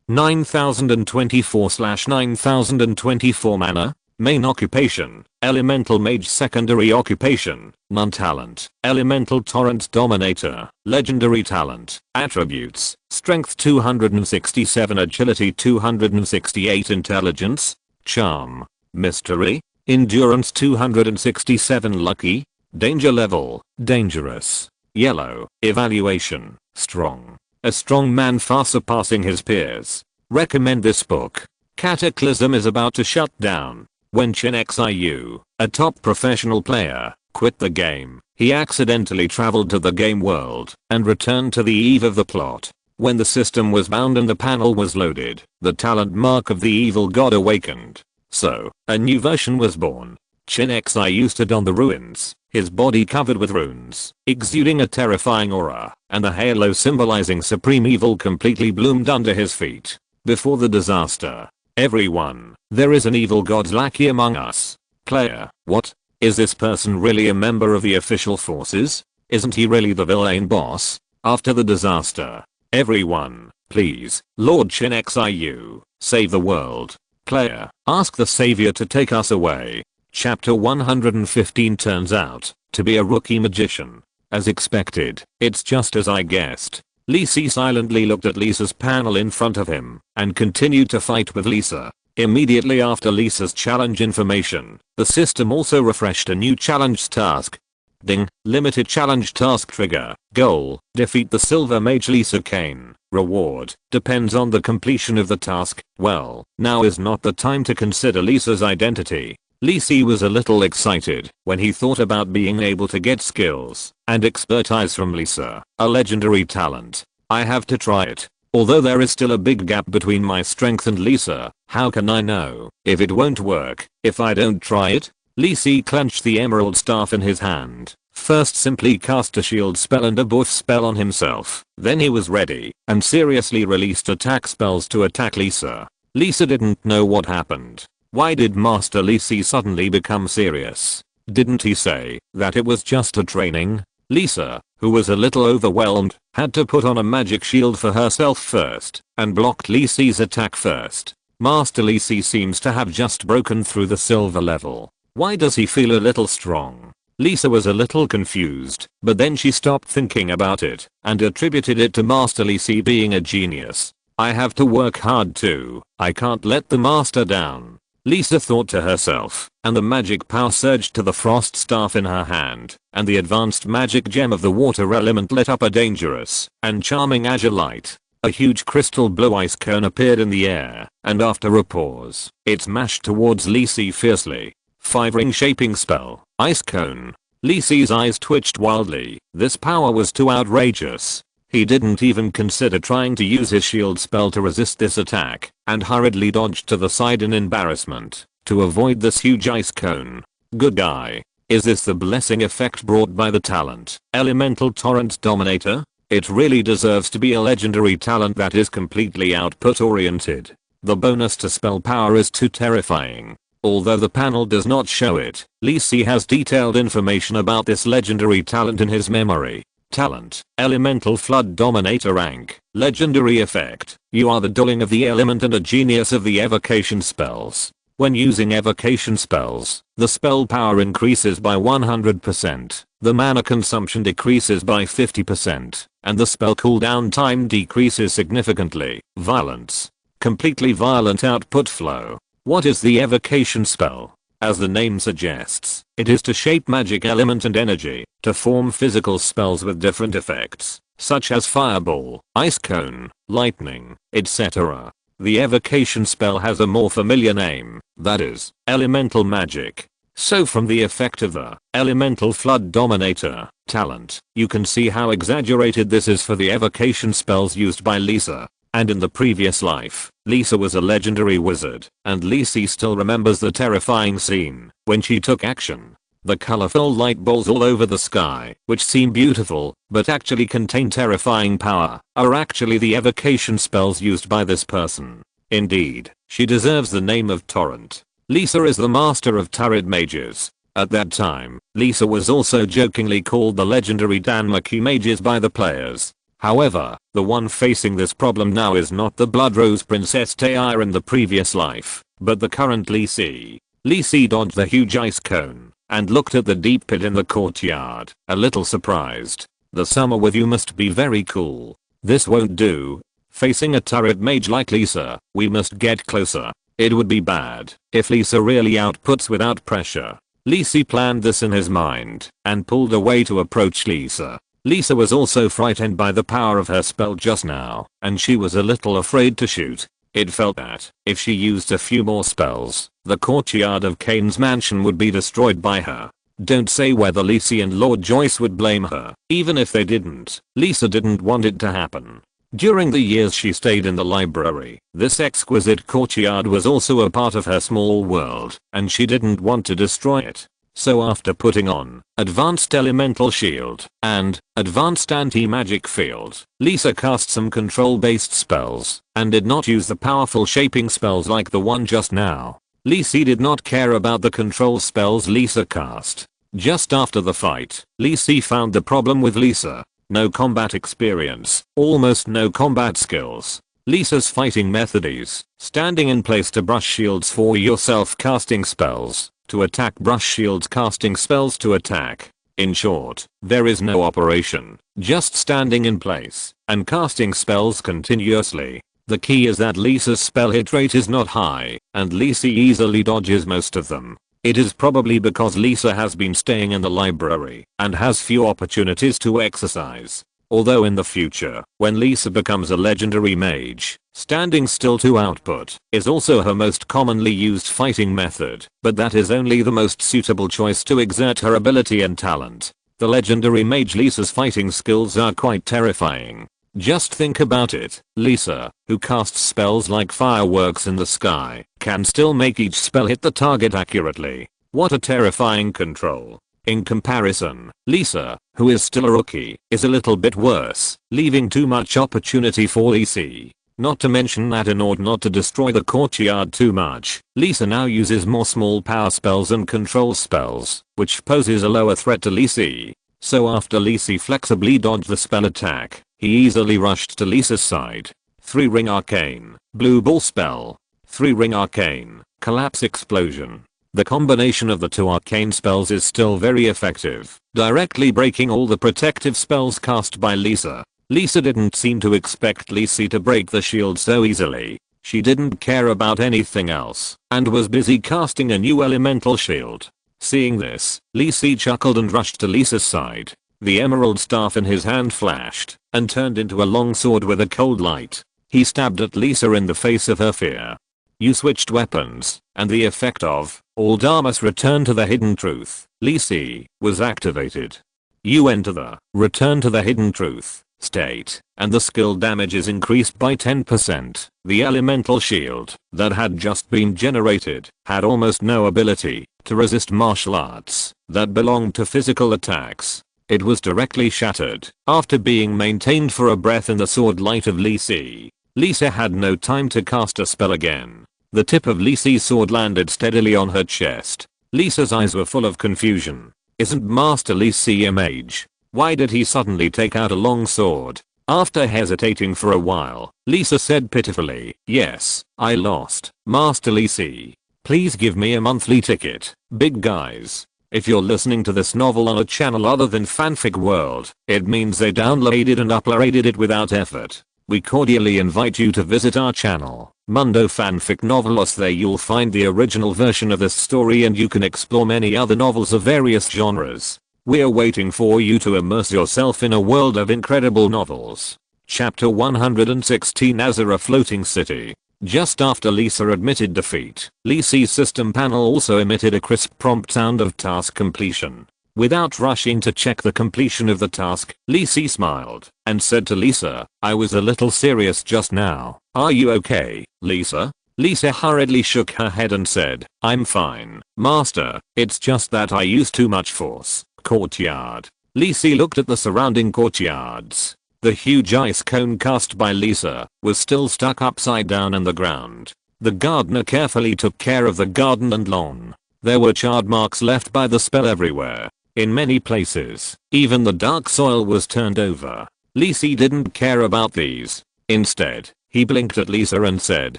9024/9024 mana. Main occupation: elemental mage. Secondary occupation: none. Talent: elemental torrent dominator. Legendary talent: attributes: strength 267, agility 268, intelligence, charm, mystery, endurance 267, lucky. Danger level: dangerous. Yellow: evaluation: strong. A strong man far surpassing his peers. Recommend this book. Cataclysm is about to shut down. When Shenqi, a top professional player, quit the game, he accidentally traveled to the game world and returned to the eve of the plot. When the system was bound and the panel was loaded, the talent mark of the evil god awakened. So, a new version was born. Shenqi stood on the ruins, his body covered with runes, exuding a terrifying aura, and the halo symbolizing supreme evil completely bloomed under his feet. Before the disaster, everyone, there is an evil god lackey among us. Player: what? Is this person really a member of the official forces? Isn't he really the villain boss? After the disaster, everyone, please, Lord Shenqi, save the world. Player: ask the savior to take us away. Chapter 115 turns out to be a rookie magician. As expected, it's just as I guessed. Lisa silently looked at Lisa's panel in front of him and continued to fight with Lisa. Immediately after Lisa's challenge information, the system also refreshed a new challenge task. Ding, limited challenge task trigger. Goal: defeat the silver mage Lisa Kane. Reward: depends on the completion of the task. Well, now is not the time to consider Lisa's identity. Lisa was a little excited when he thought about being able to get skills and expertise from Lisa, a legendary talent. I have to try it. Although there is still a big gap between my strength and Lisa, how can I know if it won't work if I don't try it? Lisa clenched the emerald staff in his hand, First simply cast a shield spell and a buff spell on himself. Then he was ready and seriously released attack spells to attack Lisa. Lisa didn't know what happened. Why did Master Lee Si suddenly become serious? Didn't he say that it was just a training? Lisa, who was a little overwhelmed, had to put on a magic shield for herself first and blocked Lee Si's attack first. Master Lee Si seems to have just broken through the silver level. Why does he feel a little strong? Lisa was a little confused, but then she stopped thinking about it and attributed it to Master Lee Si being a genius. I have to work hard too. I can't let the master down, Lisa thought to herself, and the magic power surged to the frost staff in her hand, and the advanced magic gem of the water element lit up a dangerous and charming azure light. A huge crystal blue ice cone appeared in the air, and after a pause, it smashed towards Lee Si fiercely. 5-ring shaping spell, ice cone. Lee Si's eyes twitched wildly. This power was too outrageous. He didn't even consider trying to use his shield spell to resist this attack, and hurriedly dodged to the side in embarrassment to avoid this huge ice cone. Good guy. Is this the blessing effect brought by the talent, Elemental Torrent Dominator? It really deserves to be a legendary talent that is completely output oriented. The bonus to spell power is too terrifying. Although the panel does not show it, Lee Si has detailed information about this legendary talent in his memory. Talent, Elemental Flood Dominator rank, legendary effect. You are the dulling of the element and a genius of the evocation spells. When using evocation spells, the spell power increases by 100%, the mana consumption decreases by 50%, and the spell cooldown time decreases significantly. Violence. Completely violent output flow. What is the evocation spell? As the name suggests, it is to shape magic element and energy to form physical spells with different effects, such as fireball, ice cone, lightning, etc. The evocation spell has a more familiar name, that is, elemental magic. So from the effect of the Elemental Flood Dominator talent, you can see how exaggerated this is for the evocation spells used by Lisa. And in the previous life, Lisa was a legendary wizard, and Lee Si still remembers the terrifying scene when she took action. The colorful light balls all over the sky, which seem beautiful, but actually contain terrifying power, are actually the evocation spells used by this person. Indeed, she deserves the name of Torrent. Lisa is the master of turret mages. At that time, Lisa was also jokingly called the legendary Danmaku mages by the players. However, the one facing this problem now is not the Blood Rose Princess Taeir in the previous life, but the current Lee Si. Lee Si dodged the huge ice cone and looked at the deep pit in the courtyard, a little surprised. The summer with you must be very cool. This won't do. Facing a turret mage like Lisa, we must get closer. It would be bad if Lisa really outputs without pressure. Lee Si planned this in his mind and pulled away to approach Lisa. Lisa was also frightened by the power of her spell just now, and she was a little afraid to shoot. It felt that, if she used a few more spells, the courtyard of Kane's mansion would be destroyed by her. Don't say whether Lee Si and Lord Joyce would blame her. Even if they didn't, Lisa didn't want it to happen. During the years she stayed in the library, this exquisite courtyard was also a part of her small world, and she didn't want to destroy it. So after putting on Advanced Elemental Shield and Advanced Anti-Magic Field, Lisa cast some control-based spells and did not use the powerful shaping spells like the one just now. Lee Si did not care about the control spells Lisa cast. Just after the fight, Lee Si found the problem with Lisa. No combat experience, almost no combat skills. Lisa's fighting method is standing in place to brush shields for yourself, casting spells to attack, brush shields, casting spells to attack. In short, there is no operation, just standing in place and casting spells continuously. The key is that Lisa's spell hit rate is not high, and Lee Si easily dodges most of them. It is probably because Lisa has been staying in the library and has few opportunities to exercise. Although in the future, when Lisa becomes a legendary mage, standing still to output is also her most commonly used fighting method, but that is only the most suitable choice to exert her ability and talent. The legendary mage Lisa's fighting skills are quite terrifying. Just think about it. Lisa, who casts spells like fireworks in the sky, can still make each spell hit the target accurately. What a terrifying control. In comparison, Lisa, who is still a rookie, is a little bit worse, leaving too much opportunity for Lisa. Not to mention that in order not to destroy the courtyard too much, Lisa now uses more small power spells and control spells, which poses a lower threat to Lisa. So after Lisa flexibly dodged the spell attack, he easily rushed to Lisa's side. 3-ring Arcane, Blue Ball spell. 3-ring Arcane, Collapse Explosion. The combination of the two arcane spells is still very effective, directly breaking all the protective spells cast by Lisa. Lisa didn't seem to expect Lisa to break the shield so easily. She didn't care about anything else, and was busy casting a new elemental shield. Seeing this, Lisa chuckled and rushed to Lisa's side. The emerald staff in his hand flashed, and turned into a long sword with a cold light. He stabbed at Lisa in the face of her fear. You switched weapons, and the effect of All Darmus Return to the Hidden Truth, Lisa, was activated. You enter the Return to the Hidden Truth state, and the skill damage is increased by 10%. The elemental shield that had just been generated had almost no ability to resist martial arts that belonged to physical attacks. It was directly shattered after being maintained for a breath in the sword light of Lisa. Lisa had no time to cast a spell again. The tip of Lisa's sword landed steadily on her chest. Lisa's eyes were full of confusion. Isn't Master Lisa a mage? Why did he suddenly take out a long sword? After hesitating for a while, Lisa said pitifully, yes, I lost. Master Lisa. Please give me a monthly ticket, big guys. If you're listening to this novel on a channel other than Fanfic World, it means they downloaded and uploaded it without effort. We cordially invite you to visit our channel, Mundo Fanfic Novelos. There you'll find the original version of this story and you can explore many other novels of various genres. We're waiting for you to immerse yourself in a world of incredible novels. Chapter 116 Azura Floating City. Just after Lisa admitted defeat, Lisa's system panel also emitted a crisp prompt sound of task completion. Without rushing to check the completion of the task, Lisa smiled and said to Lisa, I was a little serious just now. Are you okay, Lisa? Lisa hurriedly shook her head and said, I'm fine, Master, it's just that I used too much force. Courtyard. Lisa looked at the surrounding courtyards. The huge ice cone cast by Lisa was still stuck upside down in the ground. The gardener carefully took care of the garden and lawn. There were charred marks left by the spell everywhere. In many places, even the dark soil was turned over. Lisa didn't care about these. Instead, he blinked at Lisa and said,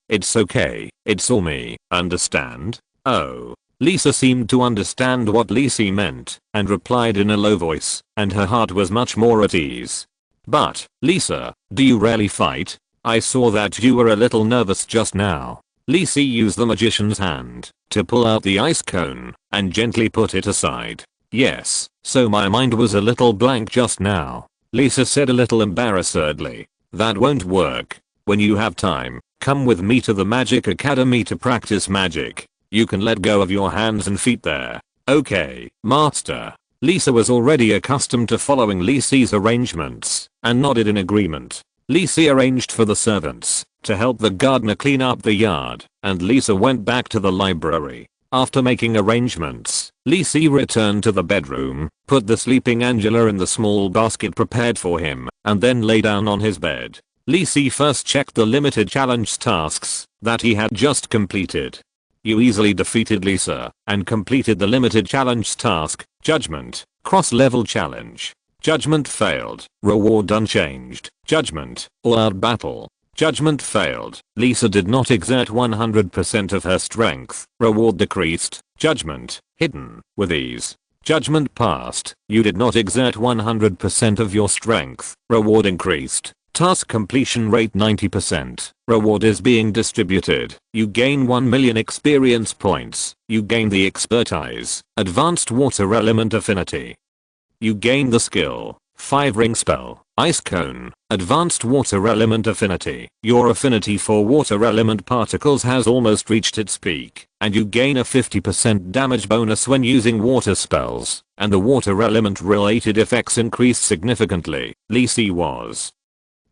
it's okay, it's all me, understand? Oh. Lisa seemed to understand what Lisa meant, and replied in a low voice, and her heart was much more at ease. But, Lisa, do you really fight? I saw that you were a little nervous just now. Lisa used the magician's hand to pull out the ice cone, and gently put it aside. Yes, so my mind was a little blank just now. Lisa said a little embarrassedly. That won't work. When you have time, come with me to the Magic Academy to practice magic. You can let go of your hands and feet there. Okay, Master. Lisa was already accustomed to following Lisa's arrangements, and nodded in agreement. Lisa arranged for the servants to help the gardener clean up the yard, and Lisa went back to the library. After making arrangements, Lisa returned to the bedroom, put the sleeping Angela in the small basket prepared for him, and then lay down on his bed. Lisa first checked the limited challenge tasks that he had just completed. You easily defeated Lisa and completed the limited challenge task, Judgment, cross-level challenge. Judgment failed, reward unchanged. Judgment, all-out battle. Judgment failed. Lisa did not exert 100% of her strength. Reward decreased. Judgment, hidden, with ease. Judgment passed. You did not exert 100% of your strength. Reward increased. Task completion rate 90%. Reward is being distributed. You gain 1 million experience points. You gain the expertise, advanced water element affinity. You gain the skill, 5-ring spell, Ice Cone, advanced water element affinity. Your affinity for water element particles has almost reached its peak, and you gain a 50% damage bonus when using water spells, and the water element related effects increased significantly. Lisa was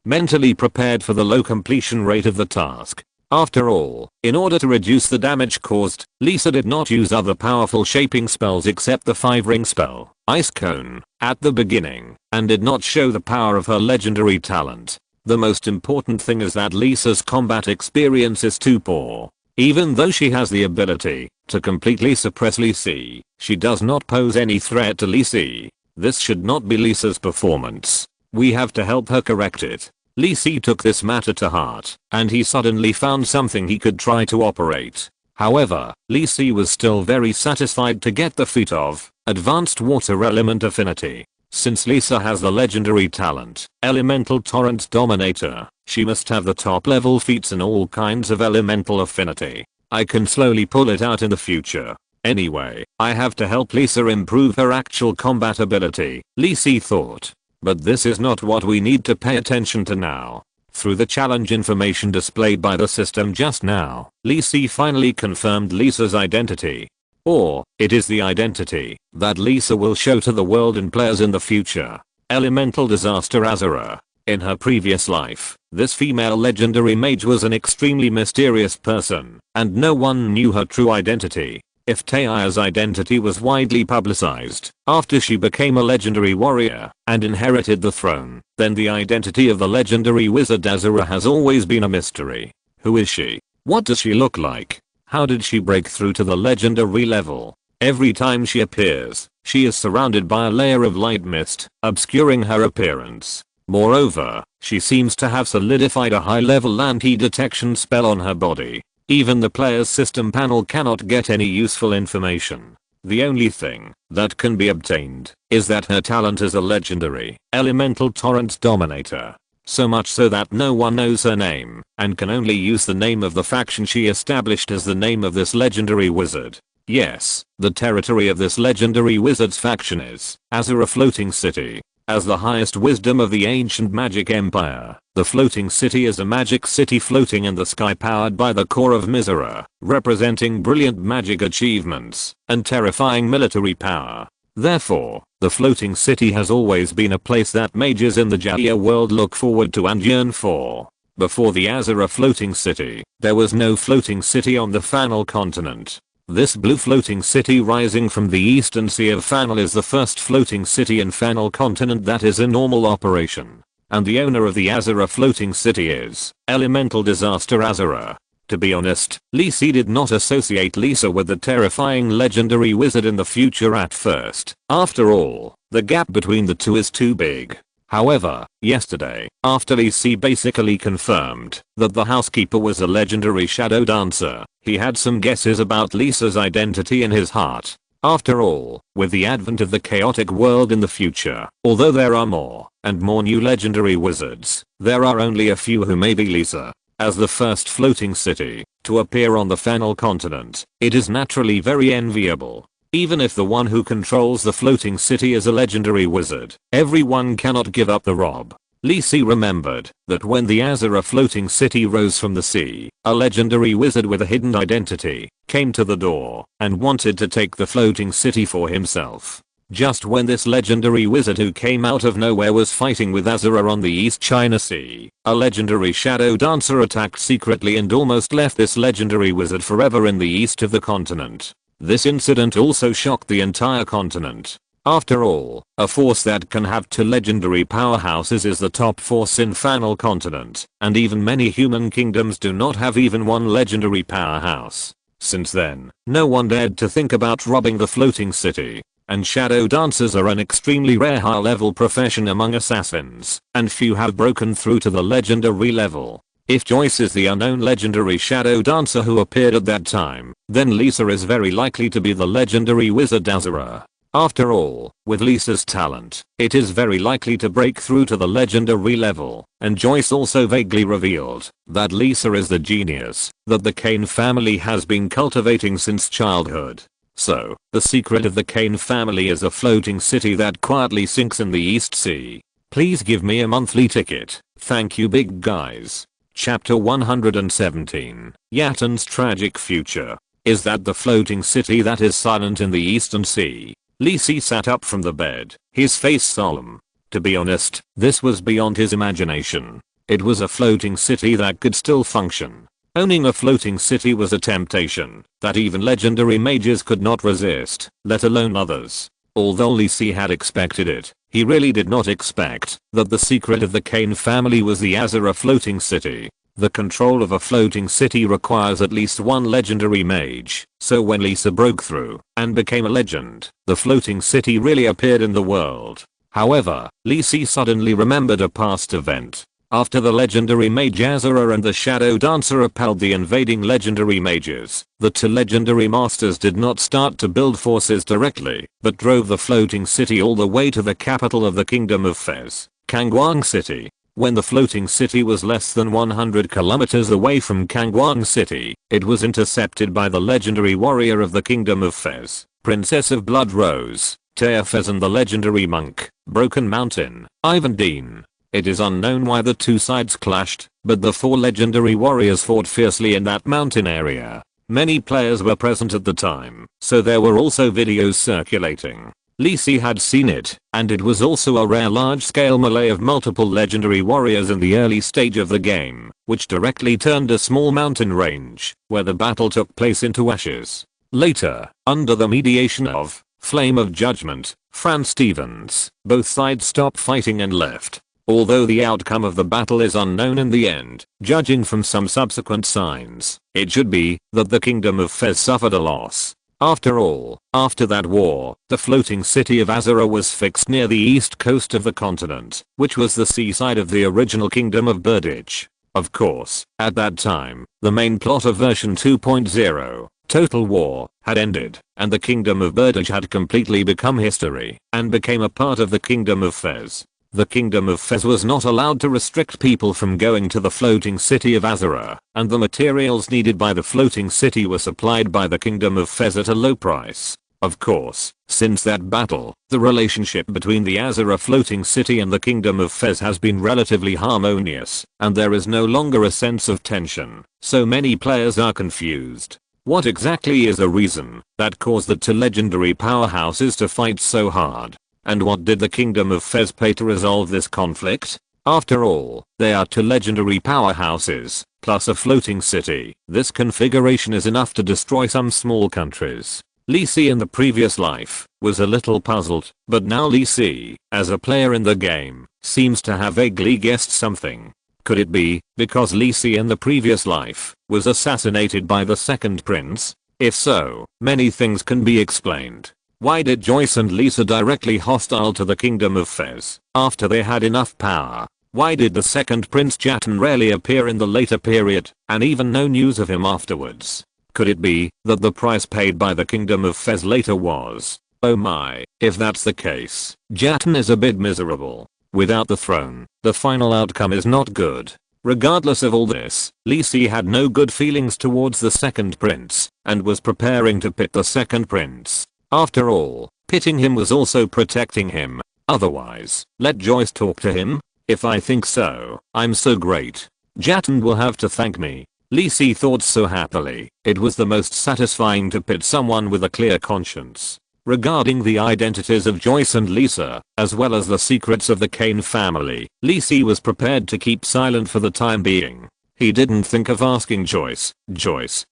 mentally prepared for the low completion rate of the task. After all, in order to reduce the damage caused, Lisa did not use other powerful shaping spells except the 5-ring spell, Ice Cone, at the beginning, and did not show the power of her legendary talent. The most important thing is that Lisa's combat experience is too poor. Even though she has the ability to completely suppress Lee Sin, she does not pose any threat to Lee Sin. This should not be Lisa's performance. We have to help her correct it. Lee Sin took this matter to heart, and he suddenly found something he could try to operate. However, Lee Sin was still very satisfied to get the feat of Advanced Water Element Affinity. Since Lisa has the legendary talent, Elemental Torrent Dominator, she must have the top level feats in all kinds of elemental affinity. I can slowly pull it out in the future. Anyway, I have to help Lisa improve her actual combat ability, Lee Sin thought. But this is not what we need to pay attention to now. Through the challenge information displayed by the system just now, Lee Sin finally confirmed Lisa's identity. Or, it is the identity that Lisa will show to the world and players in the future. Elemental Disaster Azura. In her previous life, this female legendary mage was an extremely mysterious person, and no one knew her true identity. If Taia's identity was widely publicized after she became a legendary warrior and inherited the throne, then the identity of the legendary wizard Azura has always been a mystery. Who is she? What does she look like? How did she break through to the legendary level? Every time she appears, she is surrounded by a layer of light mist, obscuring her appearance. Moreover, she seems to have solidified a high-level anti-detection spell on her body. Even the player's system panel cannot get any useful information. The only thing that can be obtained is that her talent is a legendary Elemental Torrent Dominator. So much so that no one knows her name and can only use the name of the faction she established as the name of this legendary wizard. Yes, the territory of this legendary wizard's faction is Azura Floating City. As the highest wisdom of the ancient magic empire, the floating city is a magic city floating in the sky powered by the core of Mizora, representing brilliant magic achievements and terrifying military power. Therefore, the floating city has always been a place that mages in the Jaya world look forward to and yearn for. Before the Azura floating city, there was no floating city on the Fanal continent. This blue floating city rising from the eastern sea of Fanal is the first floating city in Fanal continent that is in normal operation. And the owner of the Azura floating city is Elemental Disaster Azura. To be honest, Lee Sin did not associate Lisa with the terrifying legendary wizard in the future at first. After all, the gap between the two is too big. However, yesterday, after Lee Sin basically confirmed that the housekeeper was a legendary shadow dancer, he had some guesses about Lisa's identity in his heart. After all, with the advent of the chaotic world in the future, although there are more and more new legendary wizards, there are only a few who may be Lisa. As the first floating city to appear on the Fanal continent, it is naturally very enviable. Even if the one who controls the floating city is a legendary wizard, everyone cannot give up the rob. Lee Sin remembered that when the Azura floating city rose from the sea, a legendary wizard with a hidden identity came to the door and wanted to take the floating city for himself. Just when this legendary wizard who came out of nowhere was fighting with Azura on the East China Sea, a legendary shadow dancer attacked secretly and almost left this legendary wizard forever in the east of the continent. This incident also shocked the entire continent. After all, a force that can have two legendary powerhouses is the top force in Fanal continent, and even many human kingdoms do not have even one legendary powerhouse. Since then, no one dared to think about robbing the floating city. And shadow dancers are an extremely rare high-level profession among assassins, and few have broken through to the legendary level. If Joyce is the unknown legendary shadow dancer who appeared at that time, then Lisa is very likely to be the legendary wizard Azura. After all, with Lisa's talent, it is very likely to break through to the legendary level, and Joyce also vaguely revealed that Lisa is the genius that the Kane family has been cultivating since childhood. So, the secret of the Kane family is a floating city that quietly sinks in the East Sea. Please give me a monthly ticket. Thank you big guys. Chapter 117. Yatan's tragic future. Is that the floating city that is silent in the Eastern Sea? Lee Sin sat up from the bed, his face solemn. To be honest, this was beyond his imagination. It was a floating city that could still function. Owning a floating city was a temptation that even legendary mages could not resist, let alone others. Although Lee Si had expected it, he really did not expect that the secret of the Kane family was the Azura floating city. The control of a floating city requires at least one legendary mage, so when Lisa broke through and became a legend, the floating city really appeared in the world. However, Lee Si suddenly remembered a past event. After the legendary mage Azura and the shadow dancer repelled the invading legendary mages, the two legendary masters did not start to build forces directly, but drove the floating city all the way to the capital of the kingdom of Fez, Kangwang City. When the floating city was less than 100 kilometers away from Kangwang City, it was intercepted by the legendary warrior of the kingdom of Fez, Princess of Blood Rose, Taya Fez, and the legendary monk, Broken Mountain, Ivan Dean. It is unknown why the two sides clashed, but the four legendary warriors fought fiercely in that mountain area. Many players were present at the time, so there were also videos circulating. Lee Si had seen it, and it was also a rare large-scale melee of multiple legendary warriors in the early stage of the game, which directly turned a small mountain range, where the battle took place, into ashes. Later, under the mediation of Flame of Judgment, Fran Stevens, both sides stopped fighting and left. Although the outcome of the battle is unknown in the end, judging from some subsequent signs, it should be that the kingdom of Fez suffered a loss. After all, after that war, the floating city of Azura was fixed near the east coast of the continent, which was the seaside of the original kingdom of Burdage. Of course, at that time, the main plot of version 2.0, Total War, had ended, and the kingdom of Burdage had completely become history, and became a part of the kingdom of Fez. The kingdom of Fez was not allowed to restrict people from going to the floating city of Azura, and the materials needed by the floating city were supplied by the kingdom of Fez at a low price. Of course, since that battle, the relationship between the Azura floating city and the kingdom of Fez has been relatively harmonious, and there is no longer a sense of tension, so many players are confused. What exactly is the reason that caused the two legendary powerhouses to fight so hard? And what did the kingdom of Fez pay to resolve this conflict? After all, they are two legendary powerhouses, plus a floating city. This configuration is enough to destroy some small countries. Lee Si in the previous life was a little puzzled, but now Lee Si, as a player in the game, seems to have vaguely guessed something. Could it be because Lee Si in the previous life was assassinated by the second prince? If so, many things can be explained. Why did Joyce and Lisa directly hostile to the kingdom of Fez after they had enough power? Why did the second prince Jatan rarely appear in the later period, and even no news of him afterwards? Could it be that the price paid by the kingdom of Fez later was, oh my, if that's the case, Jatan is a bit miserable. Without the throne, the final outcome is not good. Regardless of all this, Lee Si had no good feelings towards the second prince, and was preparing to pit the second prince. After all, pitting him was also protecting him. Otherwise, let Joyce talk to him? If I think so, I'm so great. Jatan will have to thank me. Lee Si thought so happily. It was the most satisfying to pit someone with a clear conscience. Regarding the identities of Joyce and Lisa, as well as the secrets of the Kane family, Lee Si was prepared to keep silent for the time being. He didn't think of asking Joyce,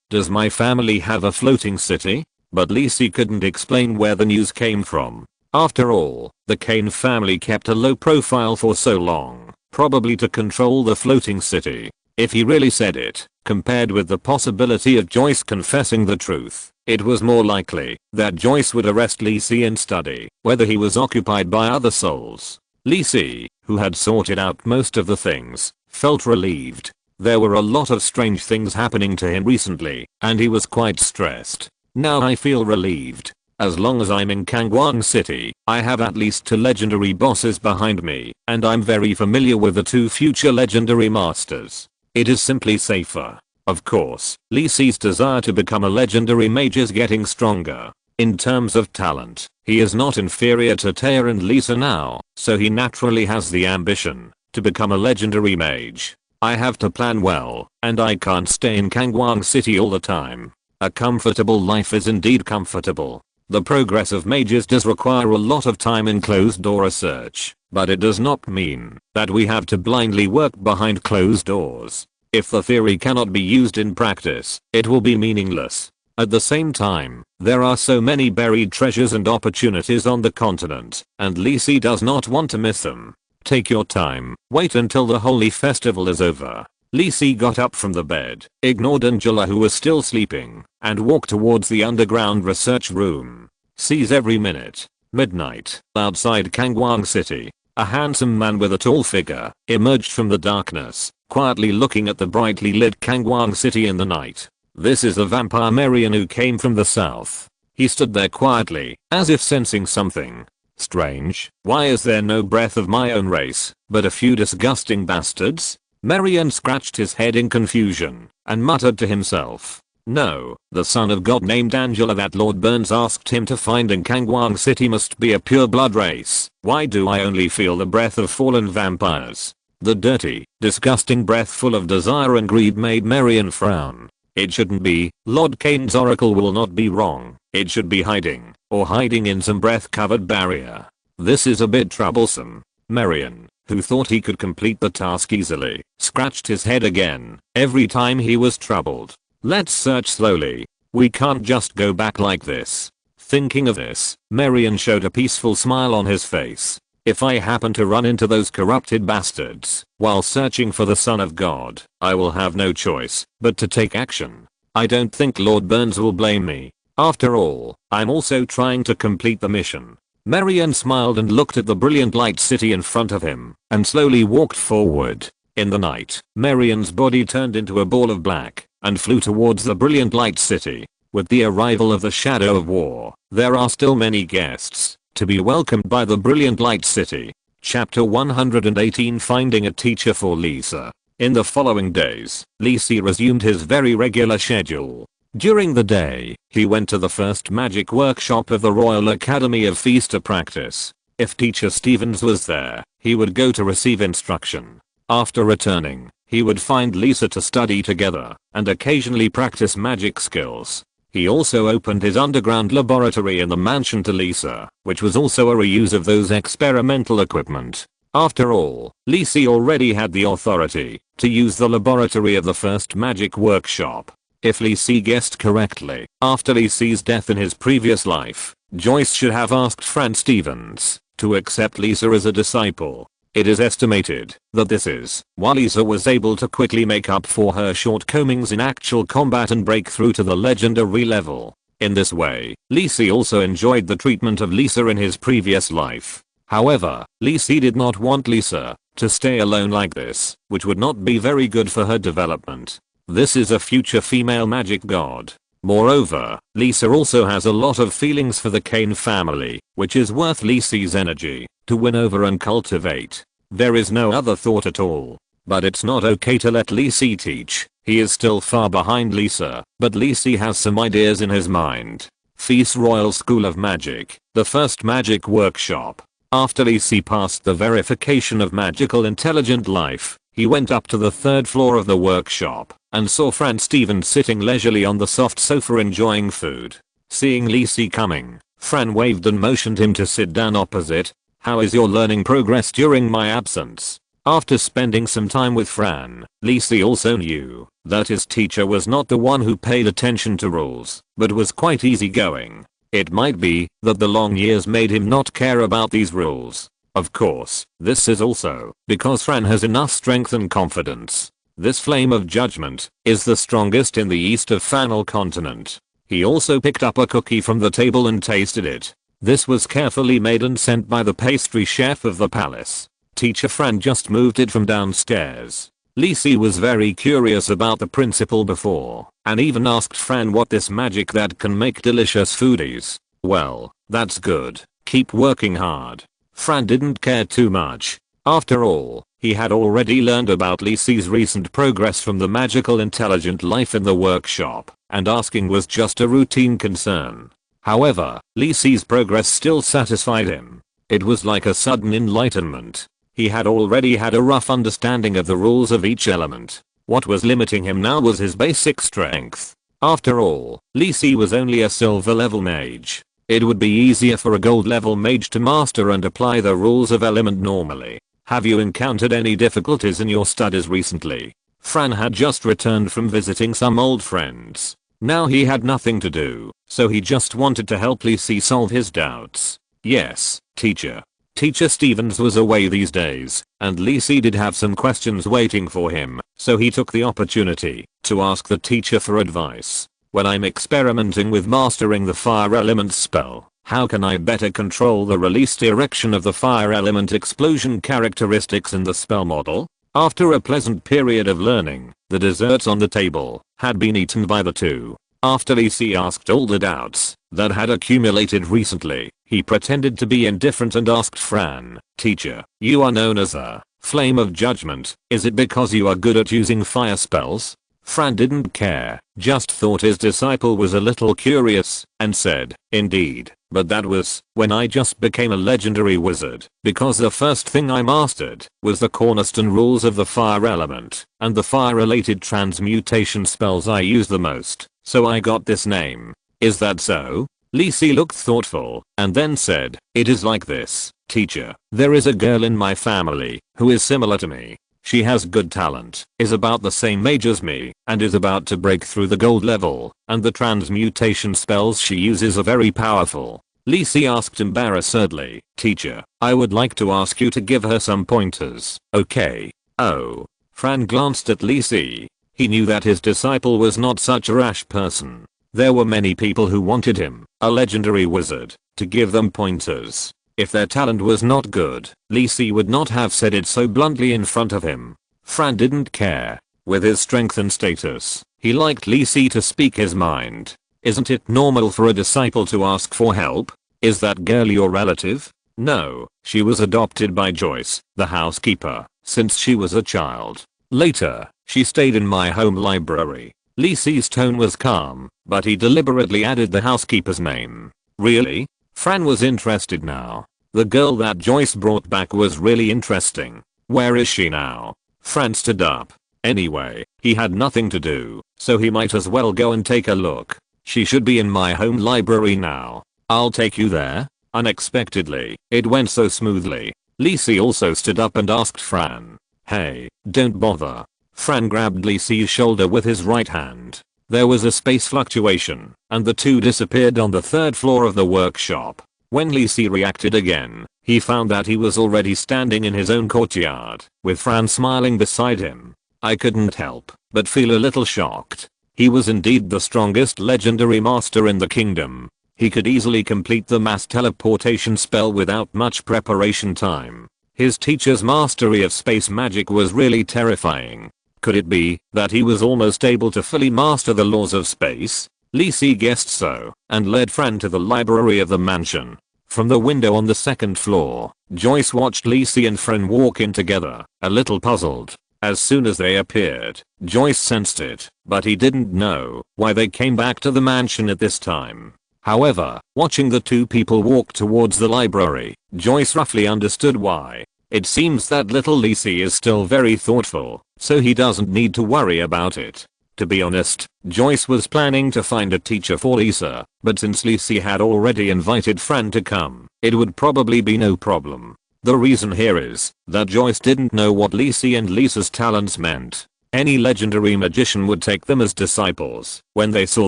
does my family have a floating city? But Lee Si couldn't explain where the news came from. After all, the Kane family kept a low profile for so long, probably to control the floating city. If he really said it, compared with the possibility of Joyce confessing the truth, it was more likely that Joyce would arrest Lee Si and study whether he was occupied by other souls. Lee Si, who had sorted out most of the things, felt relieved. There were a lot of strange things happening to him recently, and he was quite stressed. Now I feel relieved. As long as I'm in Kangwang City, I have at least two legendary bosses behind me, and I'm very familiar with the two future legendary masters. It is simply safer. Of course, Lee Si's desire to become a legendary mage is getting stronger. In terms of talent, he is not inferior to Taya and Lisa now, so he naturally has the ambition to become a legendary mage. I have to plan well, and I can't stay in Kangwang City all the time. A comfortable life is indeed comfortable. The progress of mages does require a lot of time in closed door research, but it does not mean that we have to blindly work behind closed doors. If the theory cannot be used in practice, it will be meaningless. At the same time, there are so many buried treasures and opportunities on the continent, and Lisi does not want to miss them. Take your time, wait until the holy festival is over. Lisi got up from the bed, ignored Angela who was still sleeping, and walked towards the underground research room. Sees every minute. Midnight. Outside Kangwang City, a handsome man with a tall figure emerged from the darkness, quietly looking at the brightly lit Kangwang City in the night. This is the vampire Marian who came from the south. He stood there quietly, as if sensing something. Strange, why is there no breath of my own race, but a few disgusting bastards? Marian scratched his head in confusion, and muttered to himself. No, the son of God named Angela that Lord Burns asked him to find in Kangwang City must be a pure blood race. Why do I only feel the breath of fallen vampires? The dirty, disgusting breath full of desire and greed made Marian frown. It shouldn't be. Lord Kane's oracle will not be wrong. It should be hiding, or hiding in some breath-covered barrier. This is a bit troublesome. Marian, who thought he could complete the task easily, scratched his head again, every time he was troubled. Let's search slowly. We can't just go back like this. Thinking of this, Marian showed a peaceful smile on his face. If I happen to run into those corrupted bastards while searching for the Son of God, I will have no choice but to take action. I don't think Lord Burns will blame me. After all, I'm also trying to complete the mission. Marian smiled and looked at the brilliant light city in front of him, and slowly walked forward. In the night, Marian's body turned into a ball of black, and flew towards the brilliant light city. With the arrival of the shadow of war, there are still many guests to be welcomed by the brilliant light city. Chapter 118 Finding a teacher for Lisa. In the following days, Lisi resumed his very regular schedule. During the day, he went to the first magic workshop of the Royal Academy of Feast to practice. If Teacher Stevens was there, he would go to receive instruction. After returning, he would find Lisa to study together, and occasionally practice magic skills. He also opened his underground laboratory in the mansion to Lisa, which was also a reuse of those experimental equipment. After all, Lisi already had the authority to use the laboratory of the first magic workshop. If Lisi guessed correctly, after Lisi's death in his previous life, Joyce should have asked Fran Stevens to accept Lisa as a disciple. It is estimated that this is why Lisa was able to quickly make up for her shortcomings in actual combat and break through to the legendary level. In this way, Lisi also enjoyed the treatment of Lisa in his previous life. However, Lisi did not want Lisa to stay alone like this, which would not be very good for her development. This is a future female magic god. Moreover, Lisa also has a lot of feelings for the Kane family, which is worth Lisi's energy to win over and cultivate. There is no other thought at all. But it's not okay to let Lisi teach. He is still far behind Lisa, but Lisi has some ideas in his mind. Feast Royal School of Magic, the first magic workshop. After Lisi passed the verification of magical intelligent life, he went up to the third floor of the workshop and saw Fran Stevens sitting leisurely on the soft sofa enjoying food. Seeing Lisi coming, Fran waved and motioned him to sit down opposite. How is your learning progress during my absence? After spending some time with Fran, Lisi also knew that his teacher was not the one who paid attention to rules, but was quite easygoing. It might be that the long years made him not care about these rules. Of course, this is also because Fran has enough strength and confidence. This flame of judgment is the strongest in the east of Fanal continent. He also picked up a cookie from the table and tasted it. This was carefully made and sent by the pastry chef of the palace. Teacher Fran just moved it from downstairs. Lisi was very curious about the principal before, and even asked Fran what this magic that can make delicious food is. Well, that's good. Keep working hard. Fran didn't care too much. After all, he had already learned about Lisi's recent progress from the magical intelligent life in the workshop, and asking was just a routine concern. However, Lisi's progress still satisfied him. It was like a sudden enlightenment. He had already had a rough understanding of the rules of each element. What was limiting him now was his basic strength. After all, Lisi was only a silver level mage. It would be easier for a gold level mage to master and apply the rules of element normally. Have you encountered any difficulties in your studies recently? Fran had just returned from visiting some old friends. Now he had nothing to do, so he just wanted to help Lisi solve his doubts. Yes, teacher. Teacher Stevens was away these days, and Lisi did have some questions waiting for him, so he took the opportunity to ask the teacher for advice. When I'm experimenting with mastering the fire element spell, how can I better control the release direction of the fire element explosion characteristics in the spell model? After a pleasant period of learning, the desserts on the table had been eaten by the two. After Lisi asked all the doubts that had accumulated recently, he pretended to be indifferent and asked Fran, "Teacher, you are known as a flame of judgment. Is it because you are good at using fire spells?" Fran didn't care, just thought his disciple was a little curious, and said, "Indeed, but that was when I just became a legendary wizard, because the first thing I mastered was the cornerstone rules of the fire element, and the fire-related transmutation spells I use the most, so I got this name. Is that so?" Lisi looked thoughtful, and then said, "It is like this, teacher. There is a girl in my family who is similar to me. She has good talent, is about the same age as me, and is about to break through the gold level, and the transmutation spells she uses are very powerful." Lisi asked embarrassedly, "Teacher, I would like to ask you to give her some pointers, okay?" "Oh." Fran glanced at Lisi. He knew that his disciple was not such a rash person. There were many people who wanted him, a legendary wizard, to give them pointers. If their talent was not good, Lisi would not have said it so bluntly in front of him. Fran didn't care. With his strength and status, he liked Lisi to speak his mind. "Isn't it normal for a disciple to ask for help? Is that girl your relative?" "No, she was adopted by Joyce, the housekeeper, since she was a child. Later, she stayed in my home library." Lisi's tone was calm, but he deliberately added the housekeeper's name. "Really?" Fran was interested now. The girl that Joyce brought back was really interesting. "Where is she now?" Fran stood up. Anyway, he had nothing to do, so he might as well go and take a look. "She should be in my home library now. I'll take you there." Unexpectedly, it went so smoothly. Lisi also stood up and asked Fran, "Hey, don't bother." Fran grabbed Lisi's shoulder with his right hand. There was a space fluctuation, and the two disappeared on the third floor of the workshop. When Lisi reacted again, he found that he was already standing in his own courtyard, with Fran smiling beside him. I couldn't help but feel a little shocked. He was indeed the strongest legendary master in the kingdom. He could easily complete the mass teleportation spell without much preparation time. His teacher's mastery of space magic was really terrifying. Could it be that he was almost able to fully master the laws of space? Lisi guessed so, and led Fran to the library of the mansion. From the window on the second floor, Joyce watched Lisi and Fran walk in together, a little puzzled. As soon as they appeared, Joyce sensed it, but he didn't know why they came back to the mansion at this time. However, watching the two people walk towards the library, Joyce roughly understood why. It seems that little Lisi is still very thoughtful, so he doesn't need to worry about it. To be honest, Joyce was planning to find a teacher for Lisa, but since Lisi had already invited Fran to come, it would probably be no problem. The reason here is that Joyce didn't know what Lisi and Lisa's talents meant. Any legendary magician would take them as disciples when they saw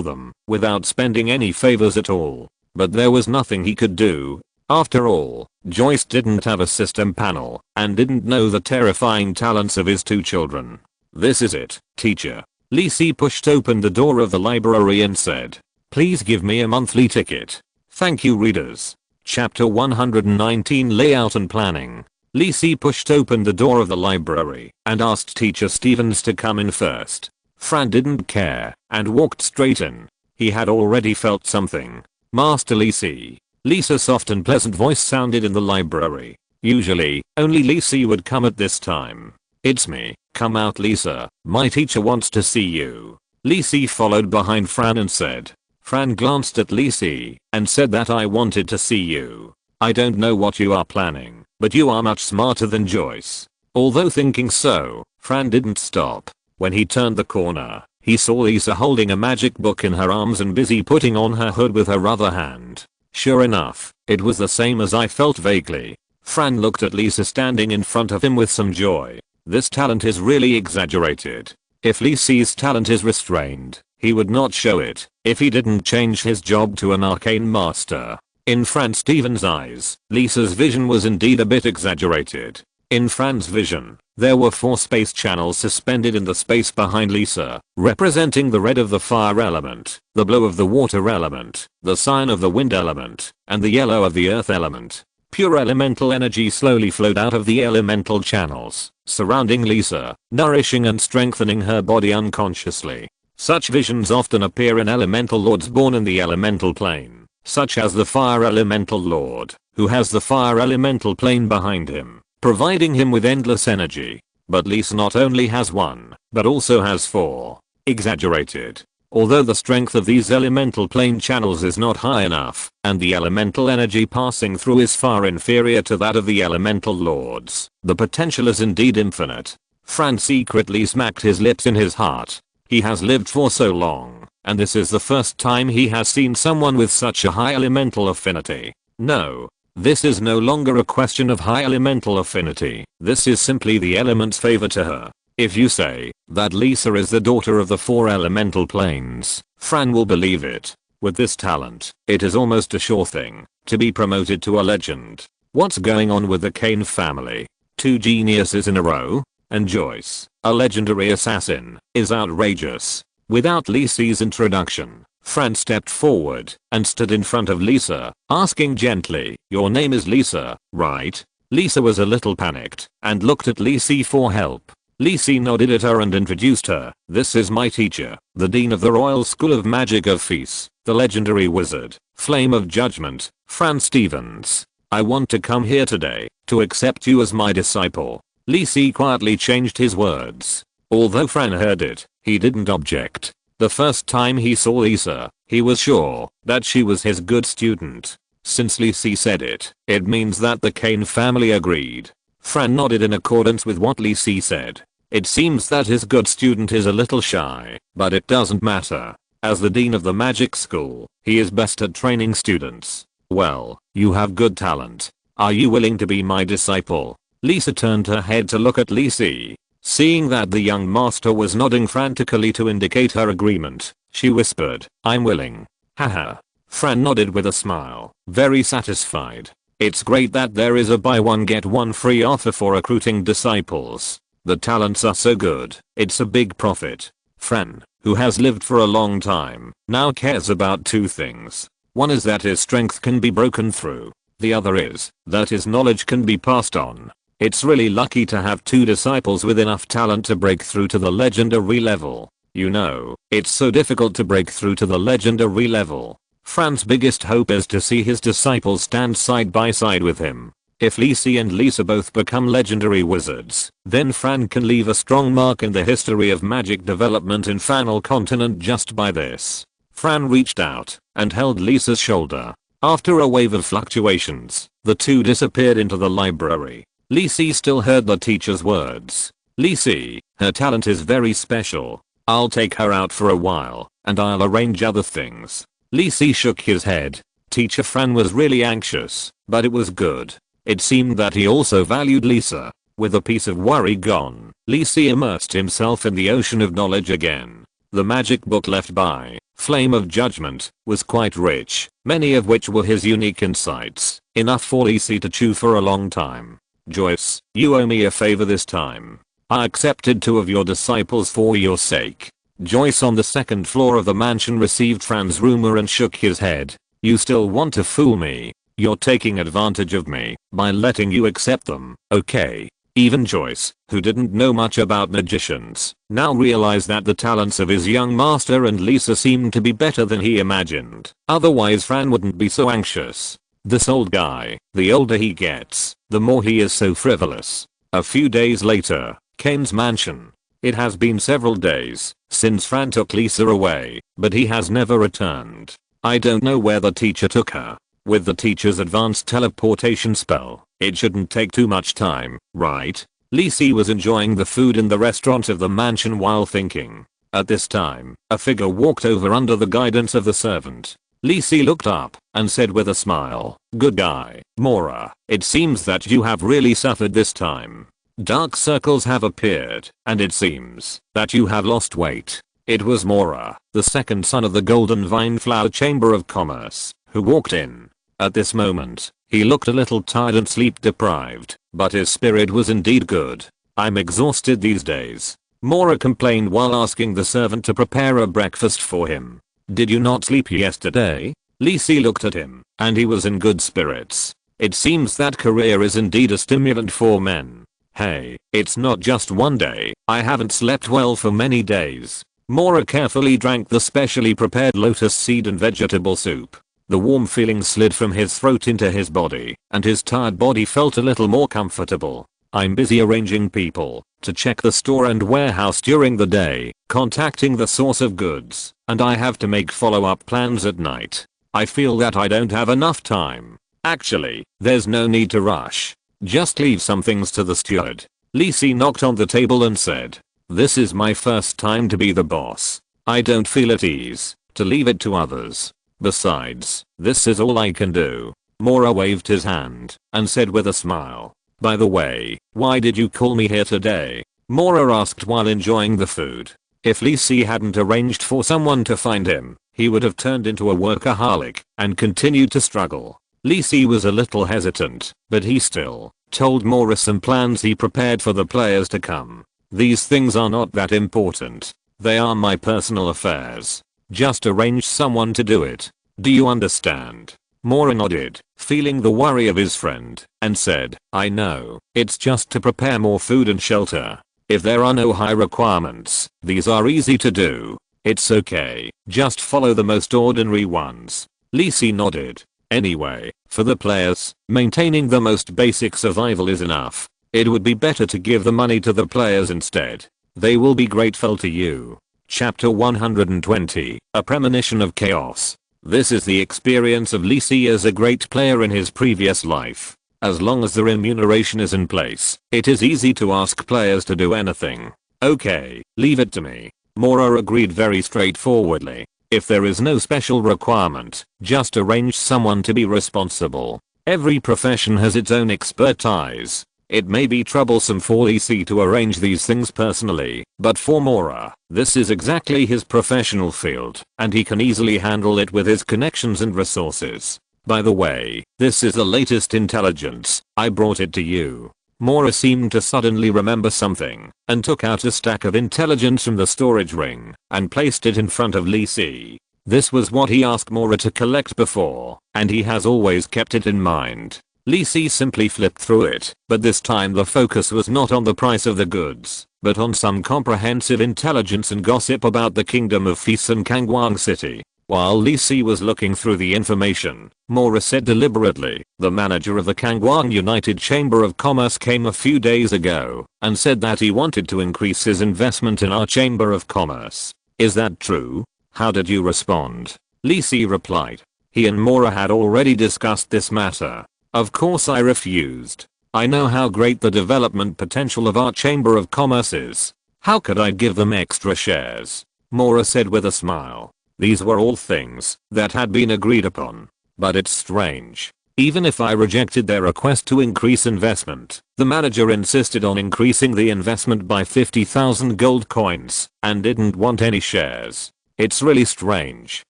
them, without spending any favors at all. But there was nothing he could do. After all, Joyce didn't have a system panel, and didn't know the terrifying talents of his two children. "This is it, teacher." Lisi pushed open the door of the library and said, "Please give me a monthly ticket." Thank you, readers. Chapter 119, Layout and Planning. Lisi pushed open the door of the library and asked Teacher Stevens to come in first. Fran didn't care and walked straight in. He had already felt something. "Master Lisi." Lisa's soft and pleasant voice sounded in the library. Usually, only Lisi would come at this time. "It's me. Come out, Lisa. My teacher wants to see you." Lisi followed behind Fran and said. Fran glanced at Lisi and said that I wanted to see you. "I don't know what you are planning, but you are much smarter than Joyce." Although thinking so, Fran didn't stop. When he turned the corner, he saw Lisa holding a magic book in her arms and busy putting on her hood with her other hand. Sure enough, it was the same as I felt vaguely. Fran looked at Lisa standing in front of him with some joy. This talent is really exaggerated. If Lee Si's talent is restrained, he would not show it if he didn't change his job to an arcane master. In Fran Steven's eyes, Lisa's vision was indeed a bit exaggerated. In Fran's vision, there were 4 space channels suspended in the space behind Lisa, representing the red of the fire element, the blue of the water element, the cyan of the wind element, and the yellow of the earth element. Pure elemental energy slowly flowed out of the elemental channels, surrounding Lisa, nourishing and strengthening her body unconsciously. Such visions often appear in elemental lords born in the elemental plane, such as the fire elemental lord, who has the fire elemental plane behind him, providing him with endless energy. But Lisa not only has 1, but also has 4. Exaggerated. Although the strength of these elemental plane channels is not high enough, and the elemental energy passing through is far inferior to that of the elemental lords, the potential is indeed infinite. Fran secretly smacked his lips in his heart. He has lived for so long, and this is the first time he has seen someone with such a high elemental affinity. No. This is no longer a question of high elemental affinity, this is simply the element's favor to her. If you say that Lisa is the daughter of the 4 elemental planes, Fran will believe it. With this talent, it is almost a sure thing to be promoted to a legend. What's going on with the Kane family? 2 geniuses in a row? And Joyce, a legendary assassin, is outrageous. Without Lisa's introduction, Fran stepped forward and stood in front of Lisa, asking gently, "Your name is Lisa, right?" Lisa was a little panicked and looked at Lisa for help. Lisa nodded at her and introduced her. "This is my teacher, the Dean of the Royal School of Magic of Feast, the legendary wizard, Flame of Judgment, Fran Stevens. I want to come here today to accept you as my disciple." Lisa quietly changed his words. Although Fran heard it, he didn't object. The first time he saw Lisa, he was sure that she was his good student. Since Lisa said it, it means that the Kane family agreed. Fran nodded in accordance with what Lisa said. It seems that his good student is a little shy, but it doesn't matter. As the dean of the magic school, he is best at training students. "Well, you have good talent. Are you willing to be my disciple?" Lisa turned her head to look at Lisa. Seeing that the young master was nodding frantically to indicate her agreement, she whispered, "I'm willing." Haha. Fran nodded with a smile, very satisfied. It's great that there is a buy one get one free offer for recruiting disciples. The talents are so good, it's a big profit. Fran, who has lived for a long time, now cares about 2 things. One is that his strength can be broken through. The other is that his knowledge can be passed on. It's really lucky to have 2 disciples with enough talent to break through to the legendary level. You know, it's so difficult to break through to the legendary level. Fran's biggest hope is to see his disciples stand side by side with him. If Lisa and Lisa both become legendary wizards, then Fran can leave a strong mark in the history of magic development in Fanal Continent just by this. Fran reached out and held Lisa's shoulder. After a wave of fluctuations, the 2 disappeared into the library. Lisa still heard the teacher's words. "Lisa, her talent is very special. I'll take her out for a while, and I'll arrange other things." Lisa shook his head. Teacher Fran was really anxious, but it was good. It seemed that he also valued Lisa. With a piece of worry gone, Lisa immersed himself in the ocean of knowledge again. The magic book left by Flame of Judgment was quite rich, many of which were his unique insights, enough for Lisa to chew for a long time. "Joyce, you owe me a favor this time. I accepted 2 of your disciples for your sake." Joyce on the 2nd floor of the mansion received Fran's rumor and shook his head. "You still want to fool me? You're taking advantage of me by letting you accept them, okay?" Even Joyce, who didn't know much about magicians, now realized that the talents of his young master and Lisa seemed to be better than he imagined. Otherwise Fran wouldn't be so anxious. This old guy, the older he gets, the more he is so frivolous. A few days later, Kane's mansion. It has been several days since Fran took Lisa away, but he has never returned. I don't know where the teacher took her. With the teacher's advanced teleportation spell, it shouldn't take too much time, right? Lisa was enjoying the food in the restaurant of the mansion while thinking. At this time, a figure walked over under the guidance of the servant. Lisa looked up and said with a smile, "Good guy, Mora, it seems that you have really suffered this time." Dark circles have appeared, and it seems that you have lost weight. It was Mora, the second son of the Golden Vine Flower Chamber of Commerce, who walked in. At this moment, he looked a little tired and sleep deprived, but his spirit was indeed good. I'm exhausted these days, Mora complained while asking the servant to prepare a breakfast for him. Did you not sleep yesterday? Lisi looked at him, and he was in good spirits. It seems that career is indeed a stimulant for men. Hey, it's not just one day, I haven't slept well for many days. Mora carefully drank the specially prepared lotus seed and vegetable soup. The warm feeling slid from his throat into his body, and his tired body felt a little more comfortable. I'm busy arranging people to check the store and warehouse during the day, contacting the source of goods, and I have to make follow-up plans at night. I feel that I don't have enough time. Actually, there's no need to rush. Just leave some things to the steward. Lisi knocked on the table and said, "This is my first time to be the boss. I don't feel at ease to leave it to others. Besides, this is all I can do." Mora waved his hand and said with a smile, "By the way, why did you call me here today?" Mora asked while enjoying the food. If Lisi hadn't arranged for someone to find him, he would have turned into a workaholic and continued to struggle. Lisi was a little hesitant, but he still told Mora some plans he prepared for the players to come. "These things are not that important. They are my personal affairs. Just arrange someone to do it. Do you understand?" Mora nodded, feeling the worry of his friend, and said, "I know. It's just to prepare more food and shelter. If there are no high requirements, these are easy to do. It's okay. Just follow the most ordinary ones." Lisi nodded. "Anyway, for the players, maintaining the most basic survival is enough. It would be better to give the money to the players instead. They will be grateful to you." Chapter 120, A Premonition of Chaos. This is the experience of Lisi as a great player in his previous life. As long as the remuneration is in place, it is easy to ask players to do anything. "Okay, leave it to me." Mora agreed very straightforwardly. If there is no special requirement, just arrange someone to be responsible. Every profession has its own expertise. It may be troublesome for Lisi to arrange these things personally, but for Mora, this is exactly his professional field, and he can easily handle it with his connections and resources. "By the way, this is the latest intelligence. I brought it to you." Mora seemed to suddenly remember something, and took out a stack of intelligence from the storage ring, and placed it in front of Lisi. This was what he asked Mora to collect before, and he has always kept it in mind. Lisi simply flipped through it, but this time the focus was not on the price of the goods, but on some comprehensive intelligence and gossip about the kingdom of Fis and Kangwang City. While Lisi was looking through the information, Mora said deliberately, "The manager of the Kangwang United Chamber of Commerce came a few days ago and said that he wanted to increase his investment in our Chamber of Commerce. Is that true? How did you respond?" Lisi replied. He and Mora had already discussed this matter. "Of course I refused. I know how great the development potential of our Chamber of Commerce is. How could I give them extra shares?" Mora said with a smile. These were all things that had been agreed upon. But it's strange. Even if I rejected their request to increase investment, the manager insisted on increasing the investment by 50,000 gold coins and didn't want any shares. It's really strange.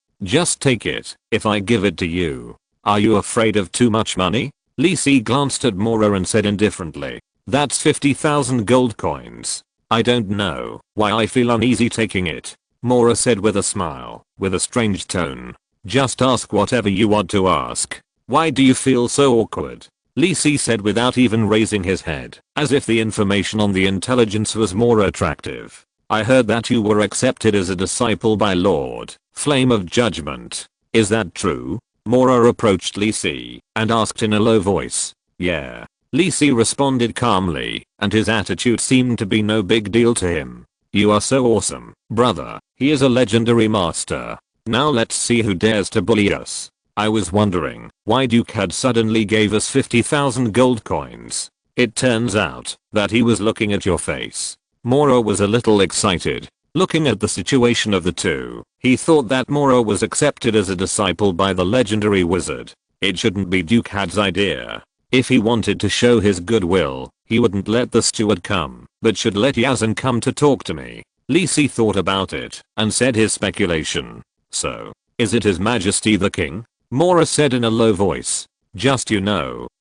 Just take it if I give it to you. Are you afraid of too much money? Lisi glanced at Mora and said indifferently. That's 50,000 gold coins. I don't know why I feel uneasy taking it. Mora said with a smile, with a strange tone. Just ask whatever you want to ask. Why do you feel so awkward? Lisi said without even raising his head, as if the information on the intelligence was more attractive. I heard that you were accepted as a disciple by Lord Flame of Judgment. Is that true? Mora approached Lisi and asked in a low voice. Yeah. Lisi responded calmly, and his attitude seemed to be no big deal to him. You are so awesome, brother. He is a legendary master. Now let's see who dares to bully us. I was wondering why Duke had suddenly gave us 50,000 gold coins. It turns out that he was looking at your face. Mora was a little excited. Looking at the situation of the two, he thought that Mora was accepted as a disciple by the legendary wizard. It shouldn't be Duke Had's idea. If he wanted to show his goodwill, He wouldn't let the steward come, but should let Yazan come to talk to me. Li Si thought about it and said his speculation. So, is it His Majesty the King? Mora said in a low voice. Just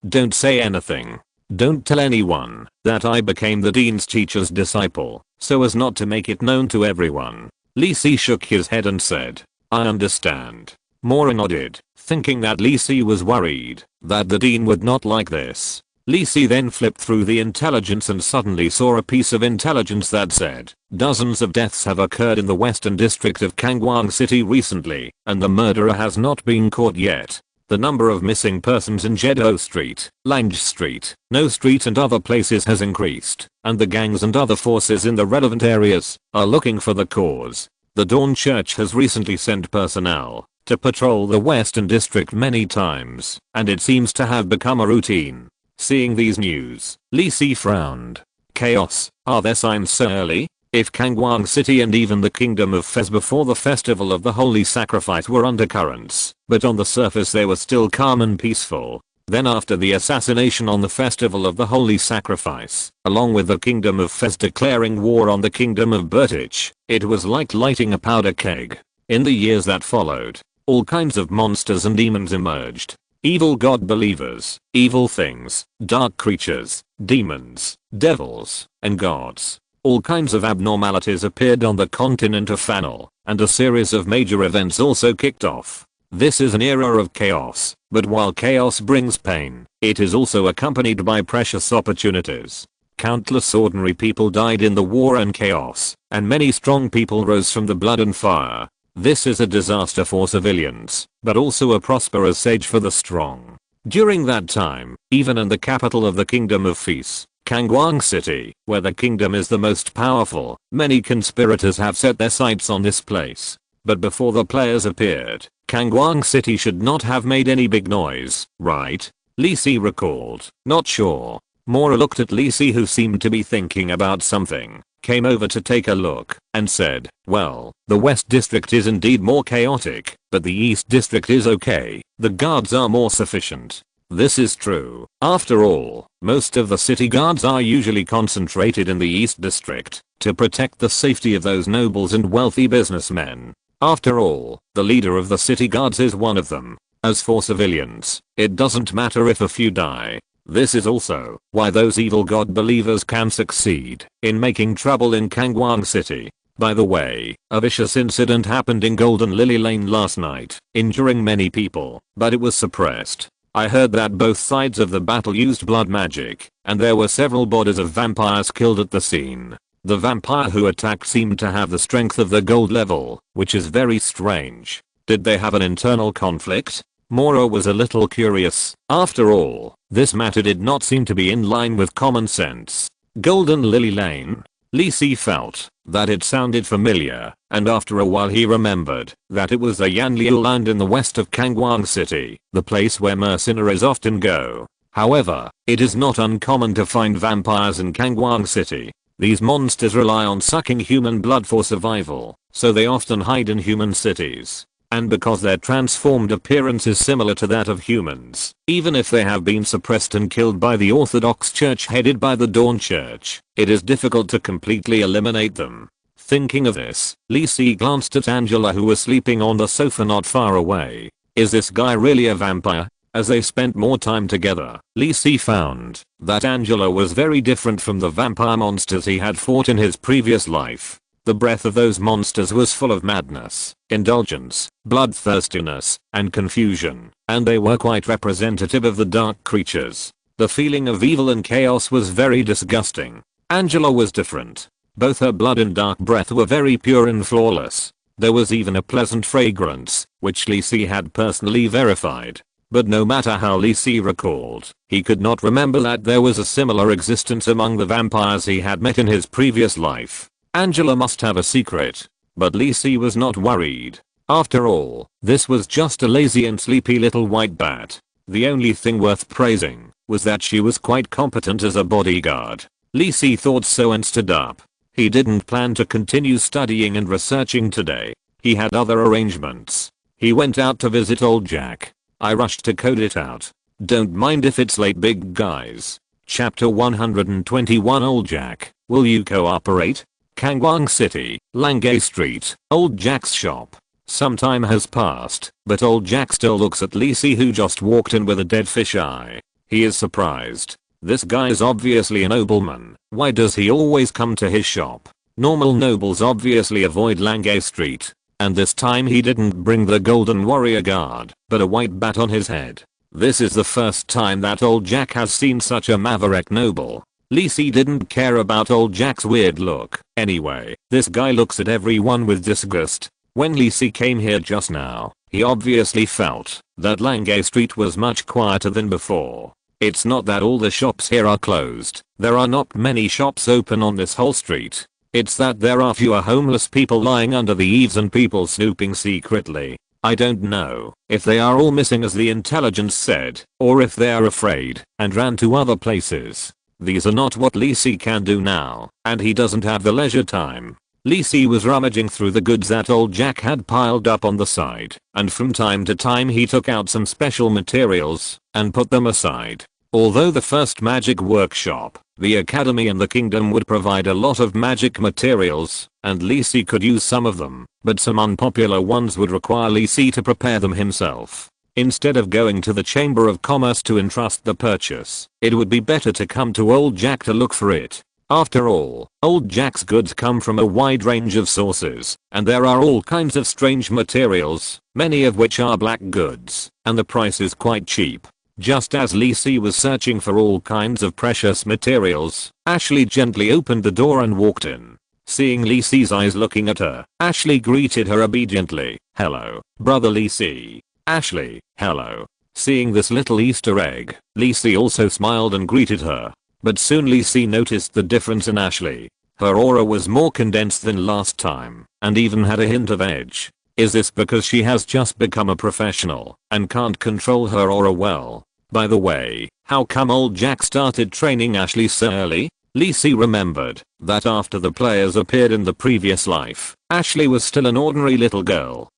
don't say anything. Don't tell anyone that I became the Dean's teacher's disciple, so as not to make it known to everyone. Li Si shook his head and said, I understand. Mora nodded, thinking that Li Si was worried that the Dean would not like this. Li Si then flipped through the intelligence and suddenly saw a piece of intelligence that said, dozens of deaths have occurred in the western district of Kangwang City recently, and the murderer has not been caught yet. The number of missing persons in Jedo Street, Lange Street, No Street and other places has increased, and the gangs and other forces in the relevant areas are looking for the cause. The Dawn Church has recently sent personnel to patrol the western district many times, and it seems to have become a routine. Seeing these news, Li Si frowned. Chaos, are there signs so early? If Kangwang City and even the Kingdom of Fez before the Festival of the Holy Sacrifice were undercurrents, but on the surface they were still calm and peaceful, then after the assassination on the Festival of the Holy Sacrifice, along with the Kingdom of Fez declaring war on the Kingdom of Bertich, it was like lighting a powder keg. In the years that followed, all kinds of monsters and demons emerged. Evil god believers, evil things, dark creatures, demons, devils, and gods. All kinds of abnormalities appeared on the continent of Fanel, and a series of major events also kicked off. This is an era of chaos, but while chaos brings pain, it is also accompanied by precious opportunities. Countless ordinary people died in the war and chaos, and many strong people rose from the blood and fire. This is a disaster for civilians, but also a prosperous age for the strong. During that time, even in the capital of the Kingdom of Fez, Kangwang City, where the kingdom is the most powerful, many conspirators have set their sights on this place. But before the players appeared, Kangwang City should not have made any big noise, right? Li Si recalled. Not sure. Mora looked at Li Si, who seemed to be thinking about something, came over to take a look, and said, well, the West District is indeed more chaotic, but the East District is okay. The guards are more sufficient. This is true. After all, most of the city guards are usually concentrated in the East District to protect the safety of those nobles and wealthy businessmen. After all, the leader of the city guards is one of them. As for civilians, it doesn't matter if a few die. This is also why those evil god believers can succeed in making trouble in Kangwang City. By the way, a vicious incident happened in Golden Lily Lane last night, injuring many people, but it was suppressed. I heard that both sides of the battle used blood magic, and there were several bodies of vampires killed at the scene. The vampire who attacked seemed to have the strength of the gold level, which is very strange. Did they have an internal conflict? Mora was a little curious. After all, this matter did not seem to be in line with common sense. Golden Lily Lane? Li Si felt that it sounded familiar, and after a while he remembered that it was a Yanliu land in the west of Kangwang City, the place where mercenaries often go. However, it is not uncommon to find vampires in Kangwang City. These monsters rely on sucking human blood for survival, so they often hide in human cities. And because their transformed appearance is similar to that of humans, even if they have been suppressed and killed by the Orthodox Church headed by the Dawn Church, it is difficult to completely eliminate them. Thinking of this, Li Si glanced at Angela, who was sleeping on the sofa not far away. Is this guy really a vampire? As they spent more time together, Li Si found that Angela was very different from the vampire monsters he had fought in his previous life. The breath of those monsters was full of madness, indulgence, bloodthirstiness, and confusion, and they were quite representative of the dark creatures. The feeling of evil and chaos was very disgusting. Angela was different. Both her blood and dark breath were very pure and flawless. There was even a pleasant fragrance, which Li Si had personally verified. But no matter how Li Si recalled, he could not remember that there was a similar existence among the vampires he had met in his previous life. Angela must have a secret. But Li Si was not worried. After all, this was just a lazy and sleepy little white bat. The only thing worth praising was that she was quite competent as a bodyguard. Li Si thought so and stood up. He didn't plan to continue studying and researching today. He had other arrangements. He went out to visit old Jack. I rushed to code it out. Don't mind if it's late, big guys. Chapter 121 Old Jack, will you cooperate? Kangwang City, Langay Street, Old Jack's shop. Some time has passed, but Old Jack still looks at Lisi, who just walked in with a dead fish eye. He is surprised. This guy is obviously a nobleman. Why does he always come to his shop? Normal nobles obviously avoid Langay Street. And this time he didn't bring the golden warrior guard, but a white bat on his head. This is the first time that Old Jack has seen such a maverick noble. Lisi didn't care about Old Jack's weird look. Anyway, this guy looks at everyone with disgust. When Lisi came here just now, he obviously felt that Langay Street was much quieter than before. It's not that all the shops here are closed. There are not many shops open on this whole street. It's that there are fewer homeless people lying under the eaves and people snooping secretly. I don't know if they are all missing as the intelligence said, or if they are afraid and ran to other places. These are not what Lisi can do now, and he doesn't have the leisure time. Lisi was rummaging through the goods that Old Jack had piled up on the side, and from time to time he took out some special materials and put them aside. Although the first magic workshop, the academy and the kingdom would provide a lot of magic materials, and Lisi could use some of them, but some unpopular ones would require Lisi to prepare them himself. Instead of going to the Chamber of Commerce to entrust the purchase, it would be better to come to Old Jack to look for it. After all, Old Jack's goods come from a wide range of sources, and there are all kinds of strange materials, many of which are black goods, and the price is quite cheap. Just as Lisi was searching for all kinds of precious materials, Ashley gently opened the door and walked in. Seeing Lisi's eyes looking at her, Ashley greeted her obediently. "Hello, brother Lisi." "Ashley, hello." Seeing this little Easter egg, Lisi also smiled and greeted her. But soon Lisi noticed the difference in Ashley. Her aura was more condensed than last time, and even had a hint of edge. Is this because she has just become a professional and can't control her aura well? By the way, how come Old Jack started training Ashley so early? Lisi remembered that after the players appeared in the previous life, Ashley was still an ordinary little girl.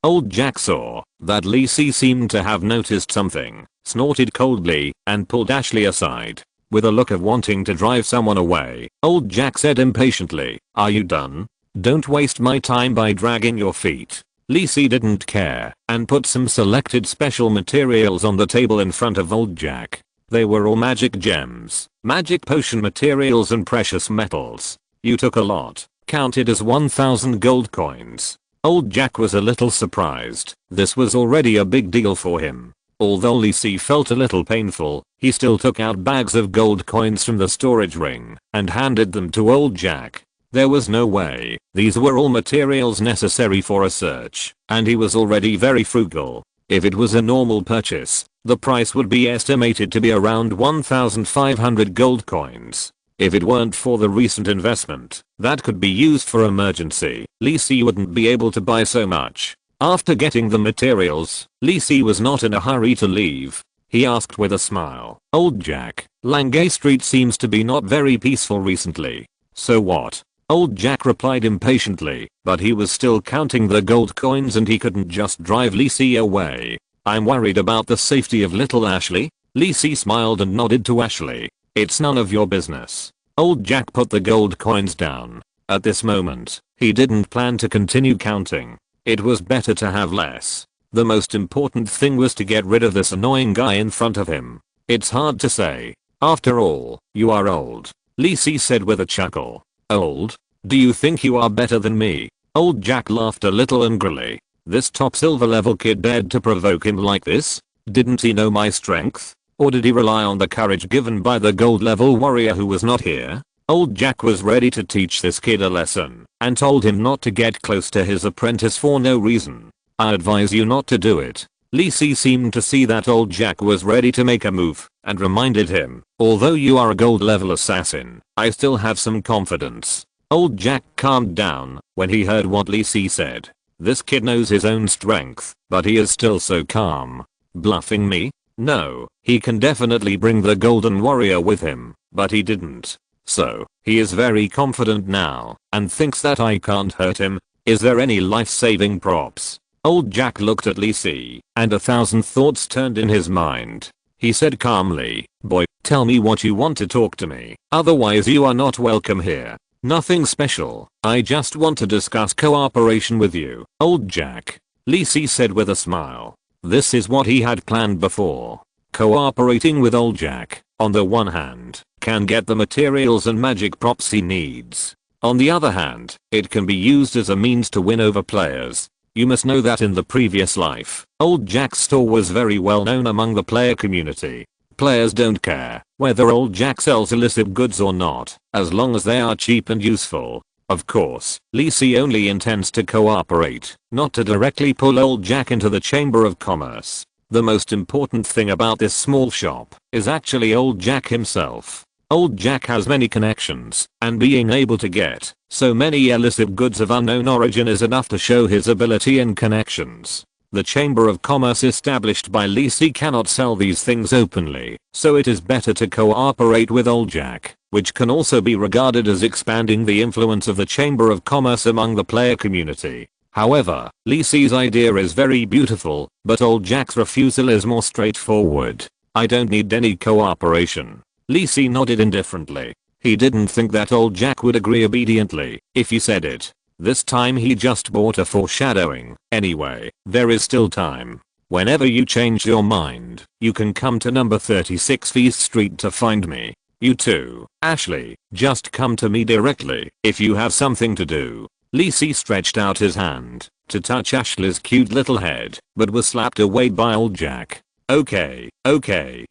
Old Jack saw that Lisi seemed to have noticed something, snorted coldly, and pulled Ashley aside. With a look of wanting to drive someone away, Old Jack said impatiently, "Are you done? Don't waste my time by dragging your feet." Lisi didn't care and put some selected special materials on the table in front of Old Jack. They were all magic gems, magic potion materials and precious metals. "You took a lot, counted as 1,000 gold coins." Old Jack was a little surprised. This was already a big deal for him. Although Lisi felt a little painful, he still took out bags of gold coins from the storage ring and handed them to Old Jack. There was no way. These were all materials necessary for a search, and he was already very frugal. If it was a normal purchase, the price would be estimated to be around 1,500 gold coins. If it weren't for the recent investment that could be used for emergency, Lisi wouldn't be able to buy so much. After getting the materials, Lisi was not in a hurry to leave. He asked with a smile, "Old Jack, Langay Street seems to be not very peaceful recently." "So what?" Old Jack replied impatiently, but he was still counting the gold coins and he couldn't just drive Lisi away. "I'm worried about the safety of little Ashley." Lisi smiled and nodded to Ashley. "It's none of your business." Old Jack put the gold coins down. At this moment, he didn't plan to continue counting. It was better to have less. The most important thing was to get rid of this annoying guy in front of him. "It's hard to say. After all, you are old," Lisi said with a chuckle. "Old? Do you think you are better than me?" Old Jack laughed a little angrily. This top silver level kid dared to provoke him like this? Didn't he know my strength? Or did he rely on the courage given by the gold level warrior who was not here? Old Jack was ready to teach this kid a lesson and told him not to get close to his apprentice for no reason. "I advise you not to do it." Lisi seemed to see that Old Jack was ready to make a move and reminded him, "Although you are a gold level assassin, I still have some confidence." Old Jack calmed down when he heard what Lisi said. This kid knows his own strength, but he is still so calm. Bluffing me? No, he can definitely bring the golden warrior with him, but he didn't. So, he is very confident now and thinks that I can't hurt him. Is there any life-saving props? Old Jack looked at Lisi, and 1,000 thoughts turned in his mind. He said calmly, "Boy, Tell me what you want to talk to me, otherwise you are not welcome here. Nothing special, I just want to discuss cooperation with you, old Jack. Lisi said with a smile. This is what he had planned before. Cooperating with old Jack, on the one hand, can get the materials and magic props he needs. On the other hand, it can be used as a means to win over players. You must know that in the previous life, old Jack's store was very well known among the player community. Players don't care whether old Jack sells illicit goods or not, as long as they are cheap and useful. Of course, Lisi only intends to cooperate, not to directly pull old Jack into the Chamber of Commerce. The most important thing about this small shop is actually old Jack himself. Old Jack has many connections, and being able to get so many illicit goods of unknown origin is enough to show his ability and connections. The Chamber of Commerce established by Lisi cannot sell these things openly, so it is better to cooperate with old Jack, which can also be regarded as expanding the influence of the Chamber of Commerce among the player community. However, Lisi's idea is very beautiful, but old Jack's refusal is more straightforward. I don't need any cooperation. Lisi nodded indifferently. He didn't think that old Jack would agree obediently if he said it. This time he just bought a foreshadowing. Anyway, there is still time. Whenever you change your mind, you can come to number 36 East Street to find me. You too, Ashley, just come to me directly if you have something to do. Lisi stretched out his hand to touch Ashley's cute little head, but was slapped away by old Jack. Okay,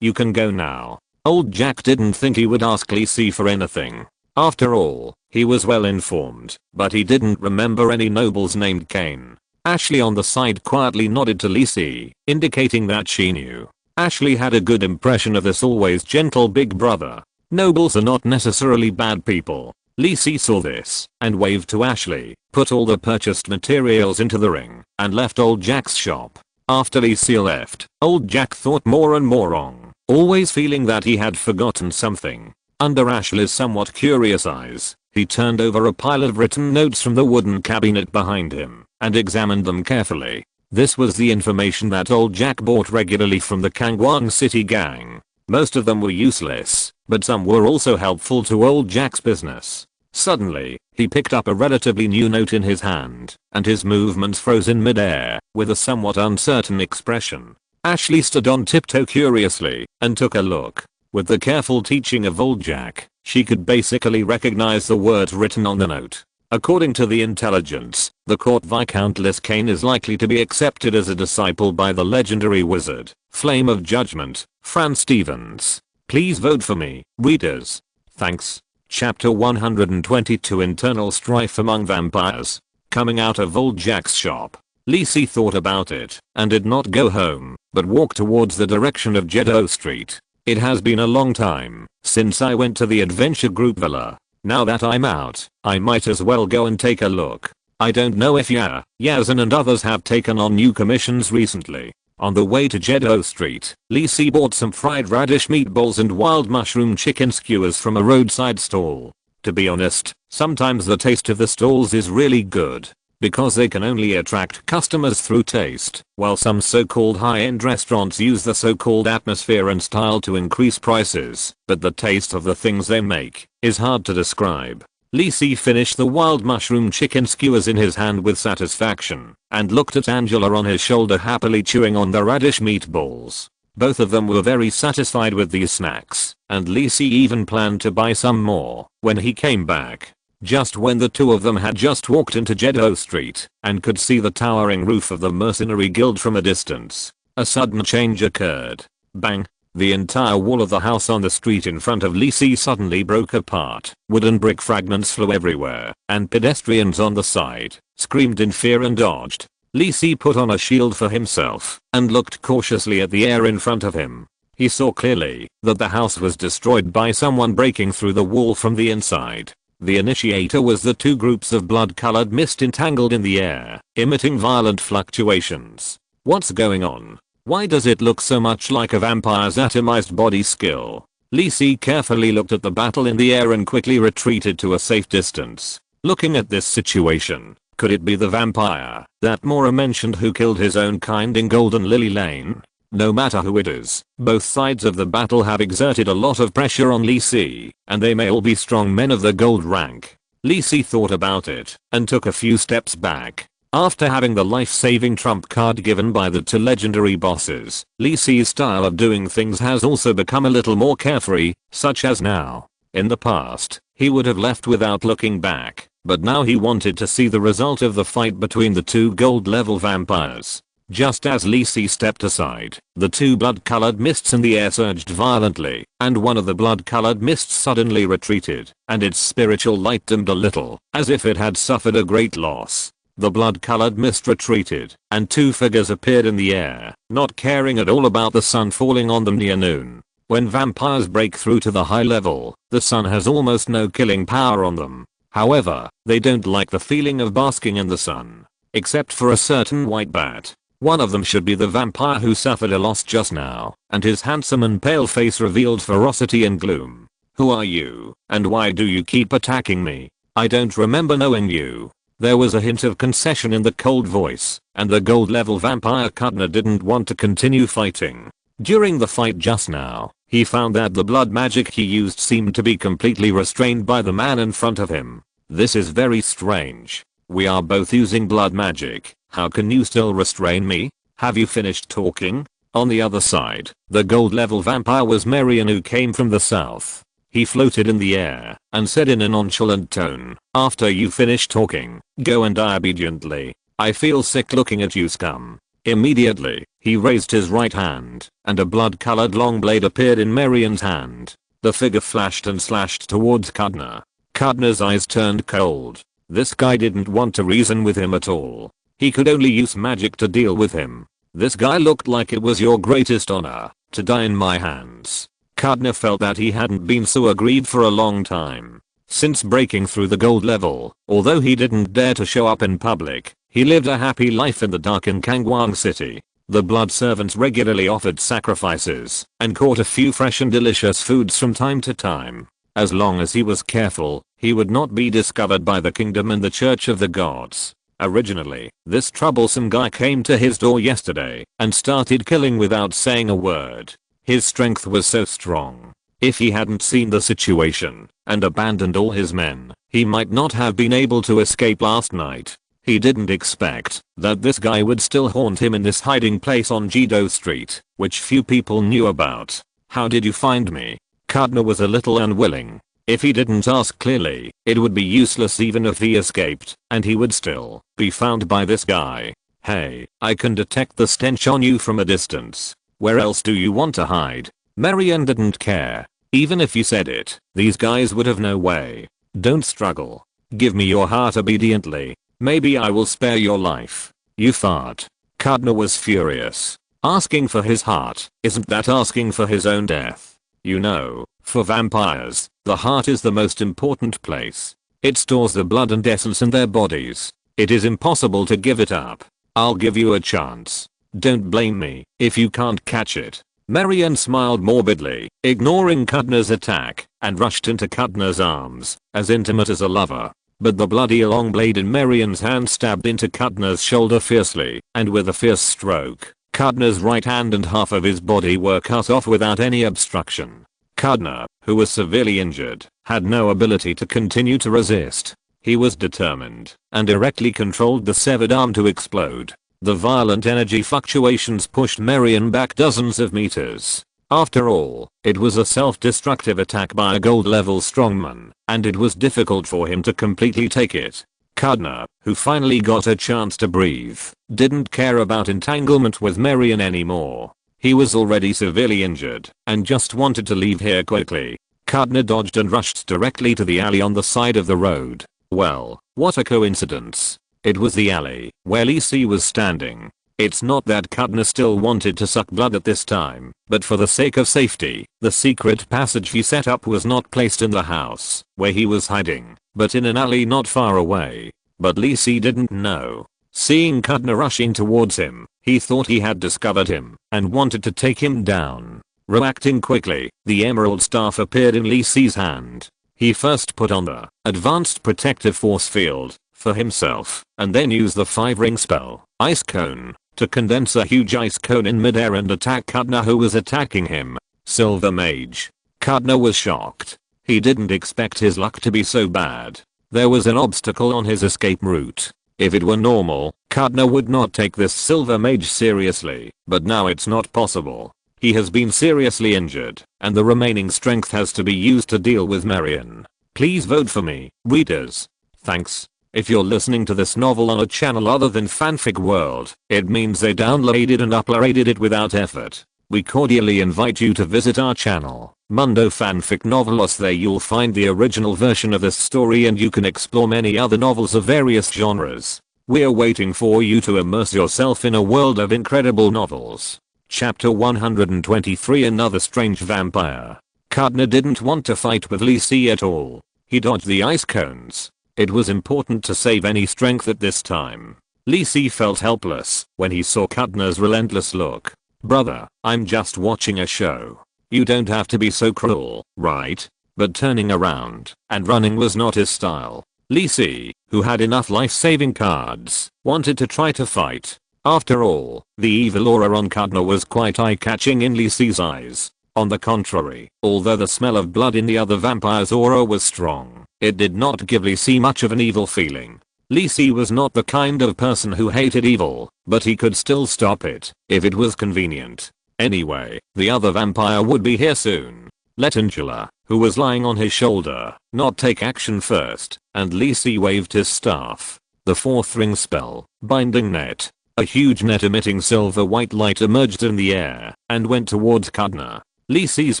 you can go now. Old Jack didn't think he would ask Lisi for anything. After all, he was well informed, but he didn't remember any nobles named Kane. Ashley on the side quietly nodded to Lisi, indicating that she knew. Ashley had a good impression of this always gentle big brother. Nobles are not necessarily bad people. Lisi saw this and waved to Ashley, put all the purchased materials into the ring, and left old Jack's shop. After Lisi left, old Jack thought more and more wrong, always feeling that he had forgotten something. Under Ashley's somewhat curious eyes, he turned over a pile of written notes from the wooden cabinet behind him and examined them carefully. This was the information that old Jack bought regularly from the Kangwang City gang. Most of them were useless, but some were also helpful to old Jack's business. Suddenly, he picked up a relatively new note in his hand, and his movements froze in midair with a somewhat uncertain expression. Ashley stood on tiptoe curiously and took a look. With the careful teaching of old Jack, she could basically recognize the words written on the note. According to the intelligence, the court viscount Kane is likely to be accepted as a disciple by the legendary wizard, Flame of Judgment, Fran Stevens. Please vote for me, readers. Thanks. Chapter 122 Internal Strife Among Vampires. Coming out of old Jack's shop, Lisi thought about it and did not go home, but walked towards the direction of Jeddo Street. It has been a long time since I went to the adventure group villa. Now that I'm out, I might as well go and take a look. I don't know if Yazan and others have taken on new commissions recently. On the way to Jeddo Street, Lisi bought some fried radish meatballs and wild mushroom chicken skewers from a roadside stall. To be honest, sometimes the taste of the stalls is really good, because they can only attract customers through taste, while some so-called high-end restaurants use the so-called atmosphere and style to increase prices, but the taste of the things they make is hard to describe. Lisi finished the wild mushroom chicken skewers in his hand with satisfaction, and looked at Angela on his shoulder happily chewing on the radish meatballs. Both of them were very satisfied with these snacks, and Lisi even planned to buy some more when he came back. Just when the two of them had just walked into Jeddo Street and could see the towering roof of the mercenary guild from a distance, a sudden change occurred. Bang! The entire wall of the house on the street in front of Lisi suddenly broke apart. Wooden brick fragments flew everywhere, and pedestrians on the side screamed in fear and dodged. Lisi put on a shield for himself and looked cautiously at the air in front of him. He saw clearly that the house was destroyed by someone breaking through the wall from the inside. The initiator was the two groups of blood-colored mist entangled in the air, emitting violent fluctuations. What's going on? Why does it look so much like a vampire's atomized body skill? Lisi carefully looked at the battle in the air and quickly retreated to a safe distance. Looking at this situation, could it be the vampire that Mora mentioned who killed his own kind in Golden Lily Lane? No matter who it is, both sides of the battle have exerted a lot of pressure on Lee Si, and they may all be strong men of the gold rank. Lee Si thought about it and took a few steps back. After having the life-saving trump card given by the two legendary bosses, Lee Si's style of doing things has also become a little more carefree, such as now. In the past, he would have left without looking back, but now he wanted to see the result of the fight between the two gold level vampires. Just as Lee Si stepped aside, the two blood-colored mists in the air surged violently, and one of the blood-colored mists suddenly retreated, and its spiritual light dimmed a little, as if it had suffered a great loss. The blood-colored mist retreated, and two figures appeared in the air, not caring at all about the sun falling on them near noon. When vampires break through to the high level, the sun has almost no killing power on them. However, they don't like the feeling of basking in the sun. Except for a certain white bat. One of them should be the vampire who suffered a loss just now, and his handsome and pale face revealed ferocity and gloom. Who are you, and why do you keep attacking me? I don't remember knowing you. There was a hint of concession in the cold voice, and the gold level vampire Kudner didn't want to continue fighting. During the fight just now, he found that the blood magic he used seemed to be completely restrained by the man in front of him. This is very strange. We are both using blood magic. How can you still restrain me? Have you finished talking? On the other side, the gold level vampire was Marion, who came from the south. He floated in the air and said in a nonchalant tone, "After you finish talking, go and die obediently. I feel sick looking at you, scum." Immediately, he raised his right hand, and a blood-colored long blade appeared in Marion's hand. The figure flashed and slashed towards Kudner. Kudner's eyes turned cold. This guy didn't want to reason with him at all. He could only use magic to deal with him. This guy looked like it was your greatest honor to die in my hands. Kudner felt that he hadn't been so aggrieved for a long time. Since breaking through the gold level, although he didn't dare to show up in public, he lived a happy life in the darkened Kangwang city. The blood servants regularly offered sacrifices and caught a few fresh and delicious foods from time to time. As long as he was careful, he would not be discovered by the kingdom and the church of the gods. Originally, this troublesome guy came to his door yesterday and started killing without saying a word. His strength was so strong. If he hadn't seen the situation and abandoned all his men, he might not have been able to escape last night. He didn't expect that this guy would still haunt him in this hiding place on Jido Street, which few people knew about. "How did you find me?" Kudner was a little unwilling. If he didn't ask clearly, it would be useless even if he escaped, and he would still be found by this guy. "Hey, I can detect the stench on you from a distance. Where else do you want to hide?" Marion didn't care. Even if you said it, these guys would have no way. "Don't struggle. Give me your heart obediently. Maybe I will spare your life. You fart." Kudner was furious. Asking for his heart, isn't that asking for his own death? You know, for vampires, the heart is the most important place. It stores the blood and essence in their bodies. It is impossible to give it up. I'll give you a chance. Don't blame me if you can't catch it. Marion smiled morbidly, ignoring Kudner's attack, and rushed into Kudner's arms, as intimate as a lover. But the bloody long blade in Marion's hand stabbed into Kudner's shoulder fiercely, and with a fierce stroke, Kudner's right hand and half of his body were cut off without any obstruction. Kudner, who was severely injured, had no ability to continue to resist. He was determined, and directly controlled the severed arm to explode. The violent energy fluctuations pushed Marion back dozens of meters. After all, it was a self-destructive attack by a gold-level strongman, and it was difficult for him to completely take it. Kudner, who finally got a chance to breathe, didn't care about entanglement with Marion anymore. He was already severely injured, and just wanted to leave here quickly. Kudner dodged and rushed directly to the alley on the side of the road. Well, what a coincidence. It was the alley where Lee Si was standing. It's not that Kudner still wanted to suck blood at this time, but for the sake of safety, the secret passage he set up was not placed in the house where he was hiding, but in an alley not far away. But Lee Si didn't know. Seeing Kudner rushing towards him, he thought he had discovered him and wanted to take him down. Reacting quickly, the emerald staff appeared in Lee Si's hand. He first put on the advanced protective force field for himself, and then used the 5-ring spell, Ice Cone. to condense a huge ice cone in midair and attack Kudna, who was attacking him. Silver Mage. Kudna was shocked. He didn't expect his luck to be so bad. There was an obstacle on his escape route. If it were normal, Kudna would not take this Silver Mage seriously, but now it's not possible. He has been seriously injured, and the remaining strength has to be used to deal with Marion. Please vote for me, readers. Thanks. If you're listening to this novel on a channel other than Fanfic World, it means they downloaded and uploaded it without effort. We cordially invite you to visit our channel, Mundo Fanfic Novelos. There you'll find the original version of this story and you can explore many other novels of various genres. We're waiting for you to immerse yourself in a world of incredible novels. Chapter 123. Another strange vampire. Kudna didn't want to fight with Lee Si at all. He dodged the ice cones. It was important to save any strength at this time. Lee Si felt helpless when he saw Kudna's relentless look. Brother, I'm just watching a show. You don't have to be so cruel, right? But turning around and running was not his style. Lee Si, who had enough life-saving cards, wanted to try to fight. After all, the evil aura on Kudna was quite eye-catching in Lee Si's eyes. On the contrary, although the smell of blood in the other vampire's aura was strong, it did not give Lee Si much of an evil feeling. Lee Si was not the kind of person who hated evil, but he could still stop it if it was convenient. Anyway, the other vampire would be here soon. Let Angela, who was lying on his shoulder, not take action first, and Lee Si waved his staff. The fourth ring spell, Binding Net. A huge net emitting silver white light emerged in the air and went towards Kudna. Lee Si's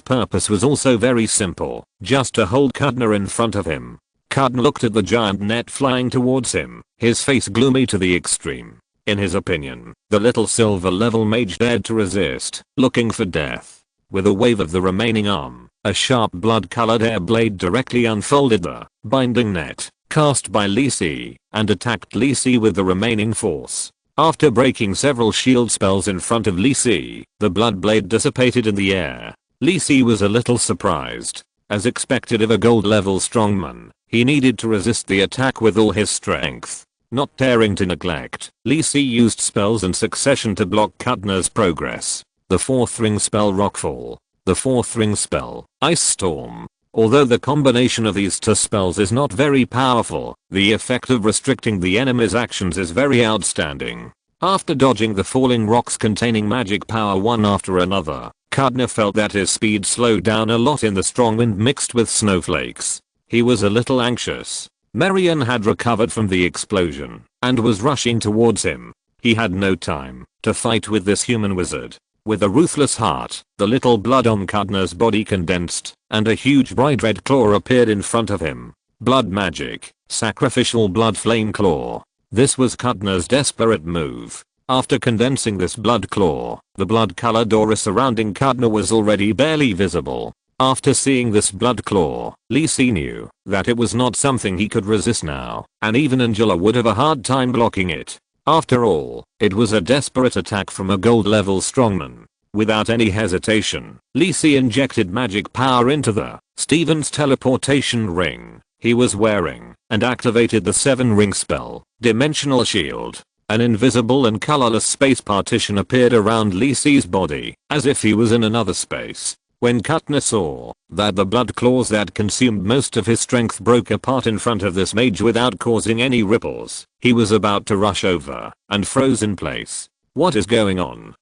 purpose was also very simple, just to hold Kudna in front of him. Kudna looked at the giant net flying towards him, his face gloomy to the extreme. In his opinion, the little silver level mage dared to resist, looking for death. With a wave of the remaining arm, a sharp blood-colored air blade directly unfolded the binding net, cast by Lee Si, and attacked Lee Si with the remaining force. After breaking several shield spells in front of Lee Si, the blood blade dissipated in the air. Lee Si was a little surprised. As expected of a gold level strongman, he needed to resist the attack with all his strength. Not daring to neglect, Lee Si used spells in succession to block Kudna's progress. The fourth ring spell Rockfall. The fourth ring spell, Ice Storm. Although the combination of these two spells is not very powerful, the effect of restricting the enemy's actions is very outstanding. After dodging the falling rocks containing magic power one after another, Kudna felt that his speed slowed down a lot in the strong wind mixed with snowflakes. He was a little anxious. Marion had recovered from the explosion and was rushing towards him. He had no time to fight with this human wizard. With a ruthless heart, the little blood on Kudna's body condensed, and a huge bright red claw appeared in front of him. Blood magic, sacrificial blood flame claw. This was Kudna's desperate move. After condensing this blood claw, the blood-colored aura surrounding Kudna was already barely visible. After seeing this blood claw, Lee Si knew that it was not something he could resist now, and even Angela would have a hard time blocking it. After all, it was a desperate attack from a gold level strongman. Without any hesitation, Lee Si injected magic power into the Steven's teleportation ring he was wearing and activated the 7-ring spell, Dimensional Shield. An invisible and colorless space partition appeared around Lee Si's body, as if he was in another space. When Kudna saw that the blood claws that consumed most of his strength broke apart in front of this mage without causing any ripples, he was about to rush over and froze in place. What is going on?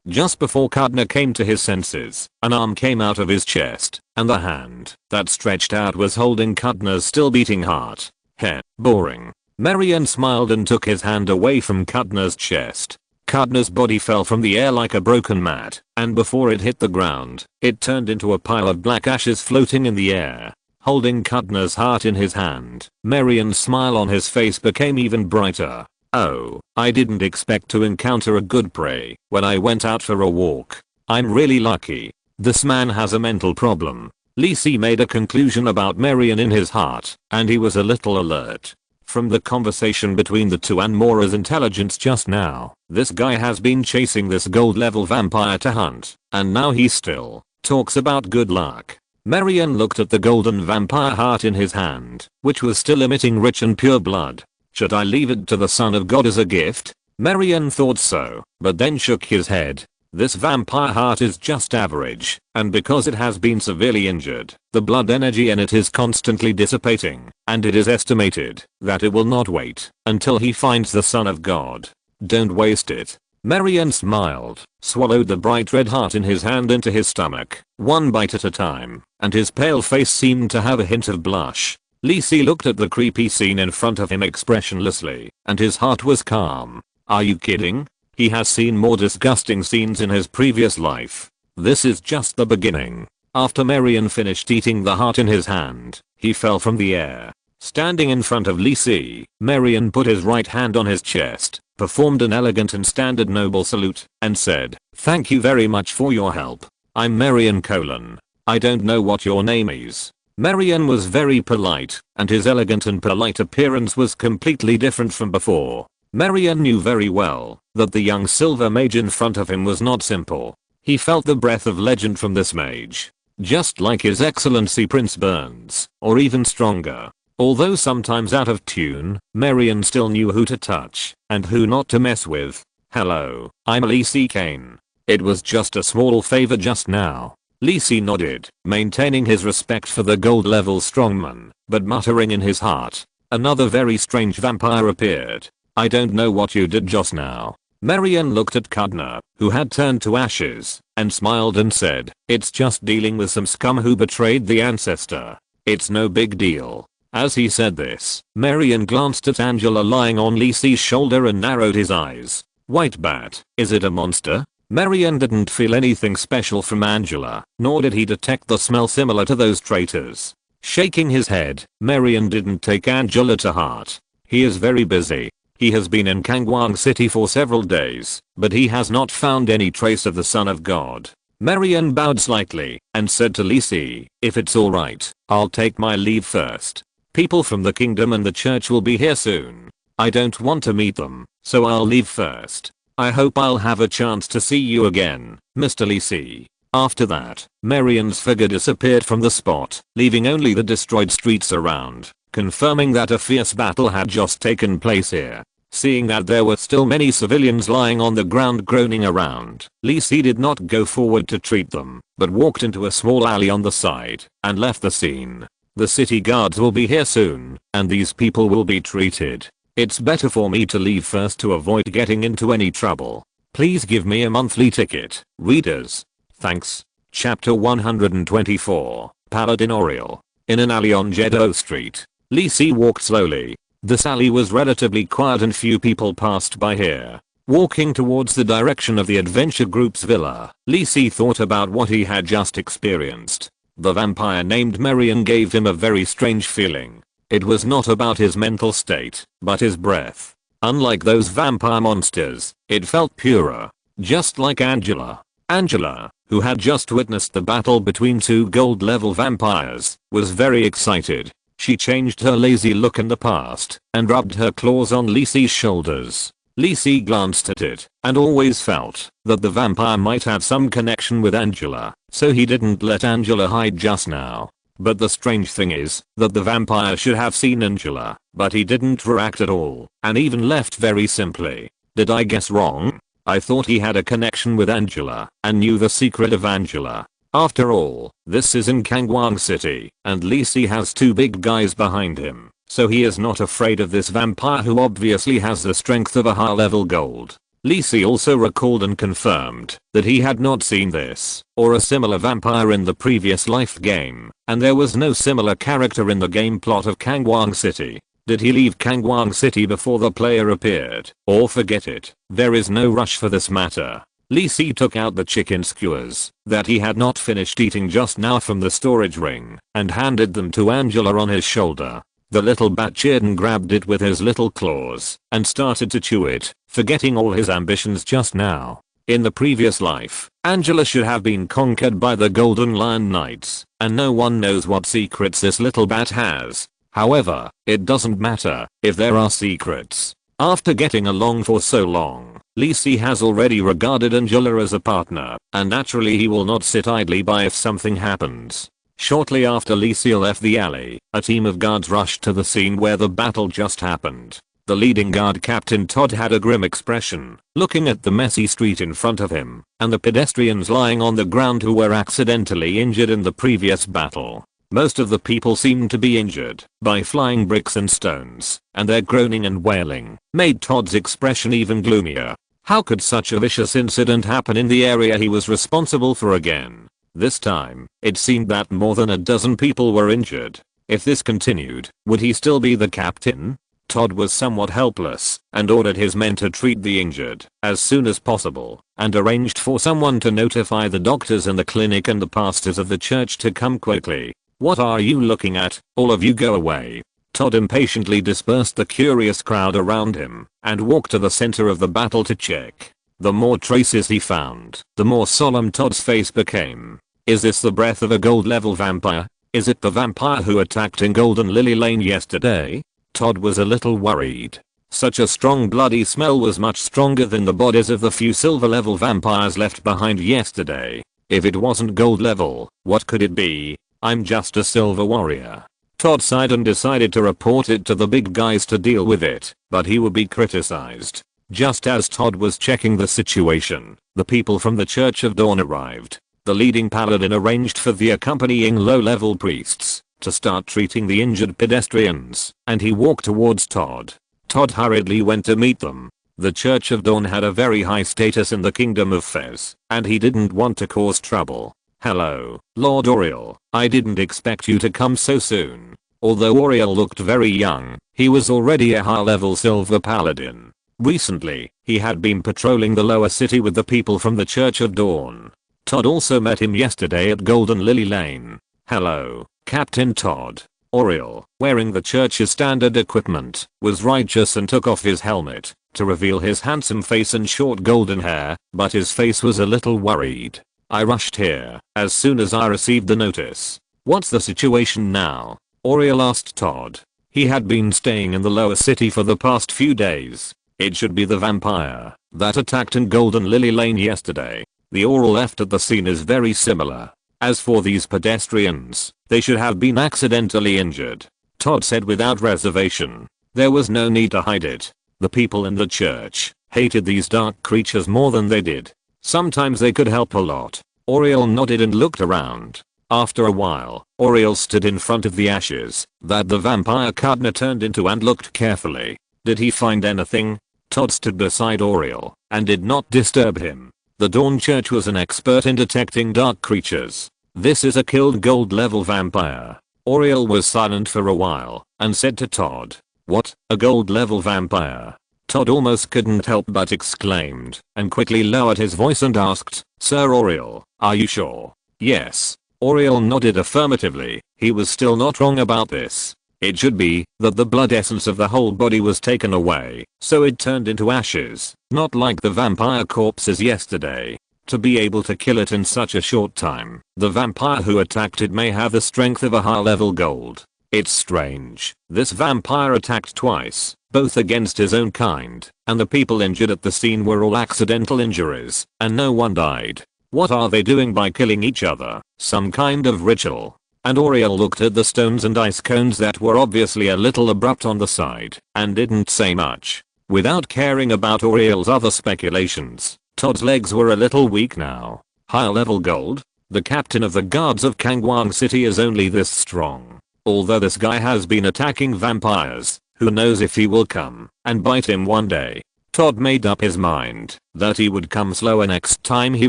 Just before Kudna came to his senses, an arm came out of his chest, and the hand that stretched out was holding Kudna's still beating heart. Heh, boring. Marion smiled and took his hand away from Kudna's chest. Kudna's body fell from the air like a broken mat, and before it hit the ground, it turned into a pile of black ashes floating in the air. Holding Kudna's heart in his hand, Marion's smile on his face became even brighter. Oh, I didn't expect to encounter a good prey when I went out for a walk. I'm really lucky. This man has a mental problem. Lee Si made a conclusion about Marion in his heart, and he was a little alert. From the conversation between the two and Mora's intelligence just now, this guy has been chasing this gold level vampire to hunt, and now he still talks about good luck. Marion looked at the golden vampire heart in his hand, which was still emitting rich and pure blood. Should I leave it to the Son of God as a gift? Marion thought so, but then shook his head. This vampire heart is just average, and because it has been severely injured, the blood energy in it is constantly dissipating, and it is estimated that it will not wait until he finds the Son of God. Don't waste it. Marion smiled, swallowed the bright red heart in his hand into his stomach, one bite at a time, and his pale face seemed to have a hint of blush. Lisi looked at the creepy scene in front of him expressionlessly, and his heart was calm. Are you kidding? He has seen more disgusting scenes in his previous life. This is just the beginning. After Marion finished eating the heart in his hand, he fell from the air. Standing in front of Lisi, Marion put his right hand on his chest, performed an elegant and standard noble salute, and said, "Thank you very much for your help. I'm Marion Colon. I don't know what your name is." Marion was very polite, and his elegant and polite appearance was completely different from before. Marion knew very well that the young silver mage in front of him was not simple. He felt the breath of legend from this mage. Just like His Excellency Prince Burns, or even stronger. Although sometimes out of tune, Marion still knew who to touch, and who not to mess with. "Hello, I'm Lisi Kane. It was just a small favor just now." Lisi nodded, maintaining his respect for the gold level strongman, but muttering in his heart. Another very strange vampire appeared. "I don't know what you did just now." Marion looked at Kudner, who had turned to ashes, and smiled and said, "It's just dealing with some scum who betrayed the ancestor. It's no big deal." As he said this, Marion glanced at Angela lying on Lisi's shoulder and narrowed his eyes. "White bat, is it a monster?" Marion didn't feel anything special from Angela, nor did he detect the smell similar to those traitors. Shaking his head, Marion didn't take Angela to heart. He is very busy. He has been in Kangwang City for several days, but he has not found any trace of the Son of God. Marion bowed slightly and said to Lisi, "If it's alright, I'll take my leave first. People from the kingdom and the church will be here soon. I don't want to meet them, so I'll leave first. I hope I'll have a chance to see you again, Mr. Lisi." After that, Marion's figure disappeared from the spot, leaving only the destroyed streets around, confirming that a fierce battle had just taken place here. Seeing that there were still many civilians lying on the ground groaning around, Lisi did not go forward to treat them, but walked into a small alley on the side and left the scene. The city guards will be here soon, and these people will be treated. It's better for me to leave first to avoid getting into any trouble. Please give me a monthly ticket, readers. Thanks. Chapter 124, Paladin Oriel. In an alley on Jeddo Street, Lisi walked slowly. This alley was relatively quiet and few people passed by here. Walking towards the direction of the adventure group's villa, Lisi thought about what he had just experienced. The vampire named Marion gave him a very strange feeling. It was not about his mental state, but his breath. Unlike those vampire monsters, it felt purer. Just like Angela. Angela, who had just witnessed the battle between two gold level vampires, was very excited. She changed her lazy look in the past and rubbed her claws on Lisi's shoulders. Lisi glanced at it and always felt that the vampire might have some connection with Angela, so he didn't let Angela hide just now. But the strange thing is that the vampire should have seen Angela, but he didn't react at all and even left very simply. Did I guess wrong? I thought he had a connection with Angela and knew the secret of Angela. After all, this is in Kangwang City, and Lisi has two big guys behind him, so he is not afraid of this vampire who obviously has the strength of a high level gold. Lisi also recalled and confirmed that he had not seen this or a similar vampire in the previous life game, and there was no similar character in the game plot of Kangwang City. Did he leave Kangwang City before the player appeared, or forget it? There is no rush for this matter. Lisi took out the chicken skewers that he had not finished eating just now from the storage ring and handed them to Angela on his shoulder. The little bat cheered and grabbed it with his little claws and started to chew it, forgetting all his ambitions just now. In the previous life, Angela should have been conquered by the Golden Lion Knights, and no one knows what secrets this little bat has. However, it doesn't matter if there are secrets. After getting along for so long, Lisi has already regarded Angela as a partner, and naturally he will not sit idly by if something happens. Shortly after Lisi left the alley, a team of guards rushed to the scene where the battle just happened. The leading guard, Captain Todd, had a grim expression, looking at the messy street in front of him, and the pedestrians lying on the ground who were accidentally injured in the previous battle. Most of the people seemed to be injured by flying bricks and stones, and their groaning and wailing made Todd's expression even gloomier. How could such a vicious incident happen in the area he was responsible for again? This time, it seemed that more than a dozen people were injured. If this continued, would he still be the captain? Todd was somewhat helpless and ordered his men to treat the injured as soon as possible and arranged for someone to notify the doctors in the clinic and the pastors of the church to come quickly. What are you looking at? All of you go away. Todd impatiently dispersed the curious crowd around him and walked to the center of the battle to check. The more traces he found, the more solemn Todd's face became. Is this the breath of a gold level vampire? Is it the vampire who attacked in Golden Lily Lane yesterday? Todd was a little worried. Such a strong bloody smell was much stronger than the bodies of the few silver level vampires left behind yesterday. If it wasn't gold level, what could it be? I'm just a silver warrior. Todd sighed and decided to report it to the big guys to deal with it, but he would be criticized. Just as Todd was checking the situation, the people from the Church of Dawn arrived. The leading paladin arranged for the accompanying low-level priests to start treating the injured pedestrians, and he walked towards Todd. Todd hurriedly went to meet them. The Church of Dawn had a very high status in the Kingdom of Fez, and he didn't want to cause trouble. Hello, Lord Auriel, I didn't expect you to come so soon. Although Auriel looked very young, he was already a high-level silver paladin. Recently, he had been patrolling the lower city with the people from the Church of Dawn. Todd also met him yesterday at Golden Lily Lane. Hello, Captain Todd. Auriel, wearing the church's standard equipment, was righteous and took off his helmet to reveal his handsome face and short golden hair, but his face was a little worried. I rushed here as soon as I received the notice. What's the situation now? Auriel asked Todd. He had been staying in the lower city for the past few days. It should be the vampire that attacked in Golden Lily Lane yesterday. The aura left at the scene is very similar. As for these pedestrians, they should have been accidentally injured, Todd said without reservation. There was no need to hide it. The people in the church hated these dark creatures more than they did. Sometimes they could help a lot. Auriel nodded and looked around. After a while, Auriel stood in front of the ashes that the vampire Cardinal turned into and looked carefully. Did he find anything? Todd stood beside Auriel and did not disturb him. The Dawn Church was an expert in detecting dark creatures. This is a killed gold level vampire. Auriel was silent for a while and said to Todd, "What, a gold level vampire?" Todd almost couldn't help but exclaimed and quickly lowered his voice and asked, "Sir Auriel, are you sure?" Yes. Auriel nodded affirmatively. He was still not wrong about this. It should be that the blood essence of the whole body was taken away, so it turned into ashes, not like the vampire corpses yesterday. To be able to kill it in such a short time, the vampire who attacked it may have the strength of a high-level gold. It's strange. This vampire attacked twice, both against his own kind, and the people injured at the scene were all accidental injuries, and no one died. What are they doing by killing each other? Some kind of ritual? And Auriel looked at the stones and ice cones that were obviously a little abrupt on the side, and didn't say much. Without caring about Auriel's other speculations, Todd's legs were a little weak now. Higher level gold? The captain of the guards of Kangwang City is only this strong. Although this guy has been attacking vampires, who knows if he will come and bite him one day. Todd made up his mind that he would come slower next time he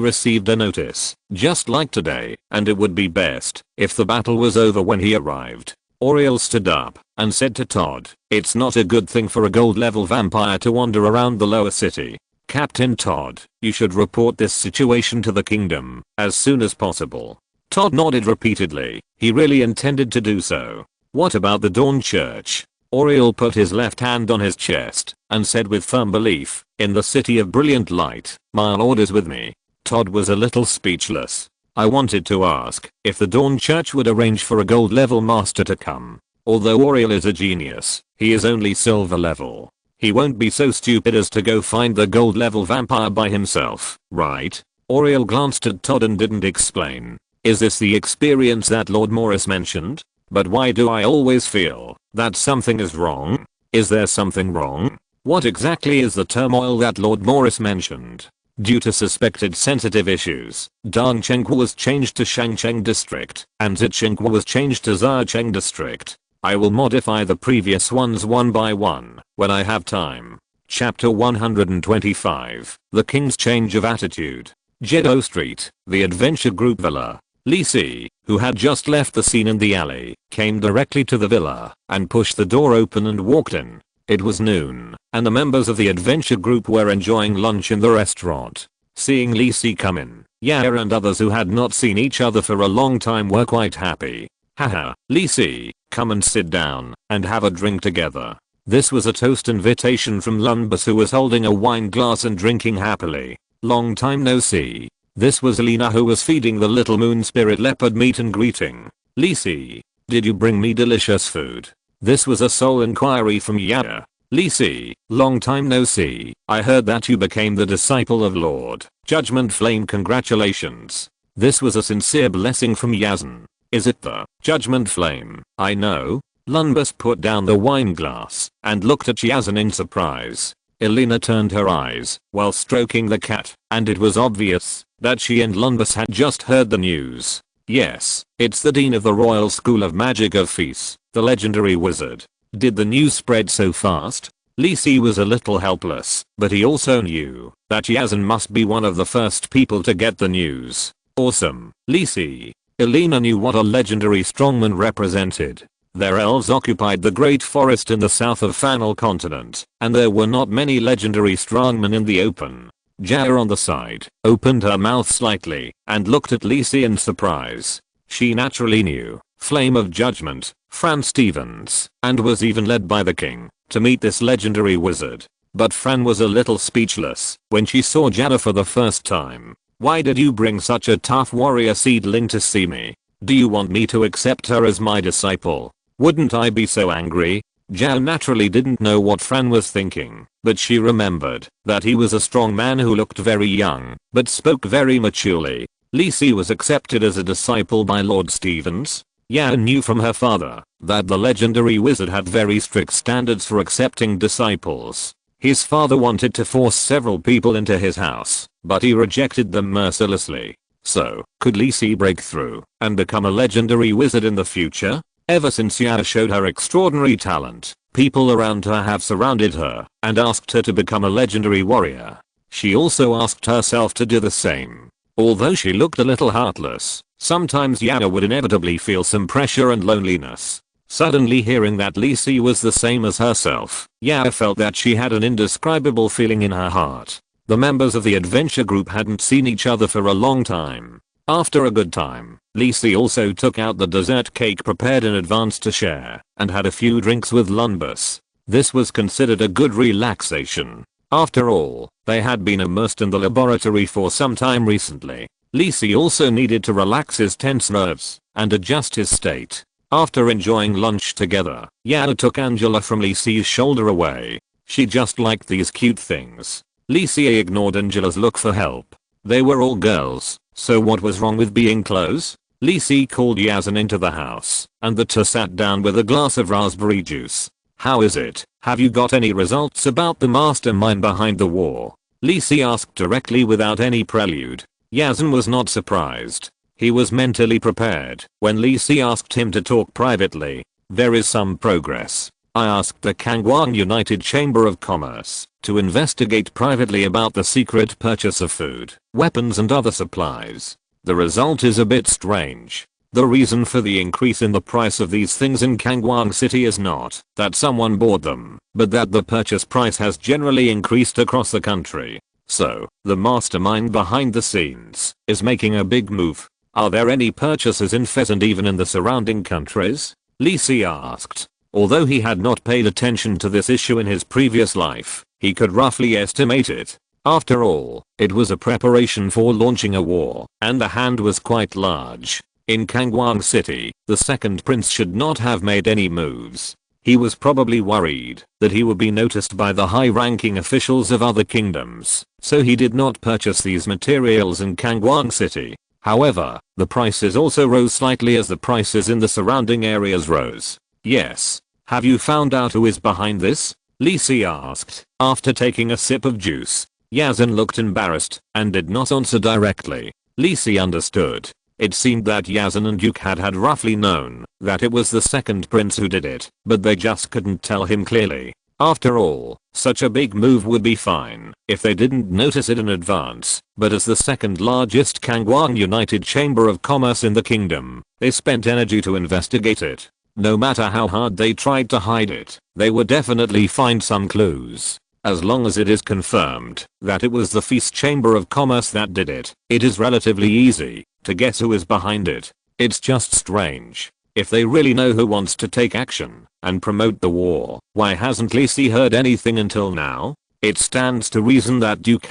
received a notice, just like today, and it would be best if the battle was over when he arrived. Auriel stood up and said to Todd, "It's not a good thing for a gold level vampire to wander around the lower city. Captain Todd, you should report this situation to the kingdom as soon as possible." Todd nodded repeatedly. He really intended to do so. What about the Dawn Church? Auriel put his left hand on his chest and said with firm belief, "In the City of Brilliant Light, my lord is with me." Todd was a little speechless. I wanted to ask if the Dawn Church would arrange for a gold level master to come. Although Auriel is a genius, he is only silver level. He won't be so stupid as to go find the gold level vampire by himself, right? Auriel glanced at Todd and didn't explain. Is this the experience that Lord Morris mentioned? But why do I always feel that something is wrong? Is there something wrong? What exactly is the turmoil that Lord Morris mentioned? Due to suspected sensitive issues, Dongcheng was changed to Shangcheng District, and Zicheng was changed to Zhacheng District. I will modify the previous ones one by one, when I have time. Chapter 125, The King's Change of Attitude. Jedo Street, the adventure group villa. Li Si, who had just left the scene in the alley, came directly to the villa, and pushed the door open and walked in. It was noon, and the members of the adventure group were enjoying lunch in the restaurant. Seeing Li Si come in, Yaya and others who had not seen each other for a long time were quite happy. Haha, Li Si, come and sit down, and have a drink together. This was a toast invitation from Lunbus, who was holding a wine glass and drinking happily. Long time no see. This was Alina, who was feeding the little moon spirit leopard meat and greeting. Li Si, did you bring me delicious food? This was a sole inquiry from Yaya. Li Si, long time no see. I heard that you became the disciple of Lord Judgment Flame. Congratulations. This was a sincere blessing from Yazan. Is it the Judgment Flame I know? Lunbus put down the wine glass and looked at Yazan in surprise. Elena turned her eyes while stroking the cat, and it was obvious that she and Lunbus had just heard the news. Yes, it's the Dean of the Royal School of Magic of Feast, the legendary wizard. Did the news spread so fast? Li Si was a little helpless, but he also knew that Yazan must be one of the first people to get the news. Awesome, Li Si. Elena knew what a legendary strongman represented. Their elves occupied the great forest in the south of Fanal continent, and there were not many legendary strongmen in the open. Jaya on the side opened her mouth slightly and looked at Li Si in surprise. She naturally knew Flame of Judgment, Fran Stevens, and was even led by the king to meet this legendary wizard. But Fran was a little speechless when she saw Jada for the first time. Why did you bring such a tough warrior seedling to see me? Do you want me to accept her as my disciple? Wouldn't I be so angry? Jao naturally didn't know what Fran was thinking, but she remembered that he was a strong man who looked very young, but spoke very maturely. Li Si was accepted as a disciple by Lord Stevens. Yao knew from her father that the legendary wizard had very strict standards for accepting disciples. His father wanted to force several people into his house, but he rejected them mercilessly. So, could Li Si break through and become a legendary wizard in the future? Ever since Yao showed her extraordinary talent, people around her have surrounded her and asked her to become a legendary warrior. She also asked herself to do the same. Although she looked a little heartless, sometimes Yao would inevitably feel some pressure and loneliness. Suddenly hearing that Li Si was the same as herself, Yao felt that she had an indescribable feeling in her heart. The members of the adventure group hadn't seen each other for a long time. After a good time, Li Si also took out the dessert cake prepared in advance to share, and had a few drinks with Lunbus. This was considered a good relaxation. After all, they had been immersed in the laboratory for some time recently. Li Si also needed to relax his tense nerves and adjust his state. After enjoying lunch together, Yao took Angela from Li Si's shoulder away. She just liked these cute things. Li Si ignored Angela's look for help. They were all girls, so what was wrong with being close? Li Si called Yazan into the house, and the two sat down with a glass of raspberry juice. How is it? Have you got any results about the mastermind behind the war? Li Si asked directly without any prelude. Yazan was not surprised. He was mentally prepared when Li Si asked him to talk privately. There is some progress. I asked the Kangwang United Chamber of Commerce to investigate privately about the secret purchase of food, weapons and other supplies. The result is a bit strange. The reason for the increase in the price of these things in Kangwang City is not that someone bought them, but that the purchase price has generally increased across the country. So, the mastermind behind the scenes is making a big move. Are there any purchases in Fez and even in the surrounding countries? Li Si asked. Although he had not paid attention to this issue in his previous life, he could roughly estimate it. After all, it was a preparation for launching a war, and the hand was quite large. In Kangwang City, the second prince should not have made any moves. He was probably worried that he would be noticed by the high-ranking officials of other kingdoms, so he did not purchase these materials in Kangwang City. However, the prices also rose slightly as the prices in the surrounding areas rose. Yes. Have you found out who is behind this? Li Si asked. After taking a sip of juice, Yazan looked embarrassed and did not answer directly. Li Si understood. It seemed that Yazan and Duke had roughly known that it was the second prince who did it, but they just couldn't tell him clearly. After all, such a big move would be fine if they didn't notice it in advance, but as the second largest Kangwang United Chamber of Commerce in the kingdom, they spent energy to investigate it. No matter how hard they tried to hide it, they would definitely find some clues. As long as it is confirmed that it was the Feast Chamber of Commerce that did it, it is relatively easy to guess who is behind it. It's just strange. If they really know who wants to take action and promote the war, why hasn't Li Si heard anything until now? It stands to reason that Duke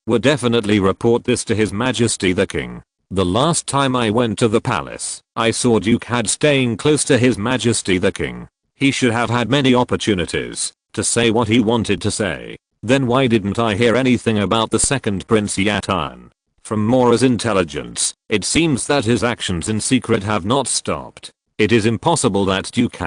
would definitely report this to His Majesty the King. The last time I went to the palace, I saw Duke staying close to His Majesty the King. He should have had many opportunities to say what he wanted to say. Then why didn't I hear anything about the second Prince Yatan? From Mora's intelligence, it seems that his actions in secret have not stopped. It is impossible that Duke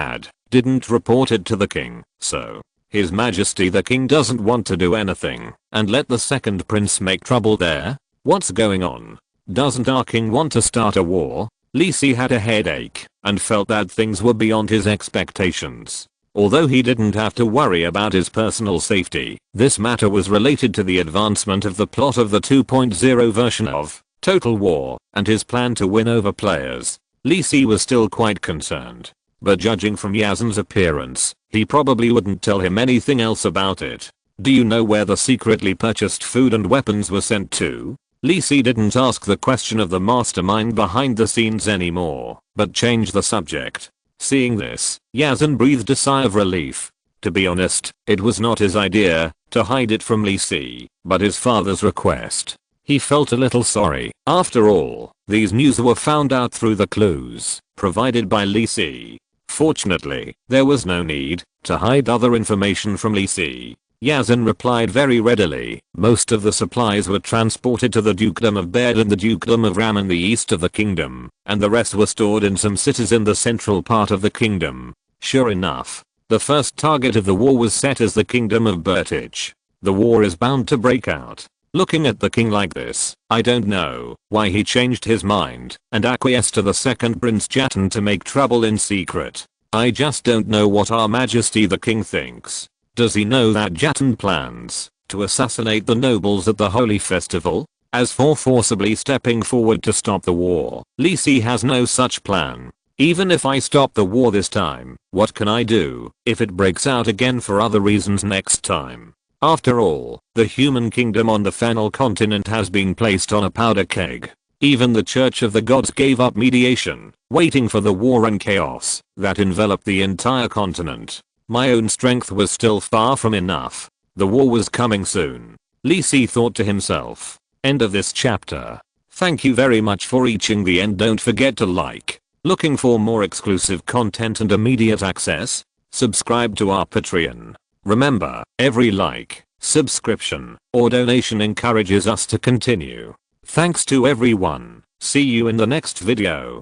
didn't report it to the king, so His Majesty the King doesn't want to do anything and let the second prince make trouble there? What's going on? Doesn't our king want to start a war? Li Si had a headache and felt that things were beyond his expectations. Although he didn't have to worry about his personal safety, this matter was related to the advancement of the plot of the 2.0 version of Total War and his plan to win over players. Li Si was still quite concerned, but judging from Yazan's appearance, he probably wouldn't tell him anything else about it. Do you know where the secretly purchased food and weapons were sent to? Li Si didn't ask the question of the mastermind behind the scenes anymore, but changed the subject. Seeing this, Yazan breathed a sigh of relief. To be honest, it was not his idea to hide it from Li Si, but his father's request. He felt a little sorry. After all, these news were found out through the clues provided by Li Si. Fortunately, there was no need to hide other information from Li Si. Yazan replied very readily. Most of the supplies were transported to the Dukedom of Baird and the Dukedom of Ram in the east of the kingdom, and the rest were stored in some cities in the central part of the kingdom. Sure enough, the first target of the war was set as the Kingdom of Bertich. The war is bound to break out. Looking at the king like this, I don't know why he changed his mind and acquiesced to the second Prince Jatan to make trouble in secret. I just don't know what Our Majesty the King thinks. Does he know that Jatan plans to assassinate the nobles at the holy festival? As for forcibly stepping forward to stop the war, Li Si has no such plan. Even if I stop the war this time, what can I do if it breaks out again for other reasons next time? After all, the human kingdom on the Fennel continent has been placed on a powder keg. Even the Church of the Gods gave up mediation, waiting for the war and chaos that enveloped the entire continent. My own strength was still far from enough. The war was coming soon. Li Si thought to himself. End of this chapter. Thank you very much for reaching the end. Don't forget to like. Looking for more exclusive content and immediate access? Subscribe to our Patreon. Remember, every like, subscription, or donation encourages us to continue. Thanks to everyone. See you in the next video.